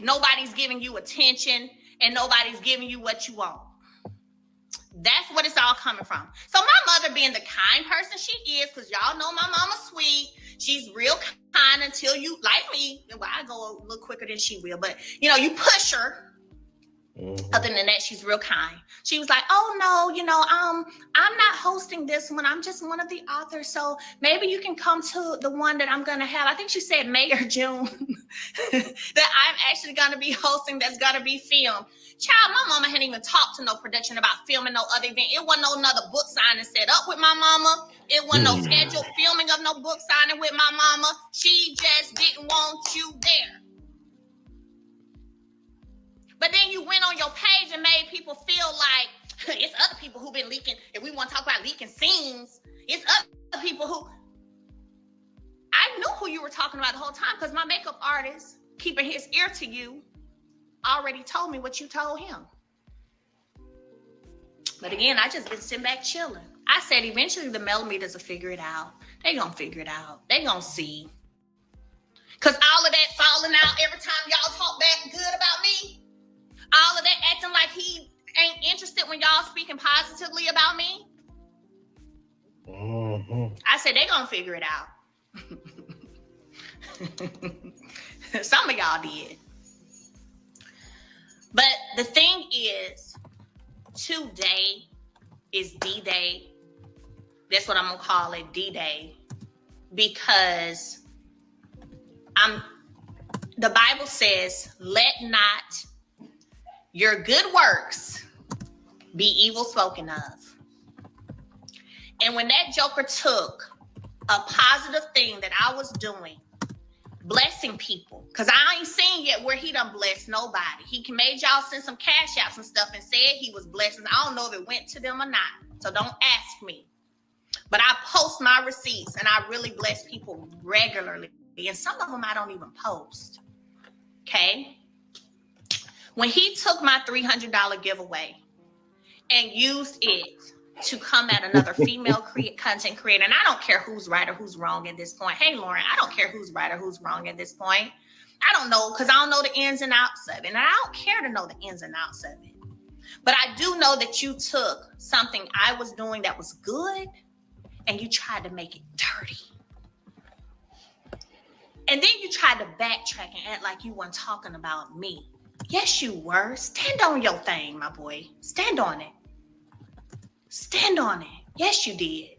nobody's giving you attention and nobody's giving you what you want. That's what it's all coming from. So my mother being the kind person she is, because y'all know my mama's sweet. She's real kind until you, like me, well, I go a little quicker than she will, but you push her. Mm-hmm. Other than that, she's real kind. She was like, oh no, I'm not hosting this one. I'm just one of the authors. So maybe you can come to the one that I'm going to have. I think she said May or June that I'm actually going to be hosting, that's going to be filmed. Child, my mama hadn't even talked to no production about filming no other event. It wasn't no another book signing set up with my mama. It wasn't no scheduled filming of no book signing with my mama. She just didn't want you there. But then you went on your page and made people feel like it's other people who've been leaking. If we want to talk about leaking scenes, it's other people who... I knew who you were talking about the whole time, because my makeup artist, keeping his ear to you, already told me what you told him. But again, I just been sitting back chilling. I said eventually the millimeters will figure it out. They gonna figure it out. They gonna see. Because all of that falling out every time y'all talk back good about me, all of that acting like he ain't interested when y'all speaking positively about me. Mm-hmm. I said they gonna figure it out. Some of y'all did. But the thing is, today is D-Day. That's what I'm gonna call it, D-Day, because the Bible says, let not your good works be evil spoken of. And when that joker took a positive thing that I was doing, blessing people, because I ain't seen yet where he done blessed nobody. He made y'all send some cash outs and stuff and said he was blessing. I don't know if it went to them or not, so don't ask me. But I post my receipts and I really bless people regularly. And some of them I don't even post. Okay? When he took my $300 giveaway and used it to come at another female content creator, and I don't care who's right or who's wrong at this point. Hey, Lauren, I don't care who's right or who's wrong at this point. I don't know, because I don't know the ins and outs of it. And I don't care to know the ins and outs of it. But I do know that you took something I was doing that was good and you tried to make it dirty. And then you tried to backtrack and act like you weren't talking about me. Yes, you were. Stand on your thing, my boy. Stand on it. Stand on it. Yes, you did.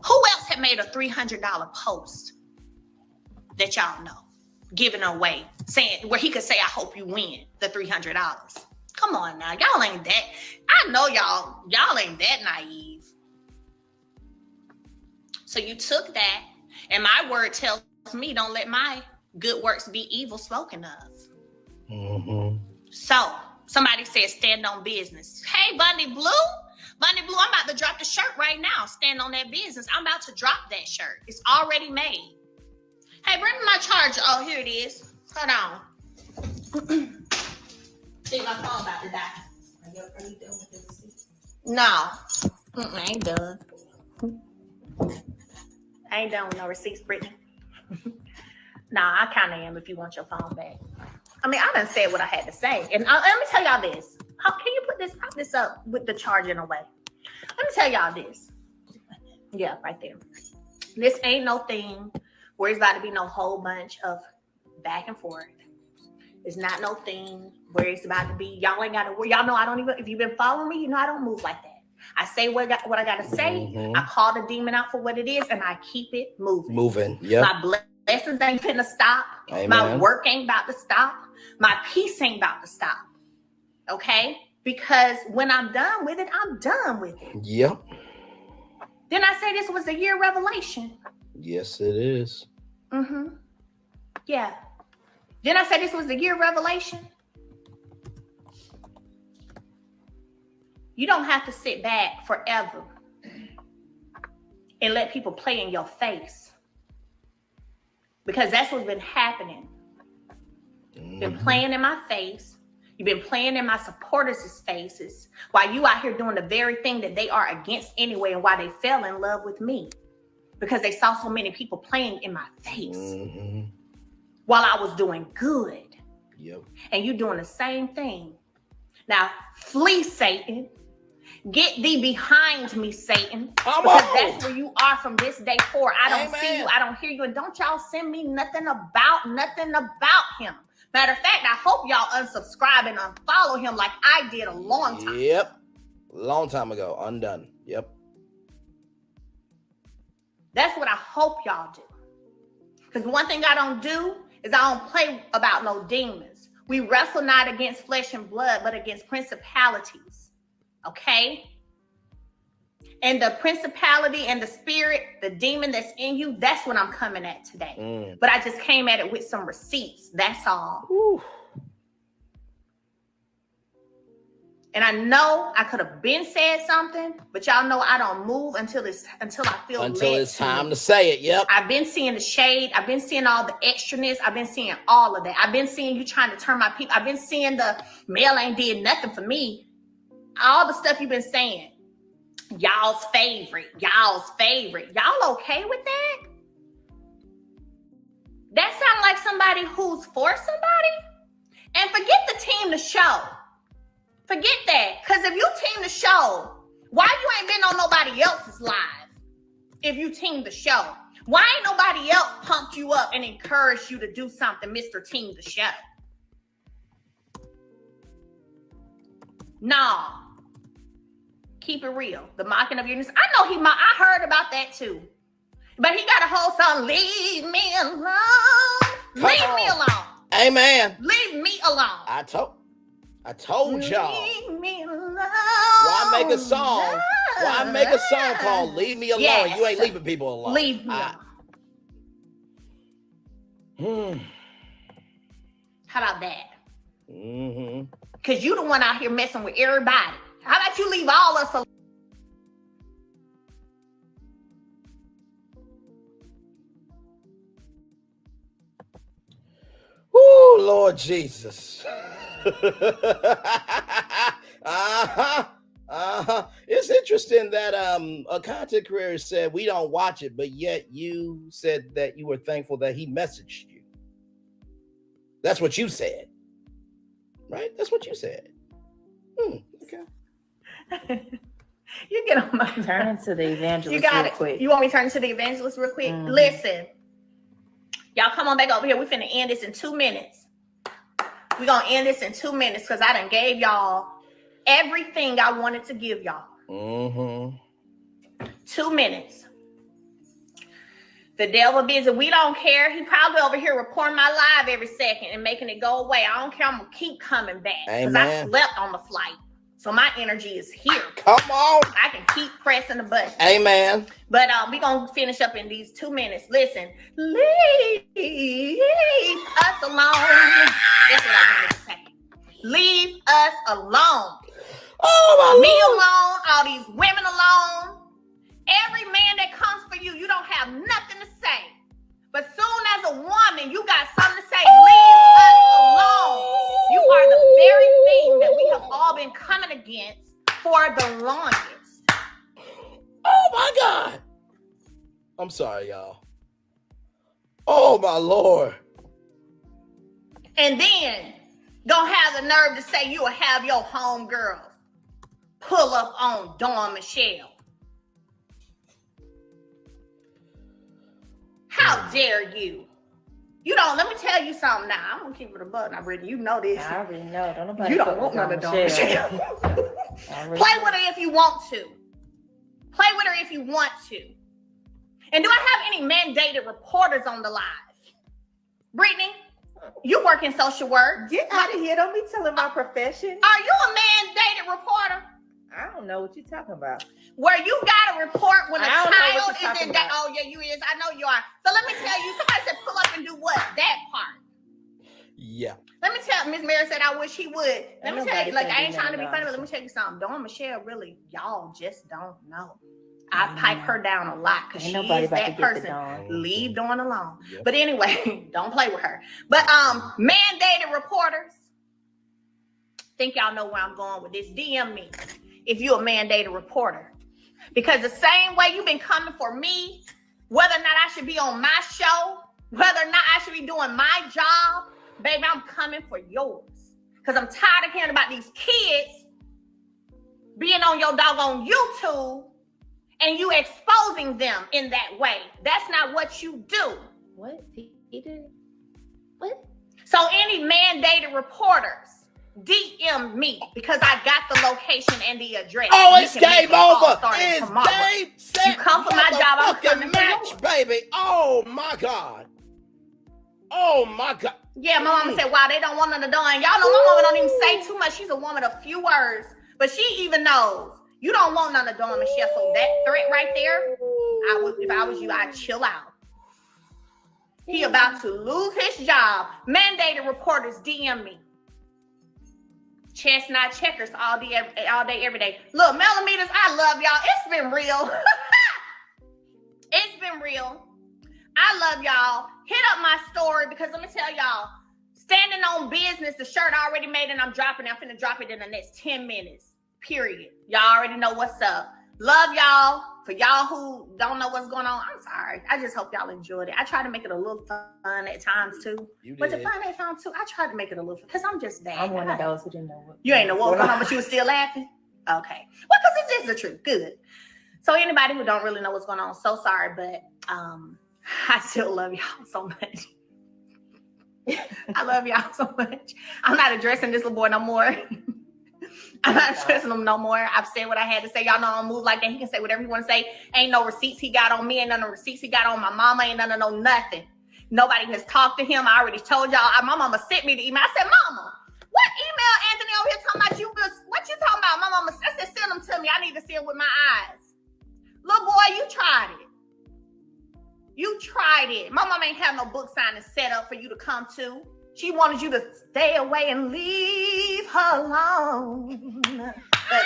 Who else had made a $300 post that y'all know, giving away, saying where he could say, I hope you win the $300? Come on now. Y'all ain't that. I know y'all ain't that naive. So you took that, and my word tells me, don't let my good works be evil spoken of. Mm-hmm. So somebody said stand on business. Hey, Bunny Blue, I'm about to drop the shirt right now. Stand on that business. I'm about to drop that shirt. It's already made. Hey, bring me my charger. Oh, here it is. Hold on. See, my phone about to die. Are you done with the receipt? No. I ain't done. I ain't done with no receipts, Brittany. Nah, I kind of am if you want your phone back. I mean, I done said what I had to say. And let me tell y'all this. Can you put this up with the charging away? Let me tell y'all this. Yeah, right there. This ain't no thing where it's about to be no whole bunch of back and forth. It's not no thing where it's about to be, y'all ain't got to worry. Y'all know I don't even, if you've been following me, you know I don't move like that. I say what I got to say. Mm-hmm. I call the demon out for what it is, and I keep it moving. Moving, yeah. My blessings ain't finna stop. Amen. My work ain't about to stop. My peace ain't about to stop. Okay? Because when I'm done with it, I'm done with it. Yep. Then I say this was a year of revelation. Yes, it is. Mm-hmm. Yeah. Then I said this was the year of revelation. You don't have to sit back forever and let people play in your face. Because that's what's been happening. Mm-hmm. Been playing in my face. You've been playing in my supporters' faces while you out here doing the very thing that they are against anyway, and why they fell in love with me. Because they saw so many people playing in my face. Mm-hmm. While I was doing good. Yep. And you doing the same thing. Now, flee, Satan. Get thee behind me, Satan. Because that's where you are from this day forward. I don't see you. I don't hear you. And don't y'all send me nothing about him. Matter of fact, I hope y'all unsubscribe and unfollow him like I did a long time. Yep. Long time ago. Undone. Yep. That's what I hope y'all do. Because one thing I don't do is I don't play about no demons. We wrestle not against flesh and blood, but against principalities. Okay? And the principality and the spirit, the demon that's in you, that's what I'm coming at today. But I just came at it with some receipts. That's all. Whew. And I know I could have been said something, but y'all know I don't move until I feel until it's time to say it. Yep. I've been seeing the shade. I've been seeing all the extraness. I've been seeing all of that. I've been seeing you trying to turn my people. I've been seeing the mail ain't did nothing for me. All the stuff you've been saying. Y'all's favorite. Y'all okay with that? That sounds like somebody who's for somebody. And forget the team to show. Forget that. Because if you team the show, why you ain't been on nobody else's live? If you team the show, why ain't nobody else pumped you up and encouraged you to do something, Mr. Team the Show? No. Keep it real. The mocking of your news. I know I heard about that too. But he got a whole song, leave me alone. Leave me alone. Amen. Leave me alone. I told y'all. Leave me alone. Why make a song? Why make a song called Leave Me Alone? Yes. You ain't leaving people alone. Leave me alone. How about that? Mm-hmm. Because you the one out here messing with everybody. How about you leave all us alone? Woo, Lord Jesus. It's interesting that a content creator said we don't watch it, but yet you said that you were thankful that he messaged you. That's what you said, right? That's what you said. Okay. You get on my Turn into the evangelist You got real it. quick. You want me to turn into the evangelist real quick? Mhm. Listen, y'all come on back over here. We finna end this in 2 minutes. We're gonna end this in 2 minutes because I done gave y'all everything I wanted to give y'all. 2 minutes. The devil busy. We don't care. He probably over here recording my live every second and making it go away. I don't care. I'm gonna keep coming back because I Amen. slept on the flight. So my energy is here. Come on. I can keep pressing the button. Amen. But we're going to finish up in these 2 minutes. Listen, leave us alone. That's what I wanted to say. Leave us alone. Oh, Me alone, all these women alone. Every man that comes for you, you don't have nothing to say. But soon as a woman, you got something to say. Leave us alone. You are the very thing that we have all been coming against for the longest. Oh my God. I'm sorry, y'all. Oh my Lord. And then gonna have the nerve to say you will have your homegirls pull up on Dawn Michelle. How dare you? You don't, let me tell you something now. I'm gonna keep it a buck. I already, you know this. I already know. Don't nobody You don't want none of Dawn Michelle. Play with her if you want to. Play with her if you want to. And do I have any mandated reporters on the live? Brittany, you work in social work. Get out of here. Don't be telling my profession. Are you a mandated reporter? I don't know what you're talking about. Where you got to report when a I don't know child what you're is talking in that. about. Oh, yeah, you is. I know you are. So let me tell you, somebody said pull up and do what? That part. Yeah. Let me tell Miss Mary said I wish he would. Let me tell nobody you, like, said I ain't do trying to be nothing funny, but let me tell you something. Dawn Michelle, really, y'all just don't know. I pipe her down a lot because she Ain't nobody is about to that get the person. Dawn. Leave Dawn alone. Yep. But anyway, don't play with her. But mandated reporters, think y'all know where I'm going with this. DM me if you're a mandated reporter. Because the same way you've been coming for me, whether or not I should be on my show, whether or not I should be doing my job, baby, I'm coming for yours. Because I'm tired of hearing about these kids being on your doggone YouTube and you exposing them in that way. That's not what you do. What? He did? What? So any mandated reporters, DM me because I got the location and the address. Oh, We it's can make game it all over. starting It's tomorrow. game, set, You come for my job, I'm coming for match, yours. baby. Oh my God. Oh my God. Yeah, my mama said, wow, they don't want none of Dawn. Y'all know my mama don't even say too much. She's a woman of few words, but she even knows you don't want none of Dawn Michelle. So that threat right there, if I was you, I'd chill out. He about to lose his job. Mandated reporters, DM me. Chestnut checkers all day, every day. Look, millimeters, I love y'all. It's been real. It's been real. I love y'all. Hit up my story because let me tell y'all, standing on business, the shirt I already made and I'm dropping it. I'm finna drop it in the next 10 minutes, period. Y'all already know what's up. Love y'all. For y'all who don't know what's going on, I'm sorry. I just hope y'all enjoyed it. I try to make it a little fun at times too. Was it fun at times too? I tried to make it a little fun because I'm just that. I'm one of those who didn't know what. You ain't know what was going on, but you was still laughing? Okay. Well, because it's just the truth. Good. So anybody who don't really know what's going on, so sorry, but I still love y'all so much. I love y'all so much. I'm not addressing this little boy no more. I'm not addressing him no more. I've said what I had to say. Y'all know I don't move like that. He can say whatever he want to say. Ain't no receipts he got on me. Ain't none of receipts he got on my mama. Ain't none of no nothing. Nobody has talked to him. I already told y'all. My mama sent me the email. I said, Mama, what email Anthony over here talking about you? What you talking about? My mama, I said, send them to me. I need to see it with my eyes. Little boy, you tried it. You tried it. My mama ain't have no book signing set up for you to come to. She wanted you to stay away and leave her alone. But,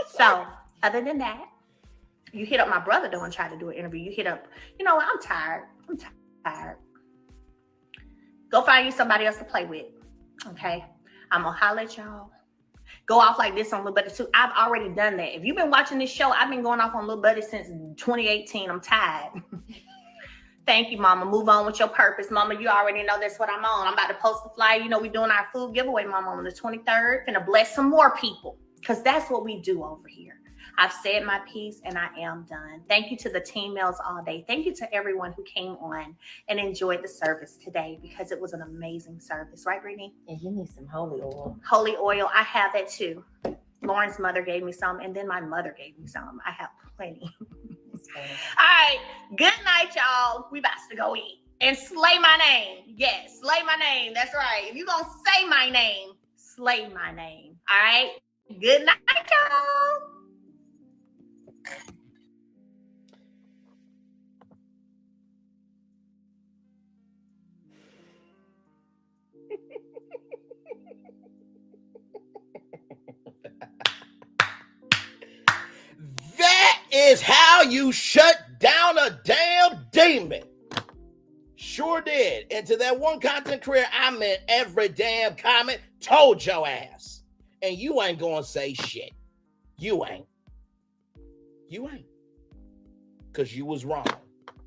so, other than that, you hit up my brother though and try to do an interview. You hit up, you know what? I'm tired. Go find you somebody else to play with. Okay? I'm going to holler at y'all. Go off like this on Lil Buddy too. I've already done that. If you've been watching this show, I've been going off on Lil Buddy since 2018. I'm tired. Thank you, Mama. Move on with your purpose. Mama, you already know that's what I'm on. I'm about to post the flyer. You know, we're doing our food giveaway, Mama, on the 23rd. Finna bless some more people because that's what we do over here. I've said my piece and I am done. Thank you to the team mails all day. Thank you to everyone who came on and enjoyed the service today because it was an amazing service. Right, Brittany? And you need some holy oil. Holy oil. I have that too. Lauren's mother gave me some and then my mother gave me some. I have plenty. All right. Good night, y'all. We about to go eat and slay my name. Yes, slay my name. That's right. If you're going to say my name, slay my name. All right. Good night, y'all. That is how you shut down a damn demon. Sure did. And to that one content creator, I meant every damn comment, told your ass. And you ain't gonna say shit. You ain't. Because you was wrong.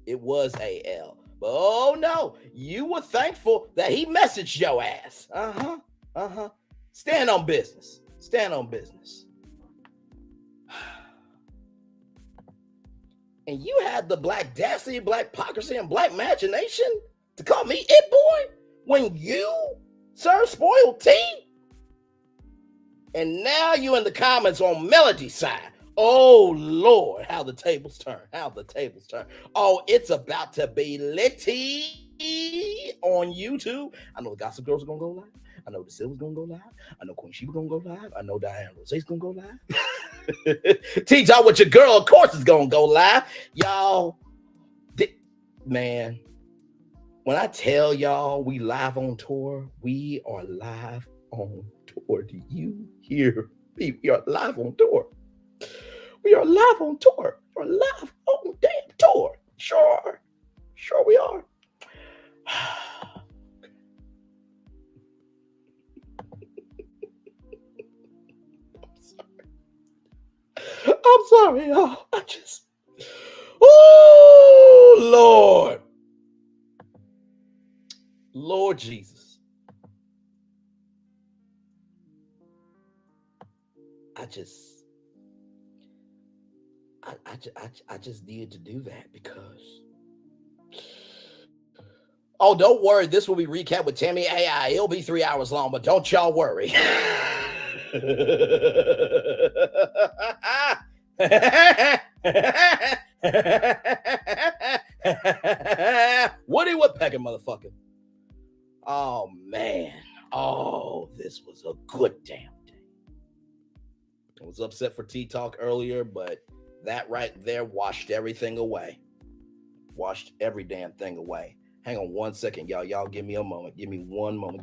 It was AL. But oh no, you were thankful that he messaged your ass. Stand on business. And you had the black dastardly, black hypocrisy, and black imagination to call me it boy when you serve spoiled tea? And now you in the comments on Melody's side. Oh, Lord, how the tables turn. Oh, it's about to be litty on YouTube. I know the Gossip Girls are going to go live. I know the Silver's going to go live. I know Queen Sheba going to go live. I know Diane Rose's going to go live. T-Talk with your girl, of course, is going to go live. Y'all, man, when I tell y'all we live on tour, we are live on tour. Do you hear me? We are live on tour. We're live on damn tour. Sure we are. I'm sorry, y'all. Oh, Lord Jesus. I just needed to do that because. Oh, don't worry. This will be recapped with Tammy AI. It'll be 3 hours long, but don't y'all worry. Woody Woodpecker, motherfucker. Oh, man. Oh, this was a good damn day. I was upset for T-Talk earlier, but that right there washed everything away. Washed every damn thing away. Hang on 1 second, y'all. Y'all give me a moment. Give me one moment.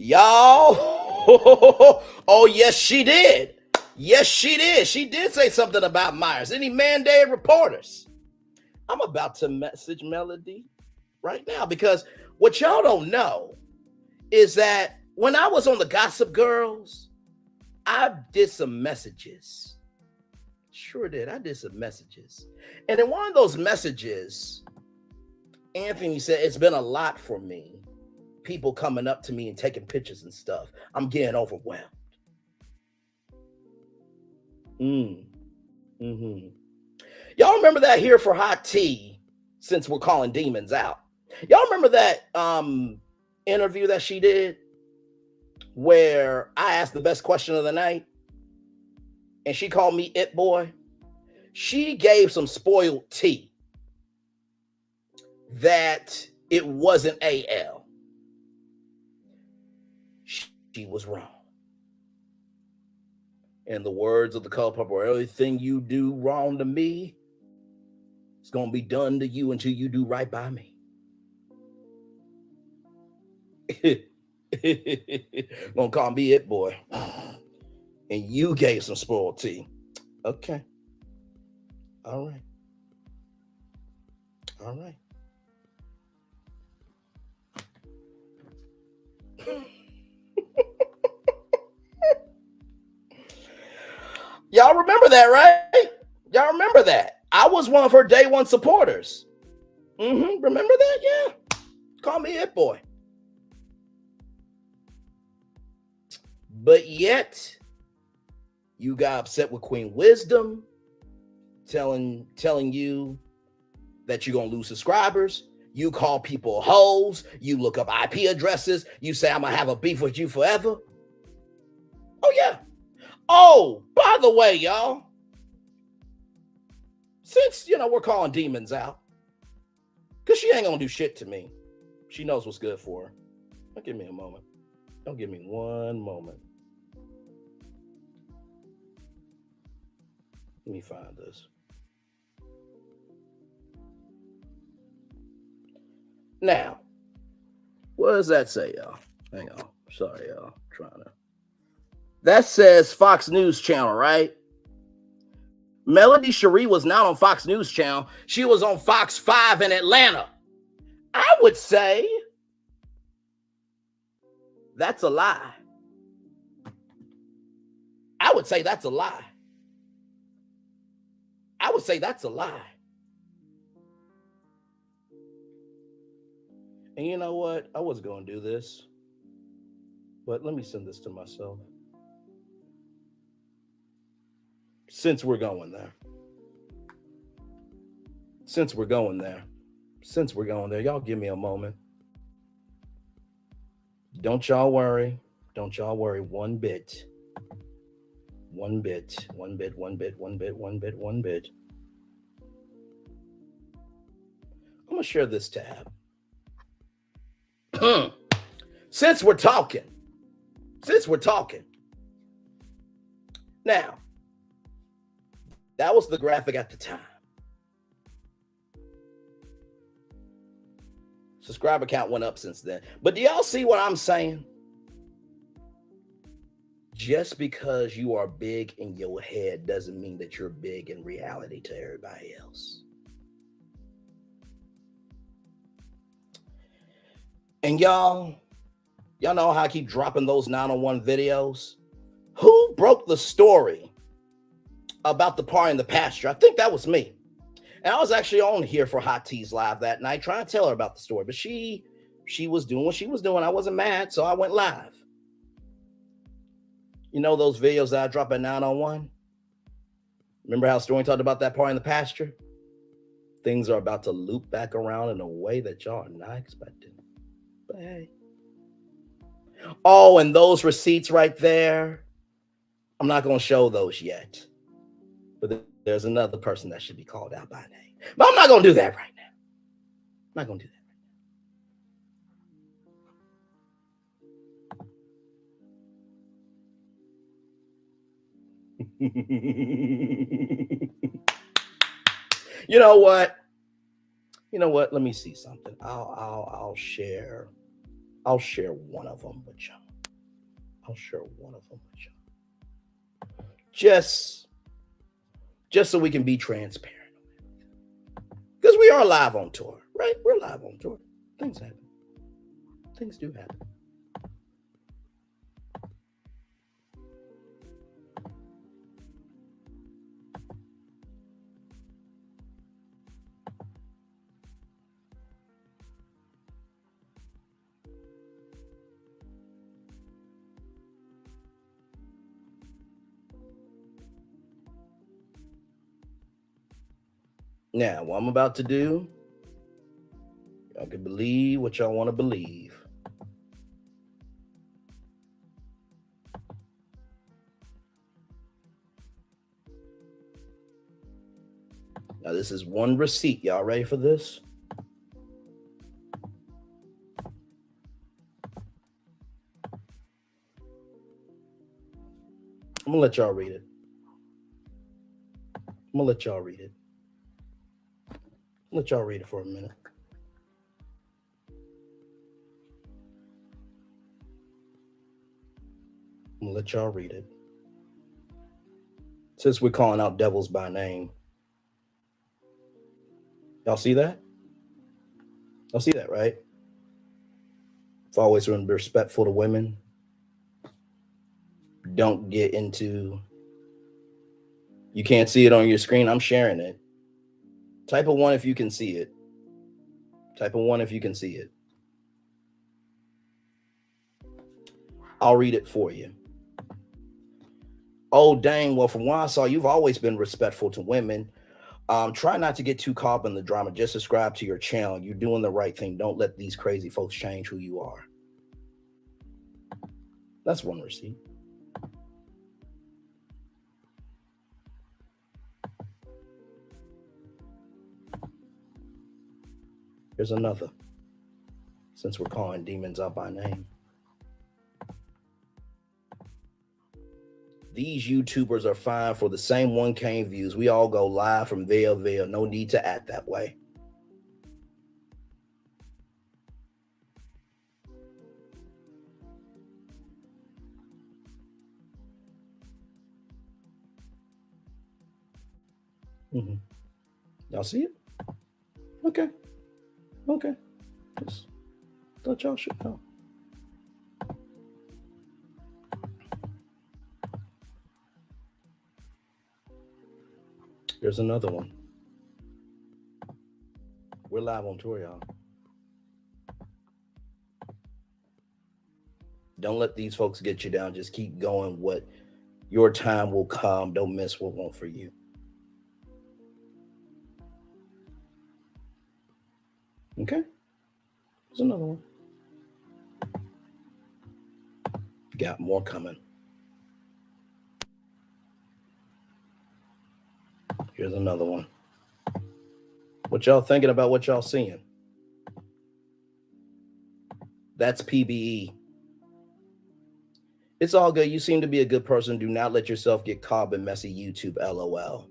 Y'all. Oh, yes, she did. She did say something about Myers. Any mandated reporters? I'm about to message Melody right now because what y'all don't know is that when I was on the Gossip Girls, I did some messages. Sure did. I did some messages. And in one of those messages, Anthony said, it's been a lot for me. People coming up to me and taking pictures and stuff. I'm getting overwhelmed. Mm-hmm. Y'all remember that here for hot tea, since we're calling demons out. Y'all remember that interview that she did where I asked the best question of the night and she called me it boy? She gave some spoiled tea that it wasn't AL. She was wrong. In the words of the Color Purple, everything you do wrong to me, it's going to be done to you until you do right by me. Gonna call me it boy. And you gave some spoiled tea. Okay. All right. All right. Y'all remember that, right? Y'all remember that? I was one of her day one supporters. Remember that? Yeah. Call me it boy. But yet, you got upset with Queen Wisdom, telling you that you're going to lose subscribers. You call people hoes. You look up IP addresses. You say, I'm going to have a beef with you forever. Oh, yeah. Oh, by the way, y'all, since, we're calling demons out, because she ain't going to do shit to me. She knows what's good for her. Don't give me a moment. Don't give me one moment. Let me find this. Now, what does that say, y'all? Hang on. Sorry, y'all. That says Fox News Channel, right? Melody Cherie was not on Fox News Channel. She was on Fox 5 in Atlanta. I would say that's a lie. I would say that's a lie. And you know what? I was going to do this, but let me send this to myself. Since we're going there, y'all give me a moment. Don't y'all worry one bit. I'm gonna share this tab. Since we're talking. Now, that was the graphic at the time. Subscriber count went up since then. But do y'all see what I'm saying? Just because you are big in your head doesn't mean that you're big in reality to everybody else. And y'all know how I keep dropping those 901 videos? Who broke the story about the party in the pasture? I think that was me. And I was actually on here for Hot Teas Live that night trying to tell her about the story. But she was doing what she was doing. I wasn't mad, so I went live. You know those videos that I drop at 901? Remember how Stormy talked about that party in the pasture? Things are about to loop back around in a way that y'all are not expecting. But hey. Oh, and those receipts right there, I'm not going to show those yet. But there's another person that should be called out by name. But I'm not going to do that right now. I'm not going to do that. You know what? Let me see something. I'll share one of them with y'all. Just so we can be transparent. Because we are live on tour, right? We're live on tour. Things happen. Things do happen. Now, what I'm about to do, y'all can believe what y'all want to believe. Now, this is one receipt. Y'all ready for this? I'm gonna let y'all read it. Let y'all read it for a minute. I'm gonna let y'all read it. Since we're calling out devils by name. Y'all see that? Y'all see that, right? I've always been respectful to women. Don't get into, you can't see it on your screen. I'm sharing it. Type a 1 if you can see it. Type a 1 if you can see it. I'll read it for you. Oh, dang. Well, from what I saw, you've always been respectful to women. Try not to get too caught up in the drama. Just subscribe to your channel. You're doing the right thing. Don't let these crazy folks change who you are. That's one receipt. Here's another, since we're calling demons out by name. These YouTubers are fine for the same 1K views. We all go live from veil. No need to act that way. Y'all see it? Okay. Just thought y'all should know. Here's another one. We're live on tour, y'all. Don't let these folks get you down. Just keep going. What your time will come. Don't miss what won't for you. Okay. There's another one. Got more coming. Here's another one. What y'all thinking about what y'all seeing? That's PBE. It's all good. You seem to be a good person. Do not let yourself get caught in messy YouTube, LOL.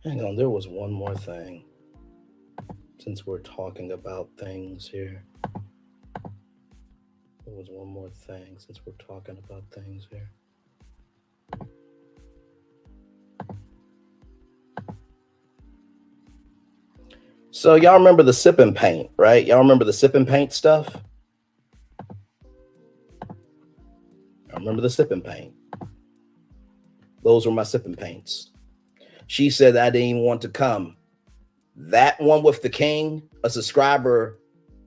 Hang on, there was one more thing. Since we're talking about things here. There was one more thing since we're talking about things here. So y'all remember the sip and paint, right? Y'all remember the sip and paint stuff? I remember the sip and paint. Those were my sip and paints. She said I didn't even want to come. That one with the king, a subscriber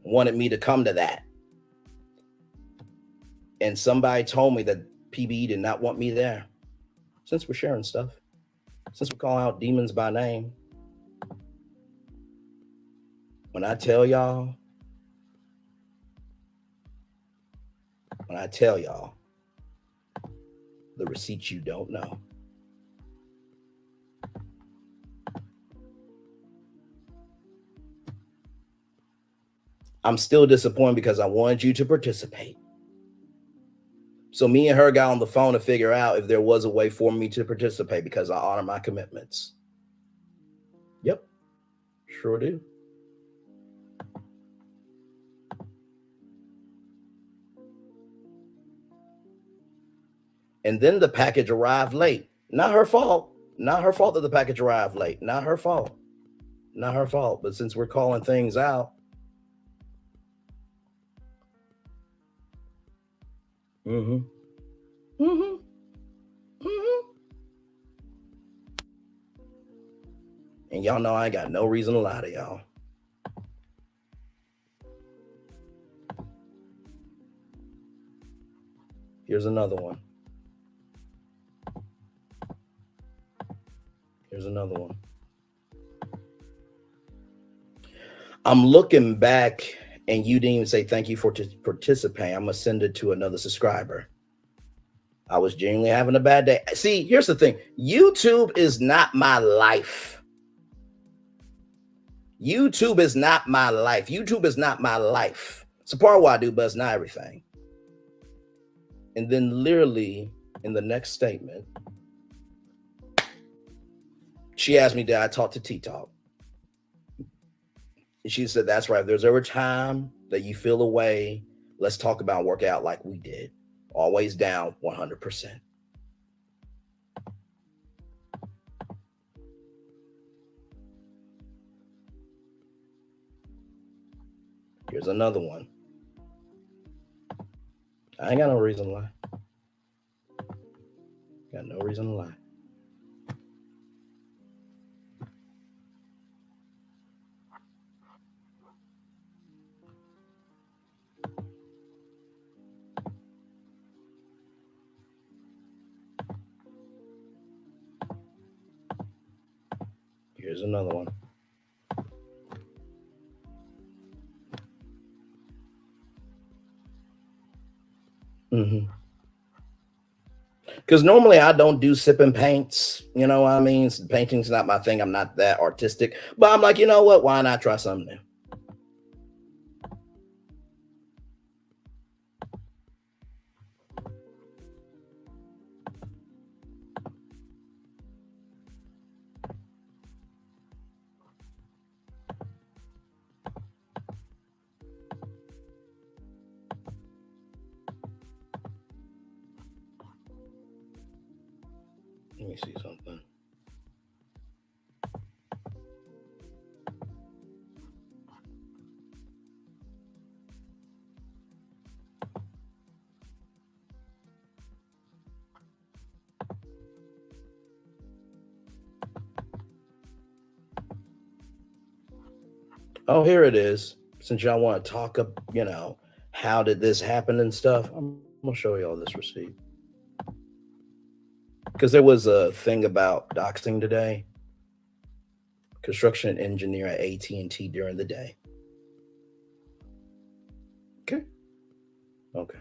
wanted me to come to that. And somebody told me that PBE did not want me there. Since we're sharing stuff, since we're calling out demons by name, when I tell y'all, the receipts you don't know. I'm still disappointed because I wanted you to participate. So me and her got on the phone to figure out if there was a way for me to participate because I honor my commitments. Yep, sure do. And then the package arrived late. Not her fault. Not her fault that the package arrived late. Not her fault. Not her fault. But since we're calling things out, And y'all know I ain't got no reason to lie to y'all. Here's another one. Here's another one. I'm looking back and you didn't even say thank you for participating. I'm going to send it to another subscriber. I was genuinely having a bad day. See, here's the thing. YouTube is not my life. YouTube is not my life. YouTube is not my life. It's a part of what I do, but it's not everything. And then literally in the next statement, she asked me, did I talk to T-Talk? And she said, that's right. If there's ever time that you feel away, let's talk about work out like we did. Always down 100%. Here's another one. I ain't got no reason to lie. Got no reason to lie. Here's another one. Because normally I don't do sipping paints. You know what I mean? Painting's not my thing. I'm not that artistic. But I'm like, you know what? Why not try something new? Let me see something. Oh, here it is. Since y'all want to talk, you know, how did this happen and stuff, I'm going to show y'all this receipt. Because there was a thing about doxing today. Construction engineer at AT&T during the day. Okay. Okay.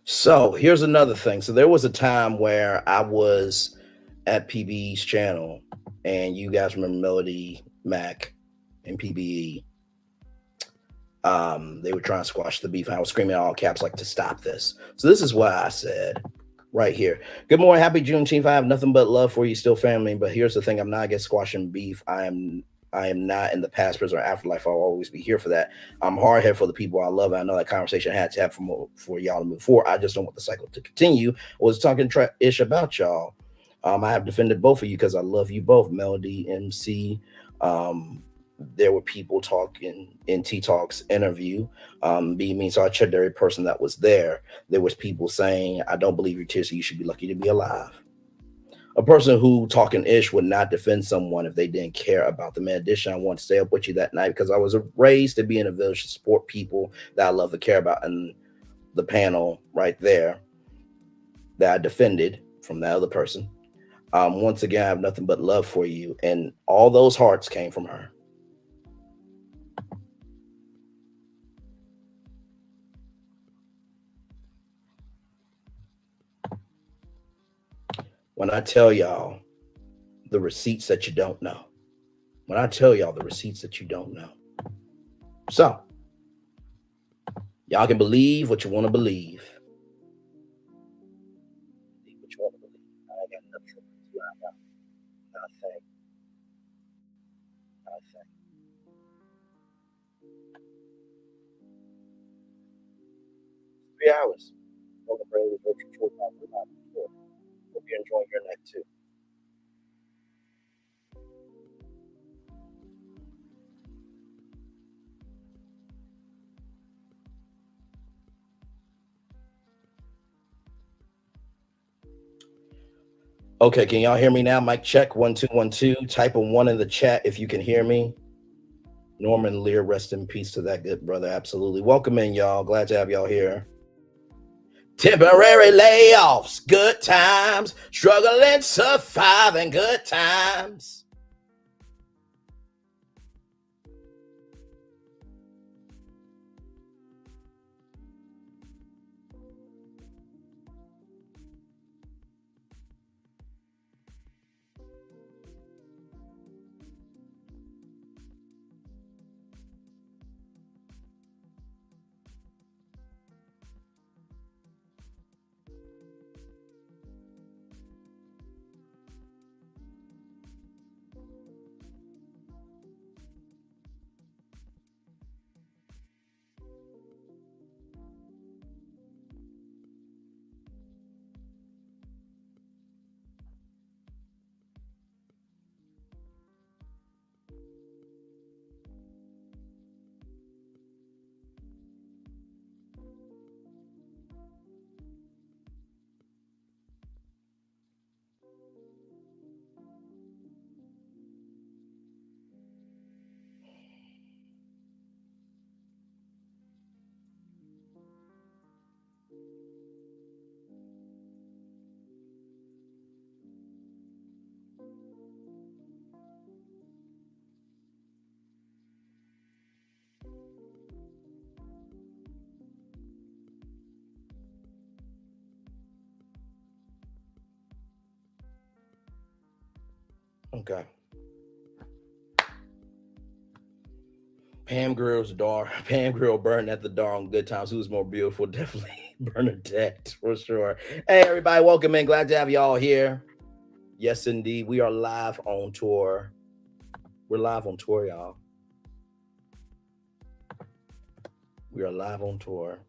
So here's another thing. So there was a time where I was at PBE's channel, and you guys remember Melody Mac and PBE. They were trying to squash the beef. And I was screaming in all caps, like, to stop this. So this is what I said right here. Good morning. Happy Juneteenth. I have nothing but love for you, still family. But here's the thing. I'm not against squashing beef. I am not in the past, present, or afterlife. I'll always be here for that. I'm hard headed for the people I love. And I know that conversation I had to have for y'all to move forward. I just don't want the cycle to continue. I was talking ish about y'all. I have defended both of you because I love you both, Melody, MC. There were people talking in T-Talk's interview. So I checked every person that was there. There was people saying, I don't believe you're Tissy. You should be lucky to be alive. A person who talking ish would not defend someone if they didn't care about them. In addition, I want to stay up with you that night because I was raised to be in a village to support people that I love to care about. And the panel right there that I defended from that other person. Once again, I have nothing but love for you. And all those hearts came from her. When I tell y'all the receipts that you don't know. When I tell y'all the receipts that you don't know. So, y'all can believe what you want to believe. What you want to believe. I got nothing to lie about. Nothing. Nothing. hours. Welcome, Brandon. Hope you're enjoying your night too. Okay, can y'all hear me now? Mic check 1 2 1 2. Type a 1 in the chat if you can hear me. Norman Lear, rest in peace to that good brother. Absolutely. Welcome in, y'all. Glad to have y'all here. Temporary layoffs, good times, struggling, surviving, good times. Okay. Pam Grill's door. Pam Grill burned at the door on Good Times. Who's more beautiful? Definitely Bernadette, for sure. Hey, everybody, welcome in. Glad to have y'all here. Yes, indeed. We are live on tour. We're live on tour, y'all. We are live on tour.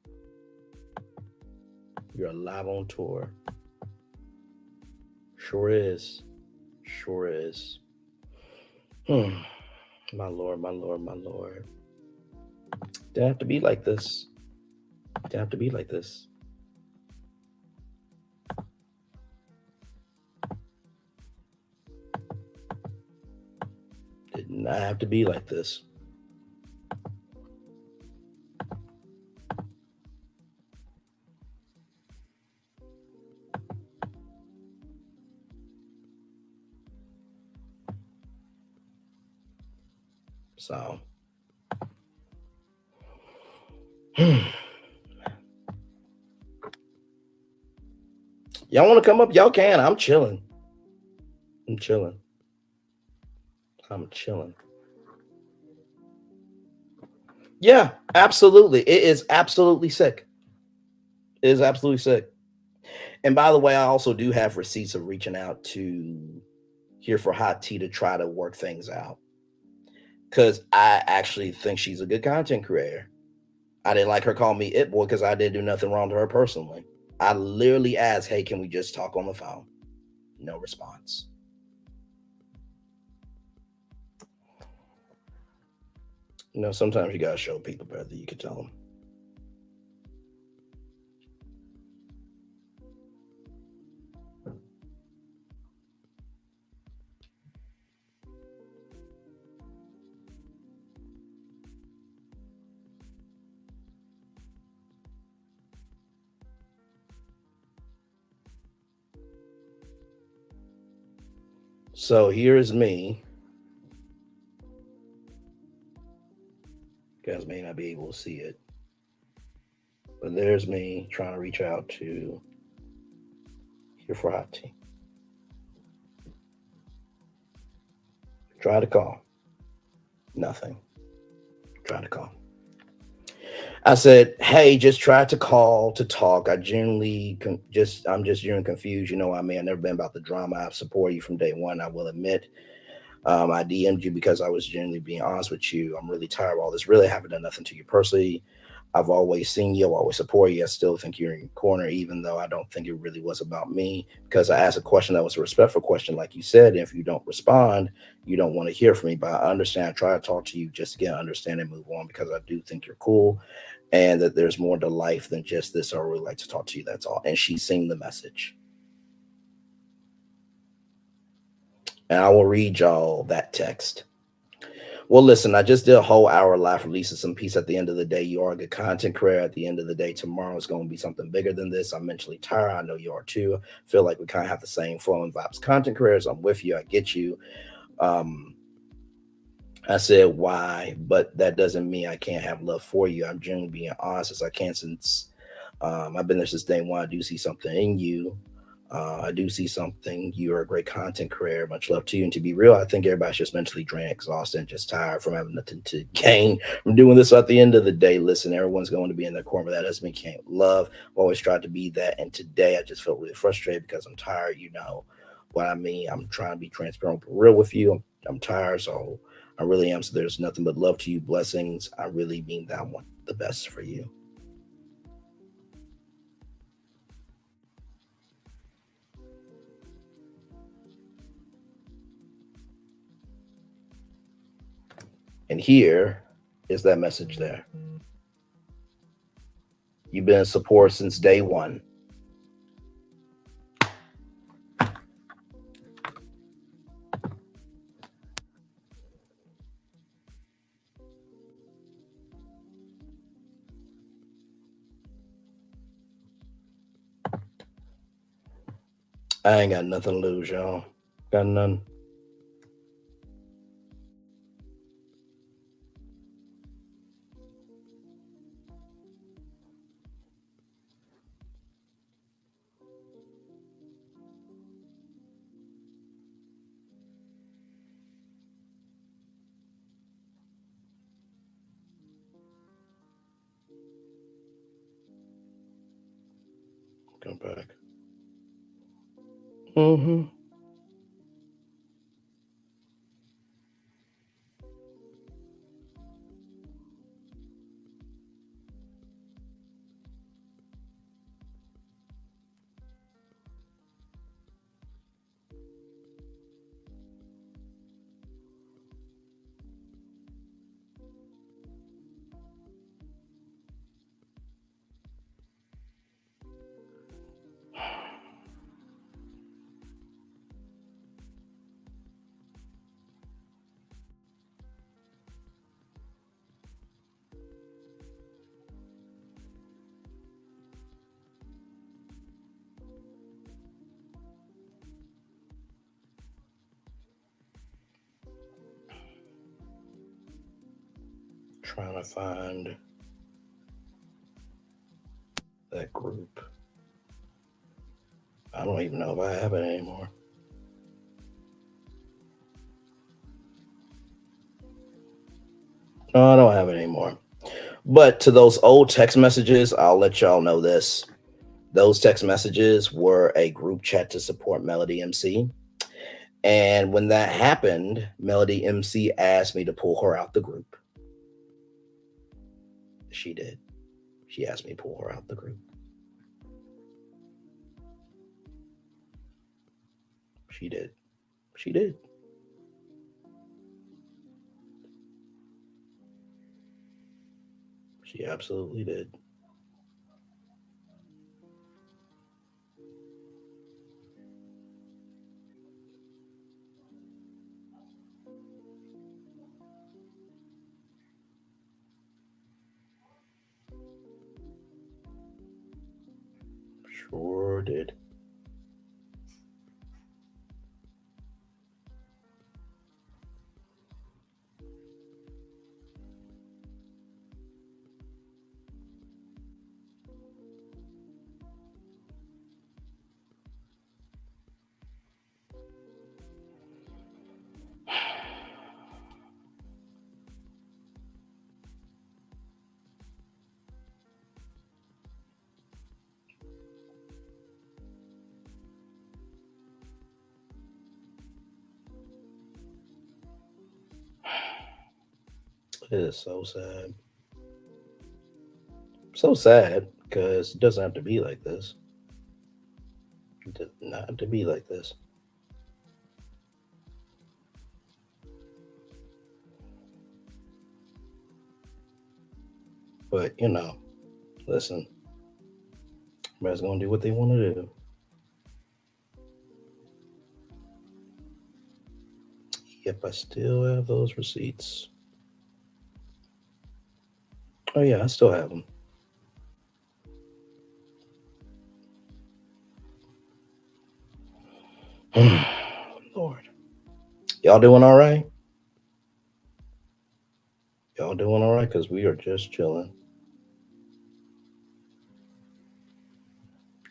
We are live on tour. Sure is. Sure is. My Lord, my Lord, my Lord. Didn't have to be like this. Didn't have to be like this. Did not have to be like this. So, y'all want to come up? Y'all can. I'm chilling. I'm chilling. I'm chilling. Yeah, absolutely. It is absolutely sick. It is absolutely sick. And by the way, I also do have receipts of reaching out to Here for Hot Tea to try to work things out. Because I actually think she's a good content creator. I didn't like her calling me it boy because I didn't do nothing wrong to her personally. I literally asked, hey, can we just talk on the phone? No response. You know, sometimes you gotta show people better than you can tell them. So here's me. You guys may not be able to see it, but there's me trying to reach out to Here for Hot Tea. Try to call. Nothing. Try to call. I said, hey, just try to call to talk. I'm just genuinely confused. You know, I mean, I've never been about the drama. I've supported you from day one, I will admit. I DM'd you because I was genuinely being honest with you. I'm really tired of all this. Really, I haven't done nothing to you personally. I've always seen you, always support you. I still think you're in your corner, even though I don't think it really was about me, because I asked a question that was a respectful question, like you said. If you don't respond, you don't want to hear from me. But I understand. I try to talk to you just to get understand and move on, because I do think you're cool and that there's more to life than just this. I really like to talk to you. That's all. And she's seen the message. And I will read y'all that text. Well, listen, I just did a whole hour live releasing some peace. At the end of the day, you are a good content creator. At the end of the day, tomorrow is going to be something bigger than this. I'm mentally tired. I know you are too. I feel like we kind of have the same flow and vibes. Content creators, I'm with you. I get you. I said why, but that doesn't mean I can't have love for you. I'm genuinely being honest as I can, since I've been there since day one. I do see something in you. I do see something. You're a great content creator. Much love to you. And to be real, I think everybody's just mentally drained, exhausted, and just tired from having nothing to gain from doing this. So at the end of the day, listen, everyone's going to be in their corner. That doesn't mean you can't love. I've always tried to be that. And today I just felt really frustrated because I'm tired. You know what I mean? I'm trying to be transparent, but real with you. I'm tired. So I really am. So there's nothing but love to you. Blessings. I really mean that I want the best for you. And here is that message there. You've been in support since day one. I ain't got nothing to lose, y'all. Got none. Come back. Mm-hmm. Trying to find that group. I don't even know if I have it anymore. No, I don't have it anymore. But to those old text messages, I'll let y'all know this. Those text messages were a group chat to support Melody MC. And when that happened, Melody MC asked me to pull her out the group. She did. She asked me to pull her out the group. She did. She did. She absolutely did. Sure did. It is so sad. So sad because it doesn't have to be like this. It does not have to be like this. But listen, everybody's gonna do what they want to do. Yep, I still have those receipts. Oh yeah, I still have them. Lord, y'all doing all right? Y'all doing all right? Because we are just chilling.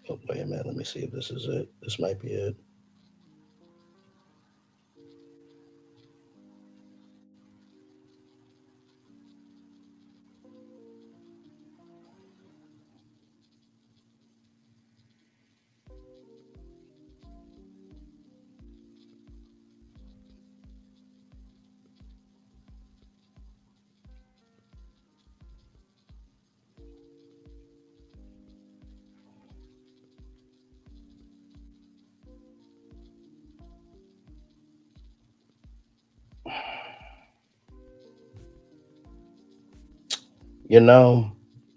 Oh, wait a minute. Let me see if this is it. This might be it.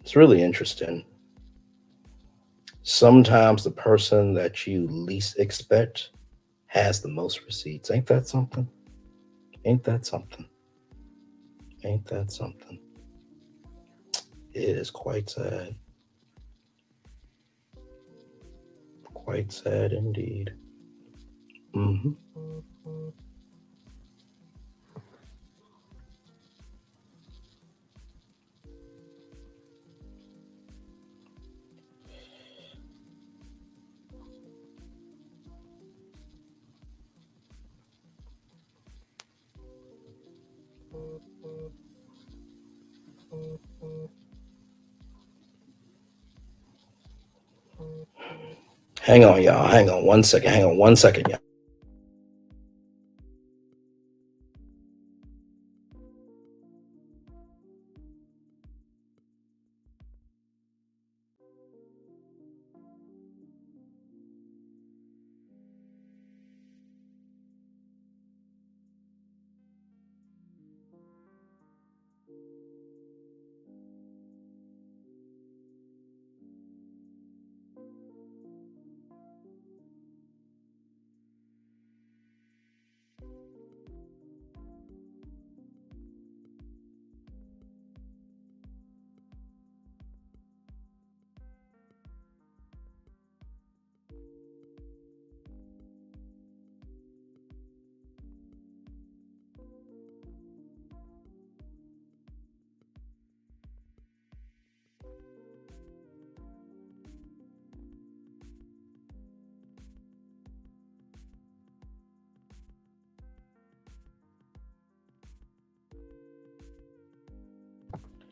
It's really interesting. Sometimes the person that you least expect has the most receipts. Ain't that something? Ain't that something? Ain't that something? It is quite sad. Quite sad indeed. Mm-hmm. Hang on, y'all. Hang on 1 second. Hang on 1 second, y'all.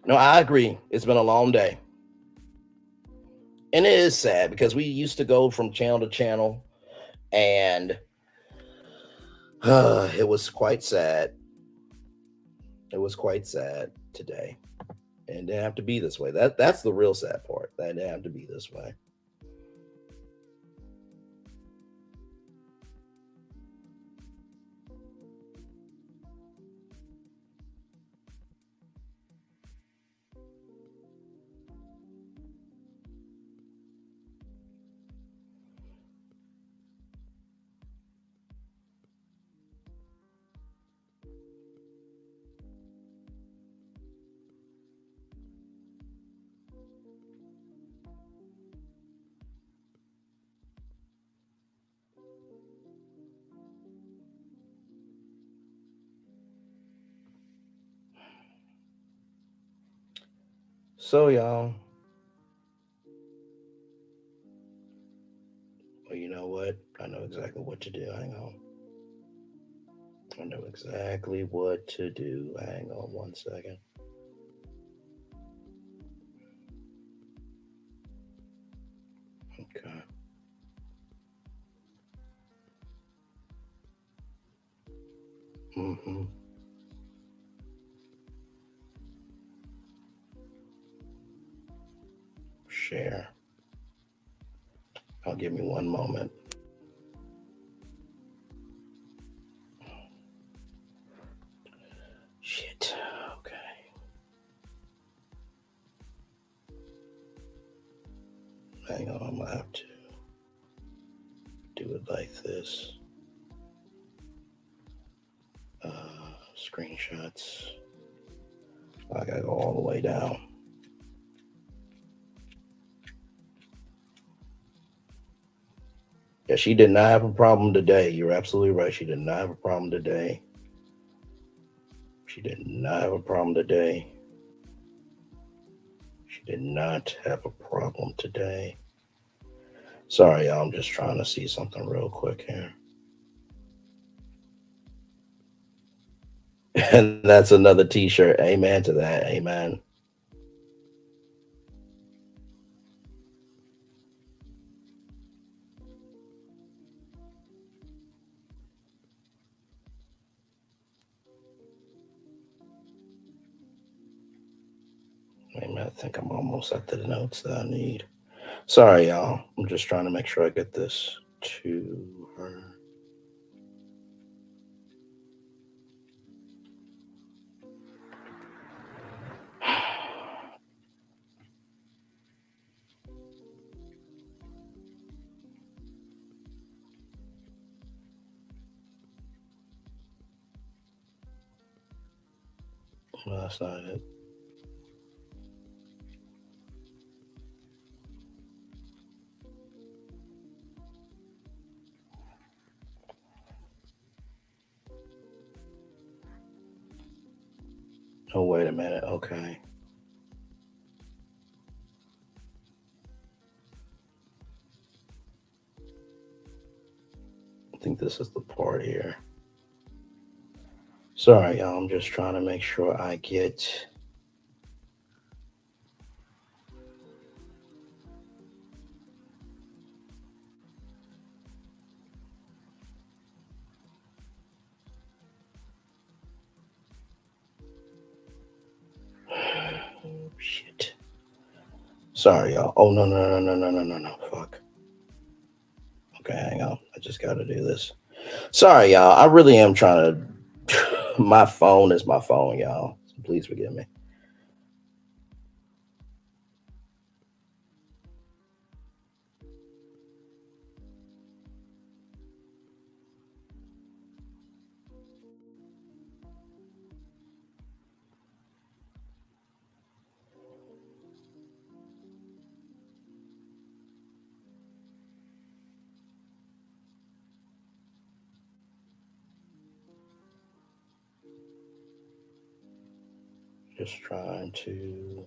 No, I agree. It's been a long day. And it is sad because we used to go from channel to channel, and it was quite sad. It was quite sad today. And it didn't have to be this way. That's the real sad part. That it didn't have to be this way. So, y'all, well, you know what? I know exactly what to do. Hang on. I know exactly what to do. Hang on 1 second. Okay. Mm-hmm. share. I'll give me one moment. Shit. Okay. Hang on, I'm gonna have to do it like this. Screenshots. I gotta go all the way down. Yeah, she did not have a problem today. You're absolutely right. She did not have a problem today. She did not have a problem today. She did not have a problem today. Sorry, y'all. I'm just trying to see something real quick here. And that's another t-shirt. Amen to that. Amen. Amen. I think I'm almost at the notes that I need. Sorry, y'all. I'm just trying to make sure I get this to her. No, that's not it. Oh, wait a minute. Okay. I think this is the part here. Sorry, y'all. I'm just trying to make sure I get... Oh, shit. Sorry, y'all. Oh, no. Fuck. Okay, hang on. I just got to do this. Sorry, y'all. I really am trying to... My phone is my phone, y'all. So please forgive me. Just trying to...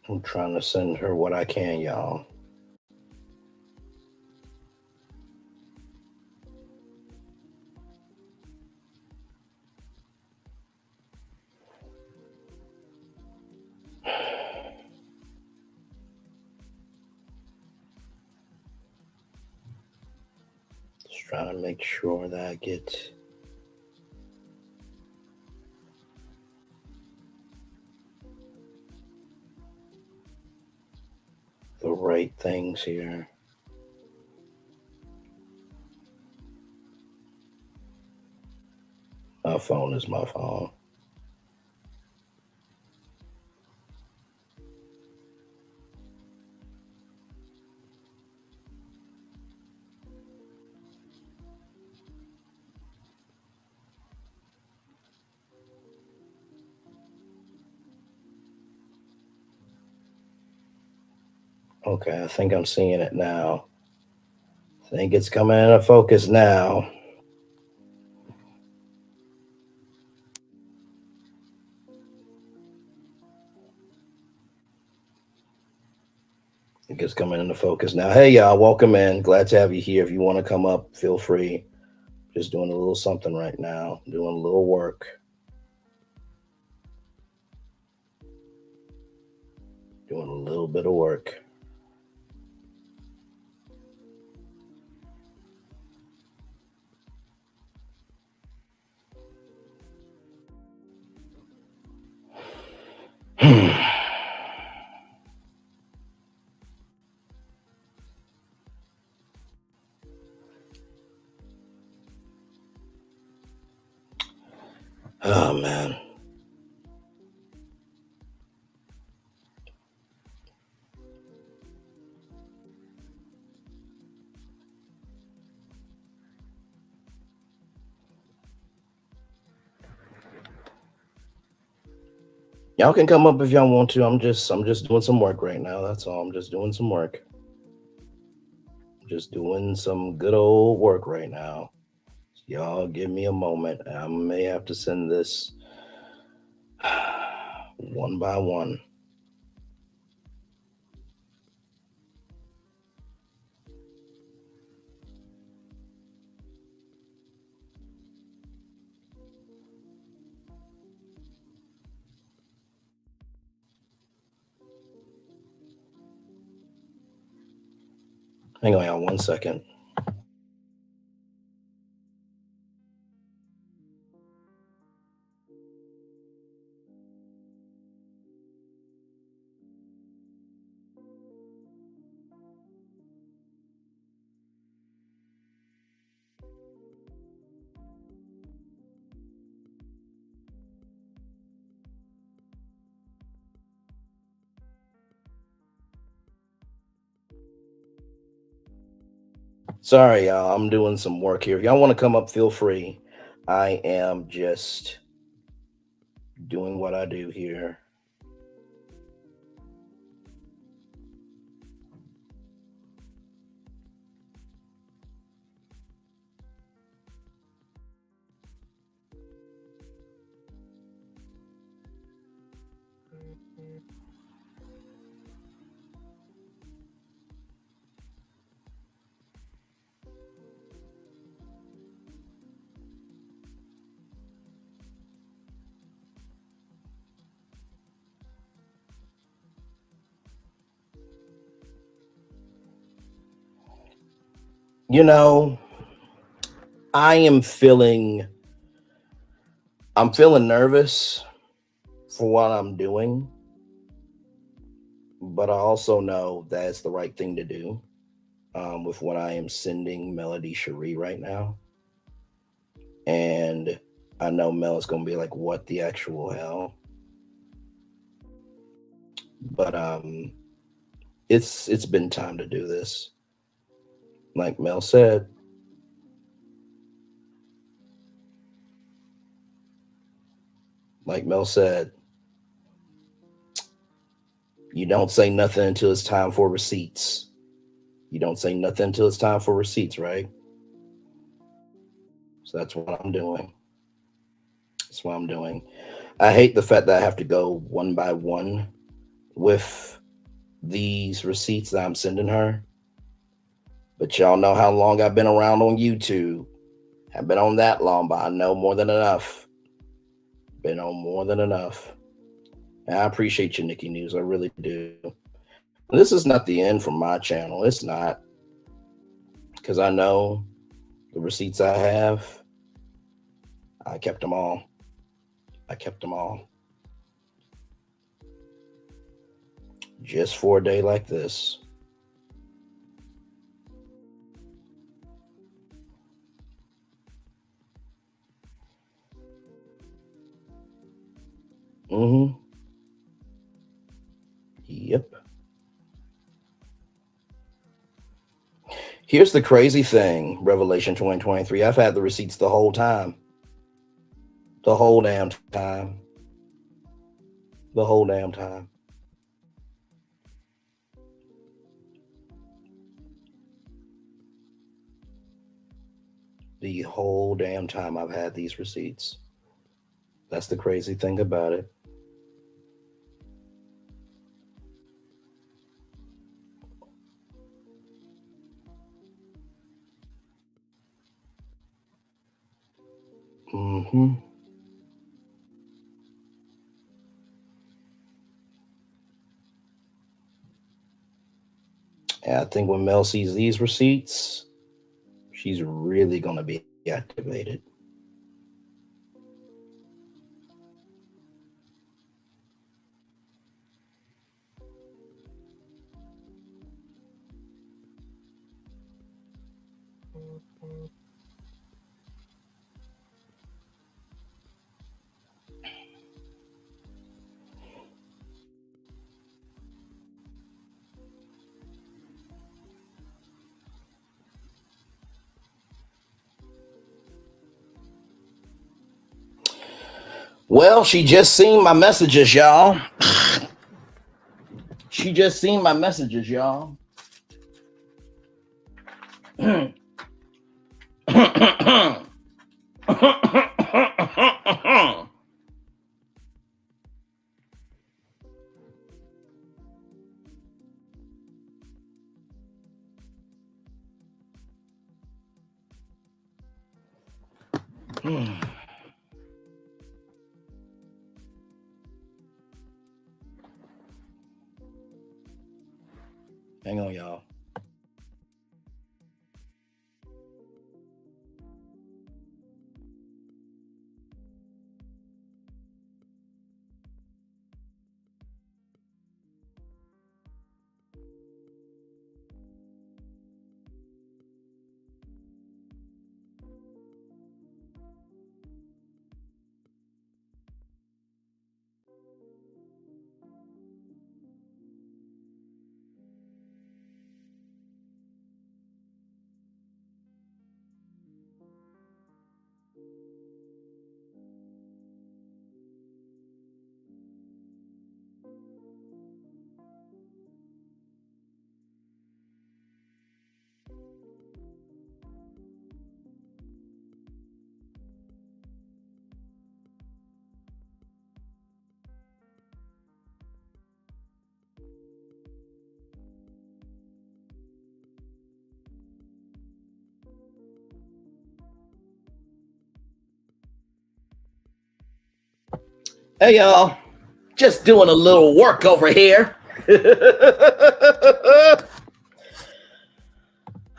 I'm trying to send her what I can, y'all. Just trying to make sure that I get the right things here. My phone is my phone. Okay, I think I'm seeing it now. I think it's coming into focus now. It gets coming into focus now. Hey, y'all, welcome in. Glad to have you here. If you want to come up, feel free. Just doing a little something right now, doing a little work. Doing a little bit of work. Oh, man. Y'all can come up if y'all want to. I'm just doing some work right now. That's all. I'm just doing some work. Just doing some good old work right now. Y'all give me a moment. I may have to send this one by one. Hang on, y'all, 1 second. Sorry, y'all. I'm doing some work here. If y'all want to come up, feel free. I am just doing what I do here. You know, I'm feeling nervous for what I'm doing, but I also know that it's the right thing to do with what I am sending Melody Cherie right now. And I know Mel is going to be like, what the actual hell? But it's been time to do this. Like Mel said, you don't say nothing until it's time for receipts. You don't say nothing until it's time for receipts, right? So that's what I'm doing. That's what I'm doing. I hate the fact that I have to go one by one with these receipts that I'm sending her. But y'all know how long I've been around on YouTube. I've been on that long, but I know more than enough. Been on more than enough. And I appreciate you, Nikki News. I really do. This is not the end from my channel. It's not. Because I know the receipts I have, I kept them all. Just for a day like this. Yep. Here's the crazy thing, Revelation 2023. I've had the receipts the whole time. The whole damn time. The whole damn time. The whole damn time I've had these receipts. That's the crazy thing about it. Mm-hmm. And I think when Mel sees these receipts, she's really going to be activated. Well, she just seen my messages, y'all. She just seen my messages, y'all. Hang on, y'all. Hey, y'all. Just doing a little work over here.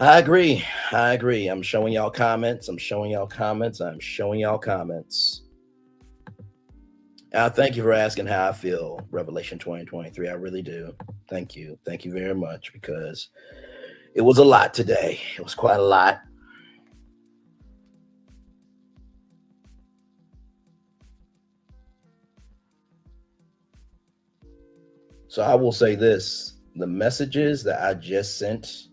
I agree. I'm showing y'all comments. Thank you for asking how I feel, Revelation 2023. I really do. Thank you. Thank you very much, because it was a lot today. It was quite a lot. So I will say this. The messages that I just sent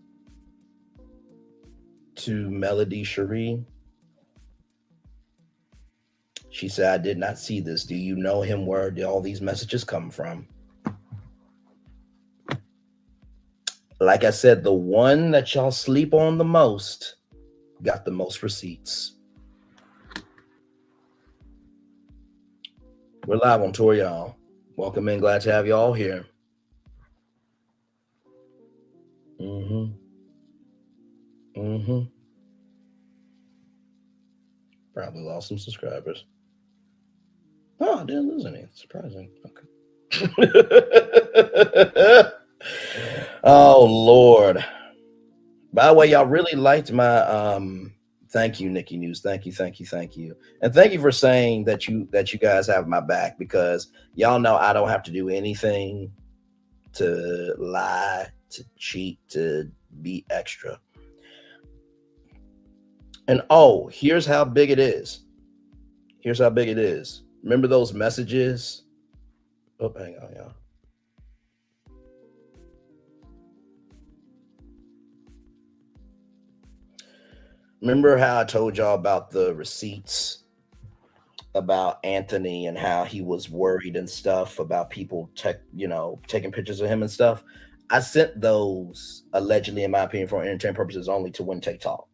to Melody Cherie, she said, I did not see this. Do you know him? Where did all these messages come from? Like I said, the one that y'all sleep on the most got the most receipts. We're live on tour, y'all. Welcome in. Glad to have y'all here. Probably lost some subscribers. Oh, I didn't lose any. Surprising. Okay. Oh, Lord. By the way, y'all really liked my thank you, Nikki News. Thank you. And thank you for saying that you guys have my back, because y'all know I don't have to do anything to lie, to cheat, to be extra. And oh, here's how big it is. Remember those messages? Oh, hang on, y'all. Remember how I told y'all about the receipts about Anthony and how he was worried and stuff about people taking pictures of him and stuff? I sent those, allegedly, in my opinion, for entertainment purposes only, to Win Take Talk.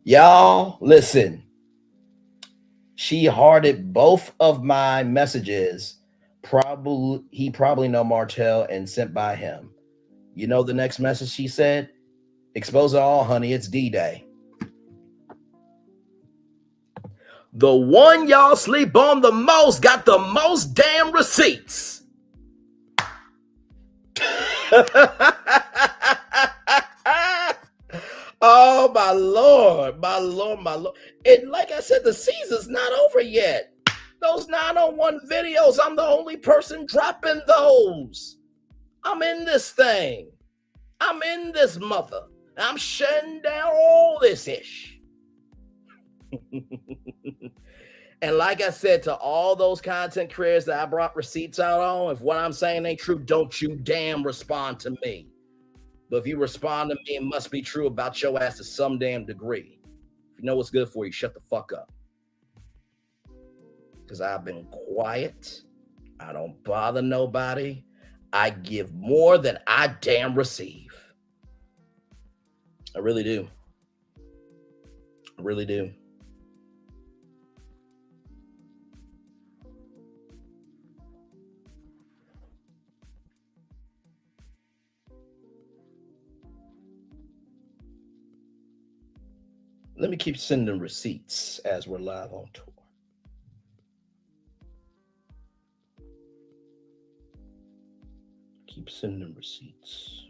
Y'all, listen. She hearted both of my messages. He probably know Martell and sent by him. You know the next message she said? Expose it all, honey. It's D-Day. The one y'all sleep on the most got the most damn receipts. Oh, my Lord, my Lord, my Lord. And like I said, the season's not over yet. Those 901 videos, I'm the only person dropping those. I'm in this thing. I'm in this mother. I'm shutting down all this ish. And like I said, to all those content creators that I brought receipts out on, if what I'm saying ain't true, don't you damn respond to me. But if you respond to me, it must be true about your ass to some damn degree. If you know what's good for you, shut the fuck up. Because I've been quiet. I don't bother nobody. I give more than I damn receive. I really do. I really do. Let me keep sending receipts as we're live on tour. Keep sending receipts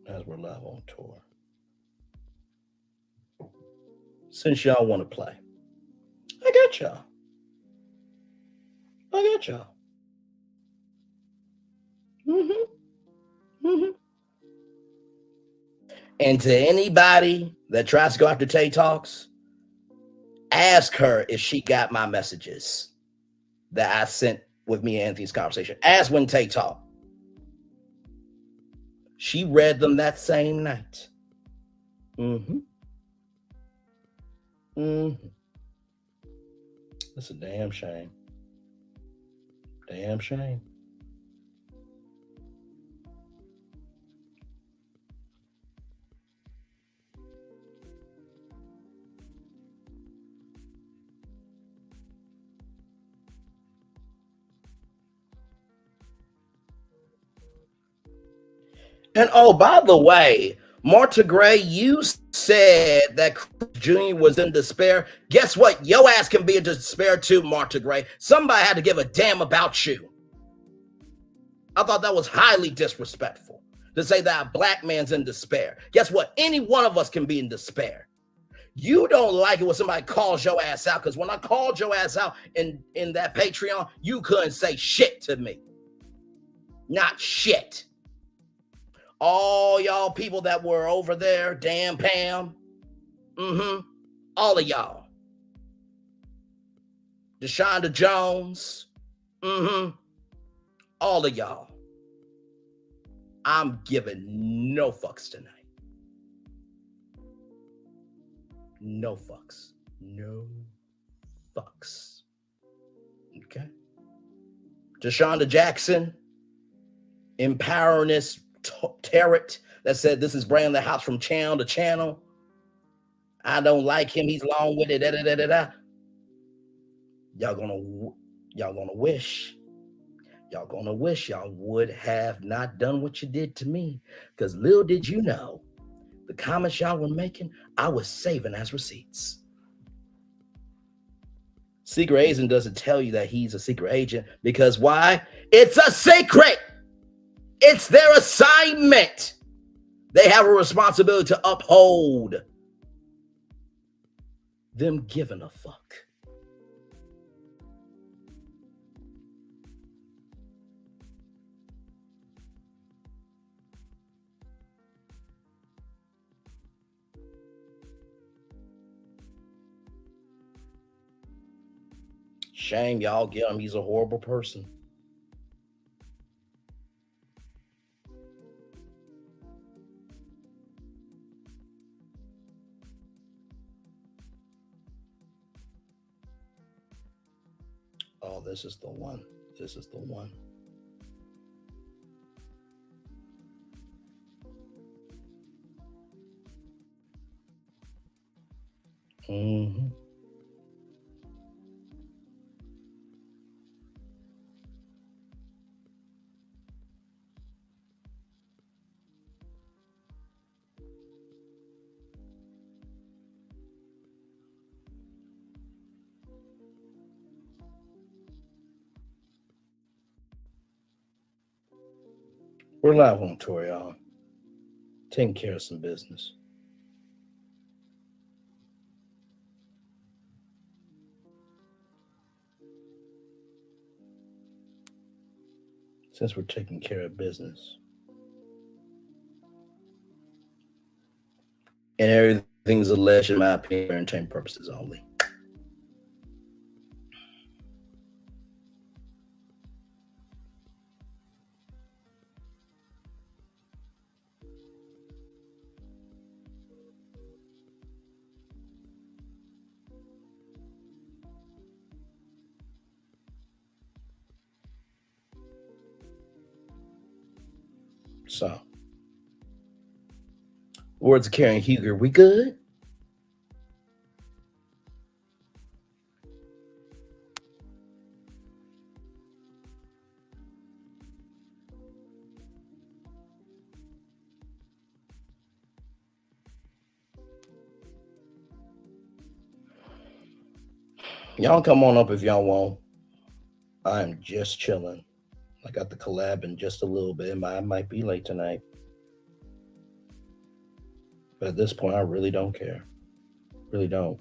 as we're live on tour. Since y'all want to play, I got y'all. And to anybody that tries to go after Tay Talks, ask her if she got my messages that I sent with me and Anthony's conversation. Ask when Tay talked. She read them that same night. That's a damn shame. Damn shame. And oh, by the way, Marta Gray, you said that Chris Jr. was in despair. Guess what? Your ass can be in despair too, Marta Gray. Somebody had to give a damn about you. I thought that was highly disrespectful to say that a black man's in despair. Guess what? Any one of us can be in despair. You don't like it when somebody calls your ass out, because when I called your ass out in that Patreon, you couldn't say shit to me. Not shit. All y'all people that were over there, damn Pam, all of y'all. Deshaunda Jones, all of y'all. I'm giving no fucks tonight. No fucks. No fucks. Okay? Deshaunda Jackson, empowerness Tarot that said this is bringing the house from channel to channel. I don't like him. He's long with it. Y'all gonna wish y'all would have not done what you did to me. Because little did you know, the comments y'all were making, I was saving as receipts. Secret agent doesn't tell you that he's a secret agent because why? It's a secret. It's their assignment. They have a responsibility to uphold. Them giving a fuck. Shame y'all get him. He's a horrible person. Oh, this is the one. This is the one. We're live on tour, y'all. Taking care of some business. Since we're taking care of business. And everything's alleged, in my opinion, for entertainment purposes only. So, words of Karen Huger, we good? Y'all come on up if y'all want. I'm just chilling. I got the collab in just a little bit. I might be late tonight. But at this point, I really don't care. Really don't.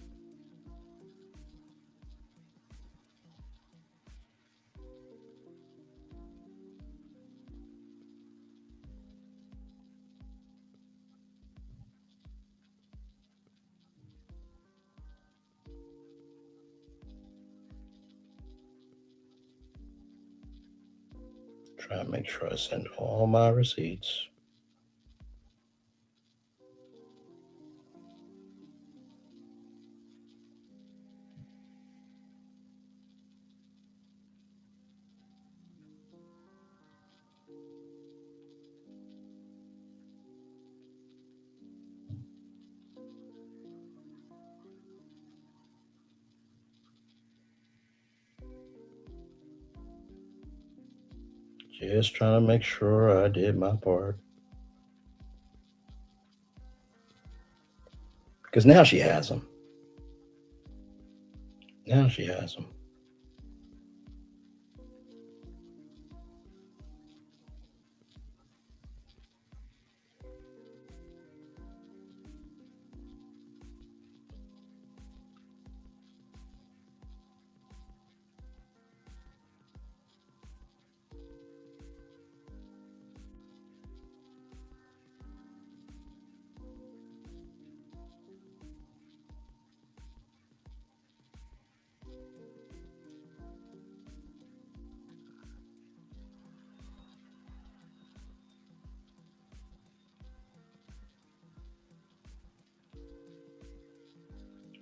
Try to make sure I send all my receipts. Just trying to make sure I did my part. Because now she has them. Now she has them.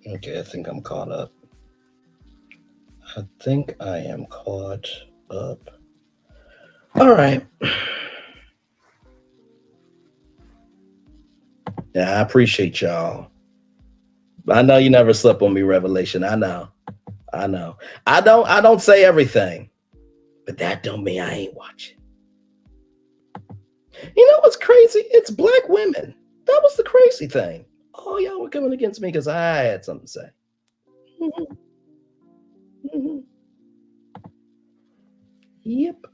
Okay, I think I'm caught up. I think I am caught up. All right. Yeah, I appreciate y'all. I know you never slept on me, Revelation. I know. I don't say everything, but that don't mean I ain't watching. You know what's crazy? It's black women. That was the crazy thing. Oh, y'all were coming against me because I had something to say. Yep.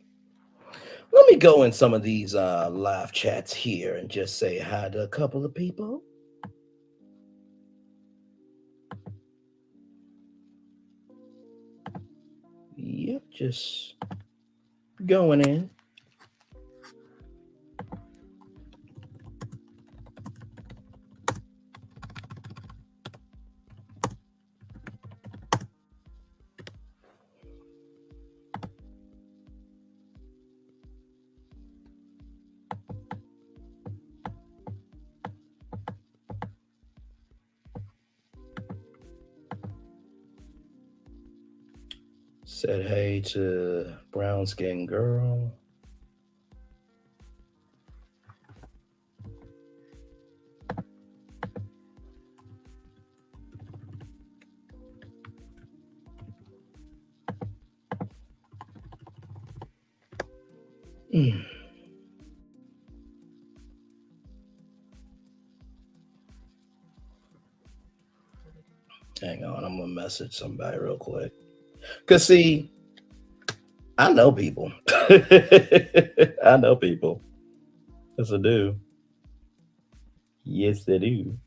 Let me go in some of these live chats here and just say hi to a couple of people. Yep, just going in. Said hey to brown skin girl. Hang on, I'm gonna message somebody real quick. Cause see, I know people. I know people. Yes, I do. Yes, I do.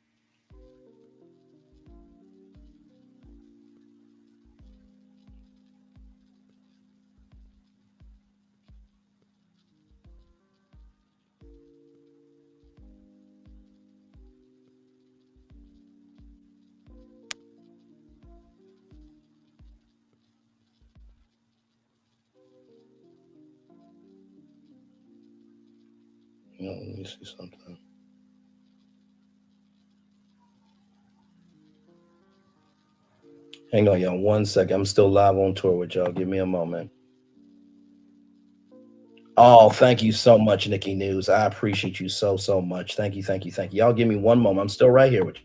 Let me see something. Hang on, y'all. 1 second. I'm still live on tour with y'all. Give me a moment. Oh, thank you so much, Nikki News. I appreciate you so much. Thank you. Y'all give me 1 moment. I'm still right here with you.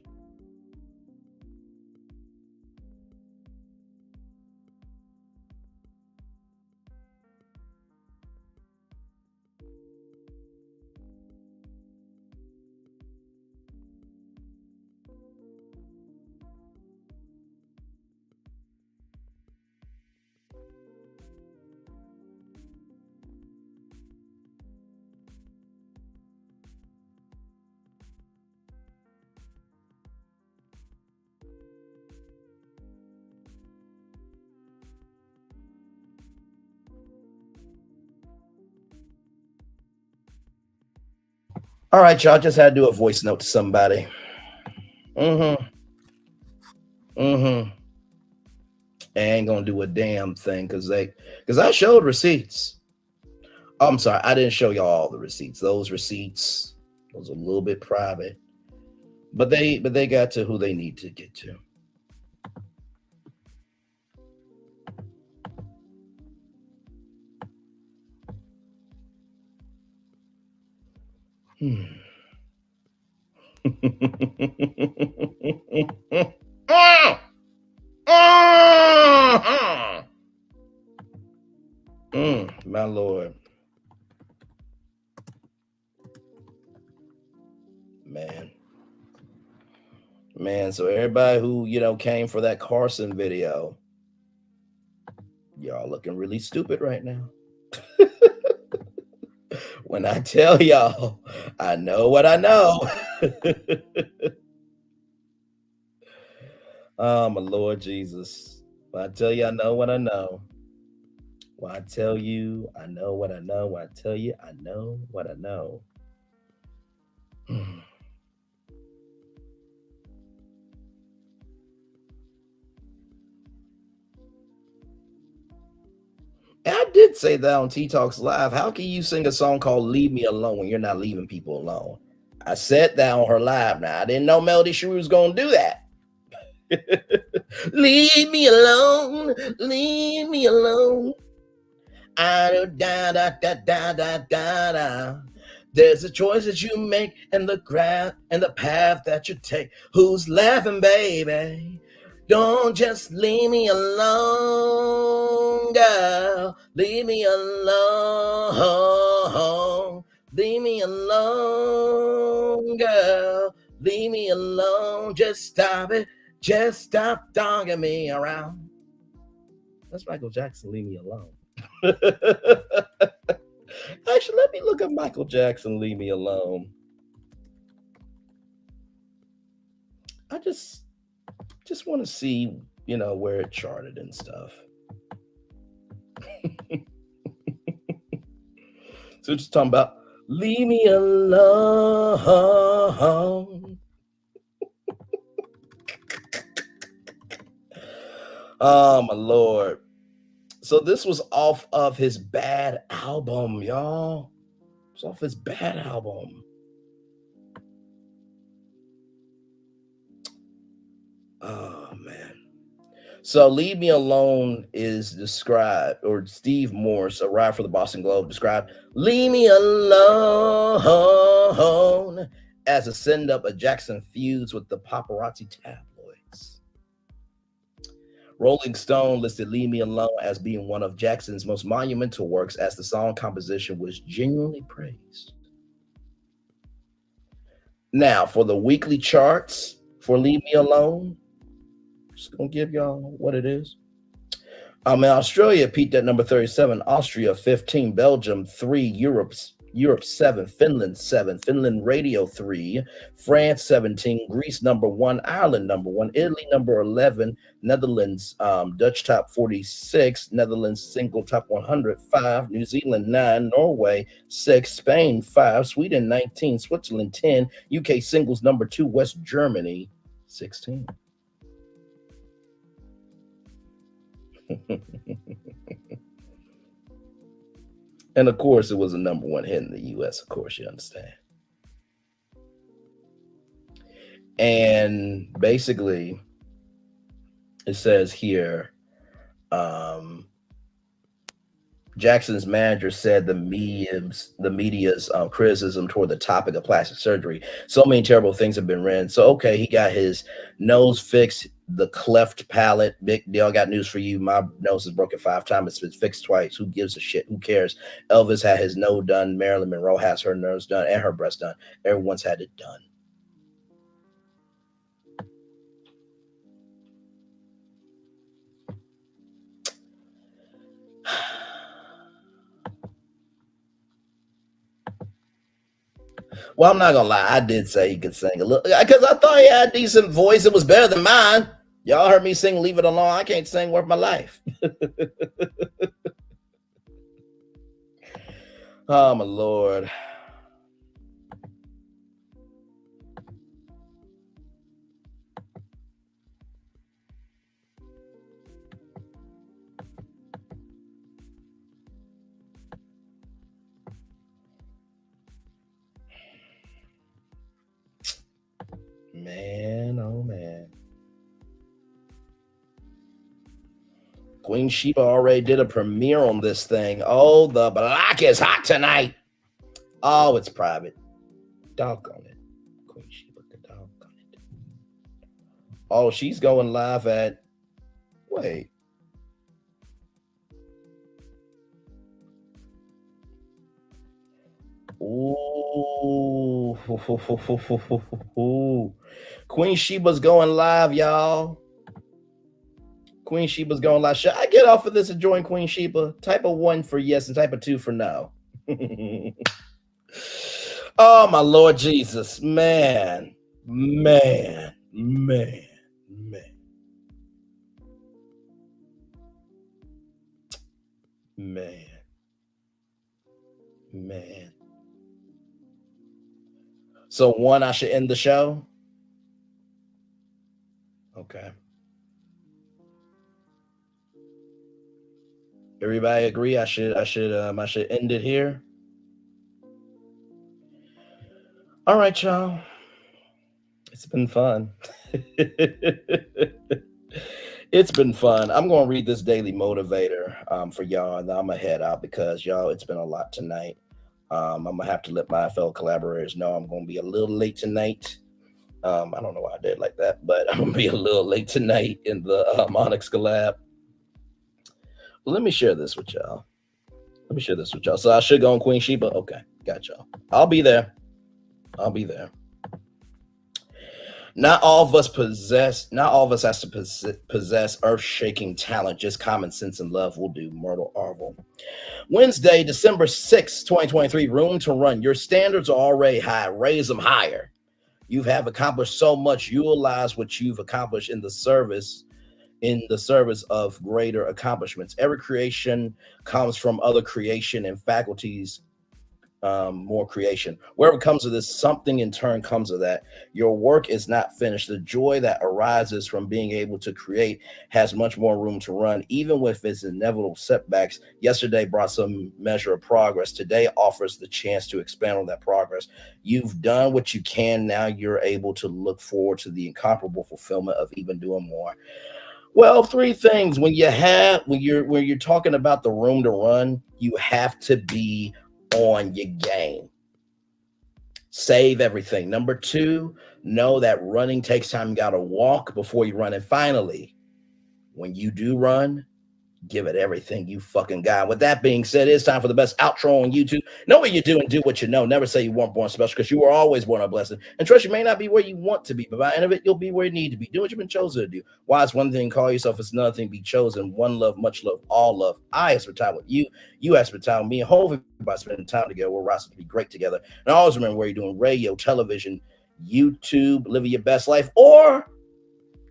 All right, y'all. Just had to do a voice note to somebody. I ain't gonna do a damn thing because I showed receipts. Oh, I'm sorry, I didn't show y'all all the receipts. Those receipts was a little bit private, but they got to who they need to get to. My Lord. Man, so everybody who, came for that Carson video, y'all looking really stupid right now. When I tell y'all, I know what I know. Oh, my Lord Jesus. When I tell you I know what I know. When I tell you I know what I know. When I tell you I know what I know. I did say that on T Talks Live. How can you sing a song called Leave Me Alone when you're not leaving people alone? I said that on her live. Now, I didn't know Melody Shrew was going to do that. Leave me alone. Leave me alone. Da, da, da, da, da, da, da. There's a choice that you make and the path that you take. Who's laughing, baby? Don't just leave me alone, girl. Leave me alone. Leave me alone, girl. Leave me alone. Just stop it. Just stop dogging me around. That's Michael Jackson, Leave Me Alone. Actually, let me look at Michael Jackson, Leave Me Alone. I just want to see, where it charted and stuff. So just talking about leave me alone. Oh my Lord. So this was off of his Bad album, y'all. It's off his Bad album. Oh man. So Leave Me Alone is described, or Steve Morse, a writer for the Boston Globe, described Leave Me Alone as a send-up of Jackson feuds with the paparazzi tabloids. Rolling Stone listed Leave Me Alone as being one of Jackson's most monumental works, as the song composition was genuinely praised. Now, for the weekly charts for Leave Me Alone, just gonna give y'all what it is. In Australia peaked at number 37, Austria 15, Belgium 3, Europe Europe 7, Finland 7, Finland Radio 3, France 17, Greece number 1, Ireland number 1, Italy number 11, Netherlands Dutch top 46, Netherlands single top 105, New Zealand 9, Norway 6, Spain 5, Sweden 19, Switzerland 10, UK singles number 2, West Germany 16. And of course, it was a number 1 hit in the US, of course, you understand. And basically, it says here, Jackson's manager said the media's criticism toward the topic of plastic surgery. So many terrible things have been written. So, okay, he got his nose fixed, the cleft palate. Big deal. Got news for you. My nose is broken 5 times. It's been fixed twice. Who gives a shit? Who cares? Elvis had his nose done. Marilyn Monroe has her nose done and her breast done. Everyone's had it done. Well, I'm not gonna lie. I did say he could sing a little because I thought he had a decent voice. It was better than mine. Y'all heard me sing "Leave It Alone." I can't sing worth my life. Oh my Lord. Man, oh man. Queen Sheba already did a premiere on this thing. Oh, the block is hot tonight. Oh, it's private. Doggone it. Queen Sheba, doggone it. Oh, she's going live at, wait. Ooh. Queen Sheba's going live, y'all. Queen Sheba's going live. Should I get off of this and join Queen Sheba? Type of 1 for yes and type of 2 for no. Oh, my Lord Jesus. Man. Man. Man. Man. Man. Man. So 1, I should end the show? Okay. Everybody agree I should end it here? All right, y'all. It's been fun. It's been fun. I'm going to read this daily motivator for y'all, and then I'm going to head out because, y'all, it's been a lot tonight. I'm going to have to let my fellow collaborators know I'm going to be a little late tonight. I don't know why I did like that, but I'm going to be a little late tonight in the Onyx collab. Well, let me share this with y'all. So I should go on Queen Sheba? Okay, got y'all. I'll be there. Not all of us has to possess earth-shaking talent. Just common sense and love will do. Myrtle Arvel. Wednesday, December 6th, 2023. Room to run. Your standards are already high. Raise them higher. You have accomplished so much. Utilize what you've accomplished in the service of greater accomplishments. Every creation comes from other creation and faculties, more creation. Wherever it comes to this, something in turn comes of that. Your work is not finished. The joy that arises from being able to create has much more room to run, even with its inevitable setbacks. Yesterday brought some measure of progress. Today offers the chance to expand on that progress. You've done what you can. Now you're able to look forward to the incomparable fulfillment of even doing more. Well, 3 things. When you're talking about the room to run, you have to be on your game. Save everything. Number 2, know that running takes time. You got to walk before you run. And finally, when you do run, Give it everything you fucking got. With that being said, it's time for the best outro on YouTube. Know what you do and do what you know. Never say you weren't born special, because you were always born a blessing. And trust, you may not be where you want to be, but by the end of it, you'll be where you need to be. Do what you've been chosen to do. Why it's one thing, call yourself, it's another thing, be chosen. One love, much love, all love. I ask for time with you. You ask for time with me. And hopefully by spending time together, we're rising to be great together. And always remember, where you're doing radio, television, YouTube, living your best life, or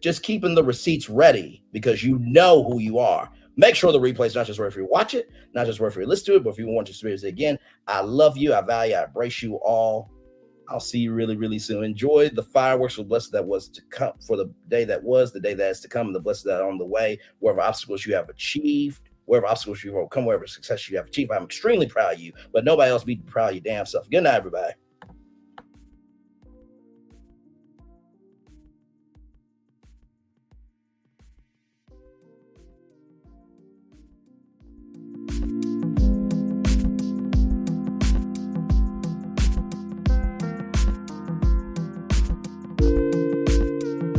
just keeping the receipts ready because you know who you are. Make sure the replay is not just worth for you to watch it, not just worth for you to listen to it, but if you want to experience it again, I love you, I value, I embrace you all. I'll see you really, really soon. Enjoy the fireworks for the blessing that was to come, for the day that was, the day that is to come, and the blessings that are on the way. Wherever obstacles you have achieved, wherever obstacles you've overcome, wherever success you have achieved, I'm extremely proud of you, but nobody else be proud of your damn self. Good night, everybody.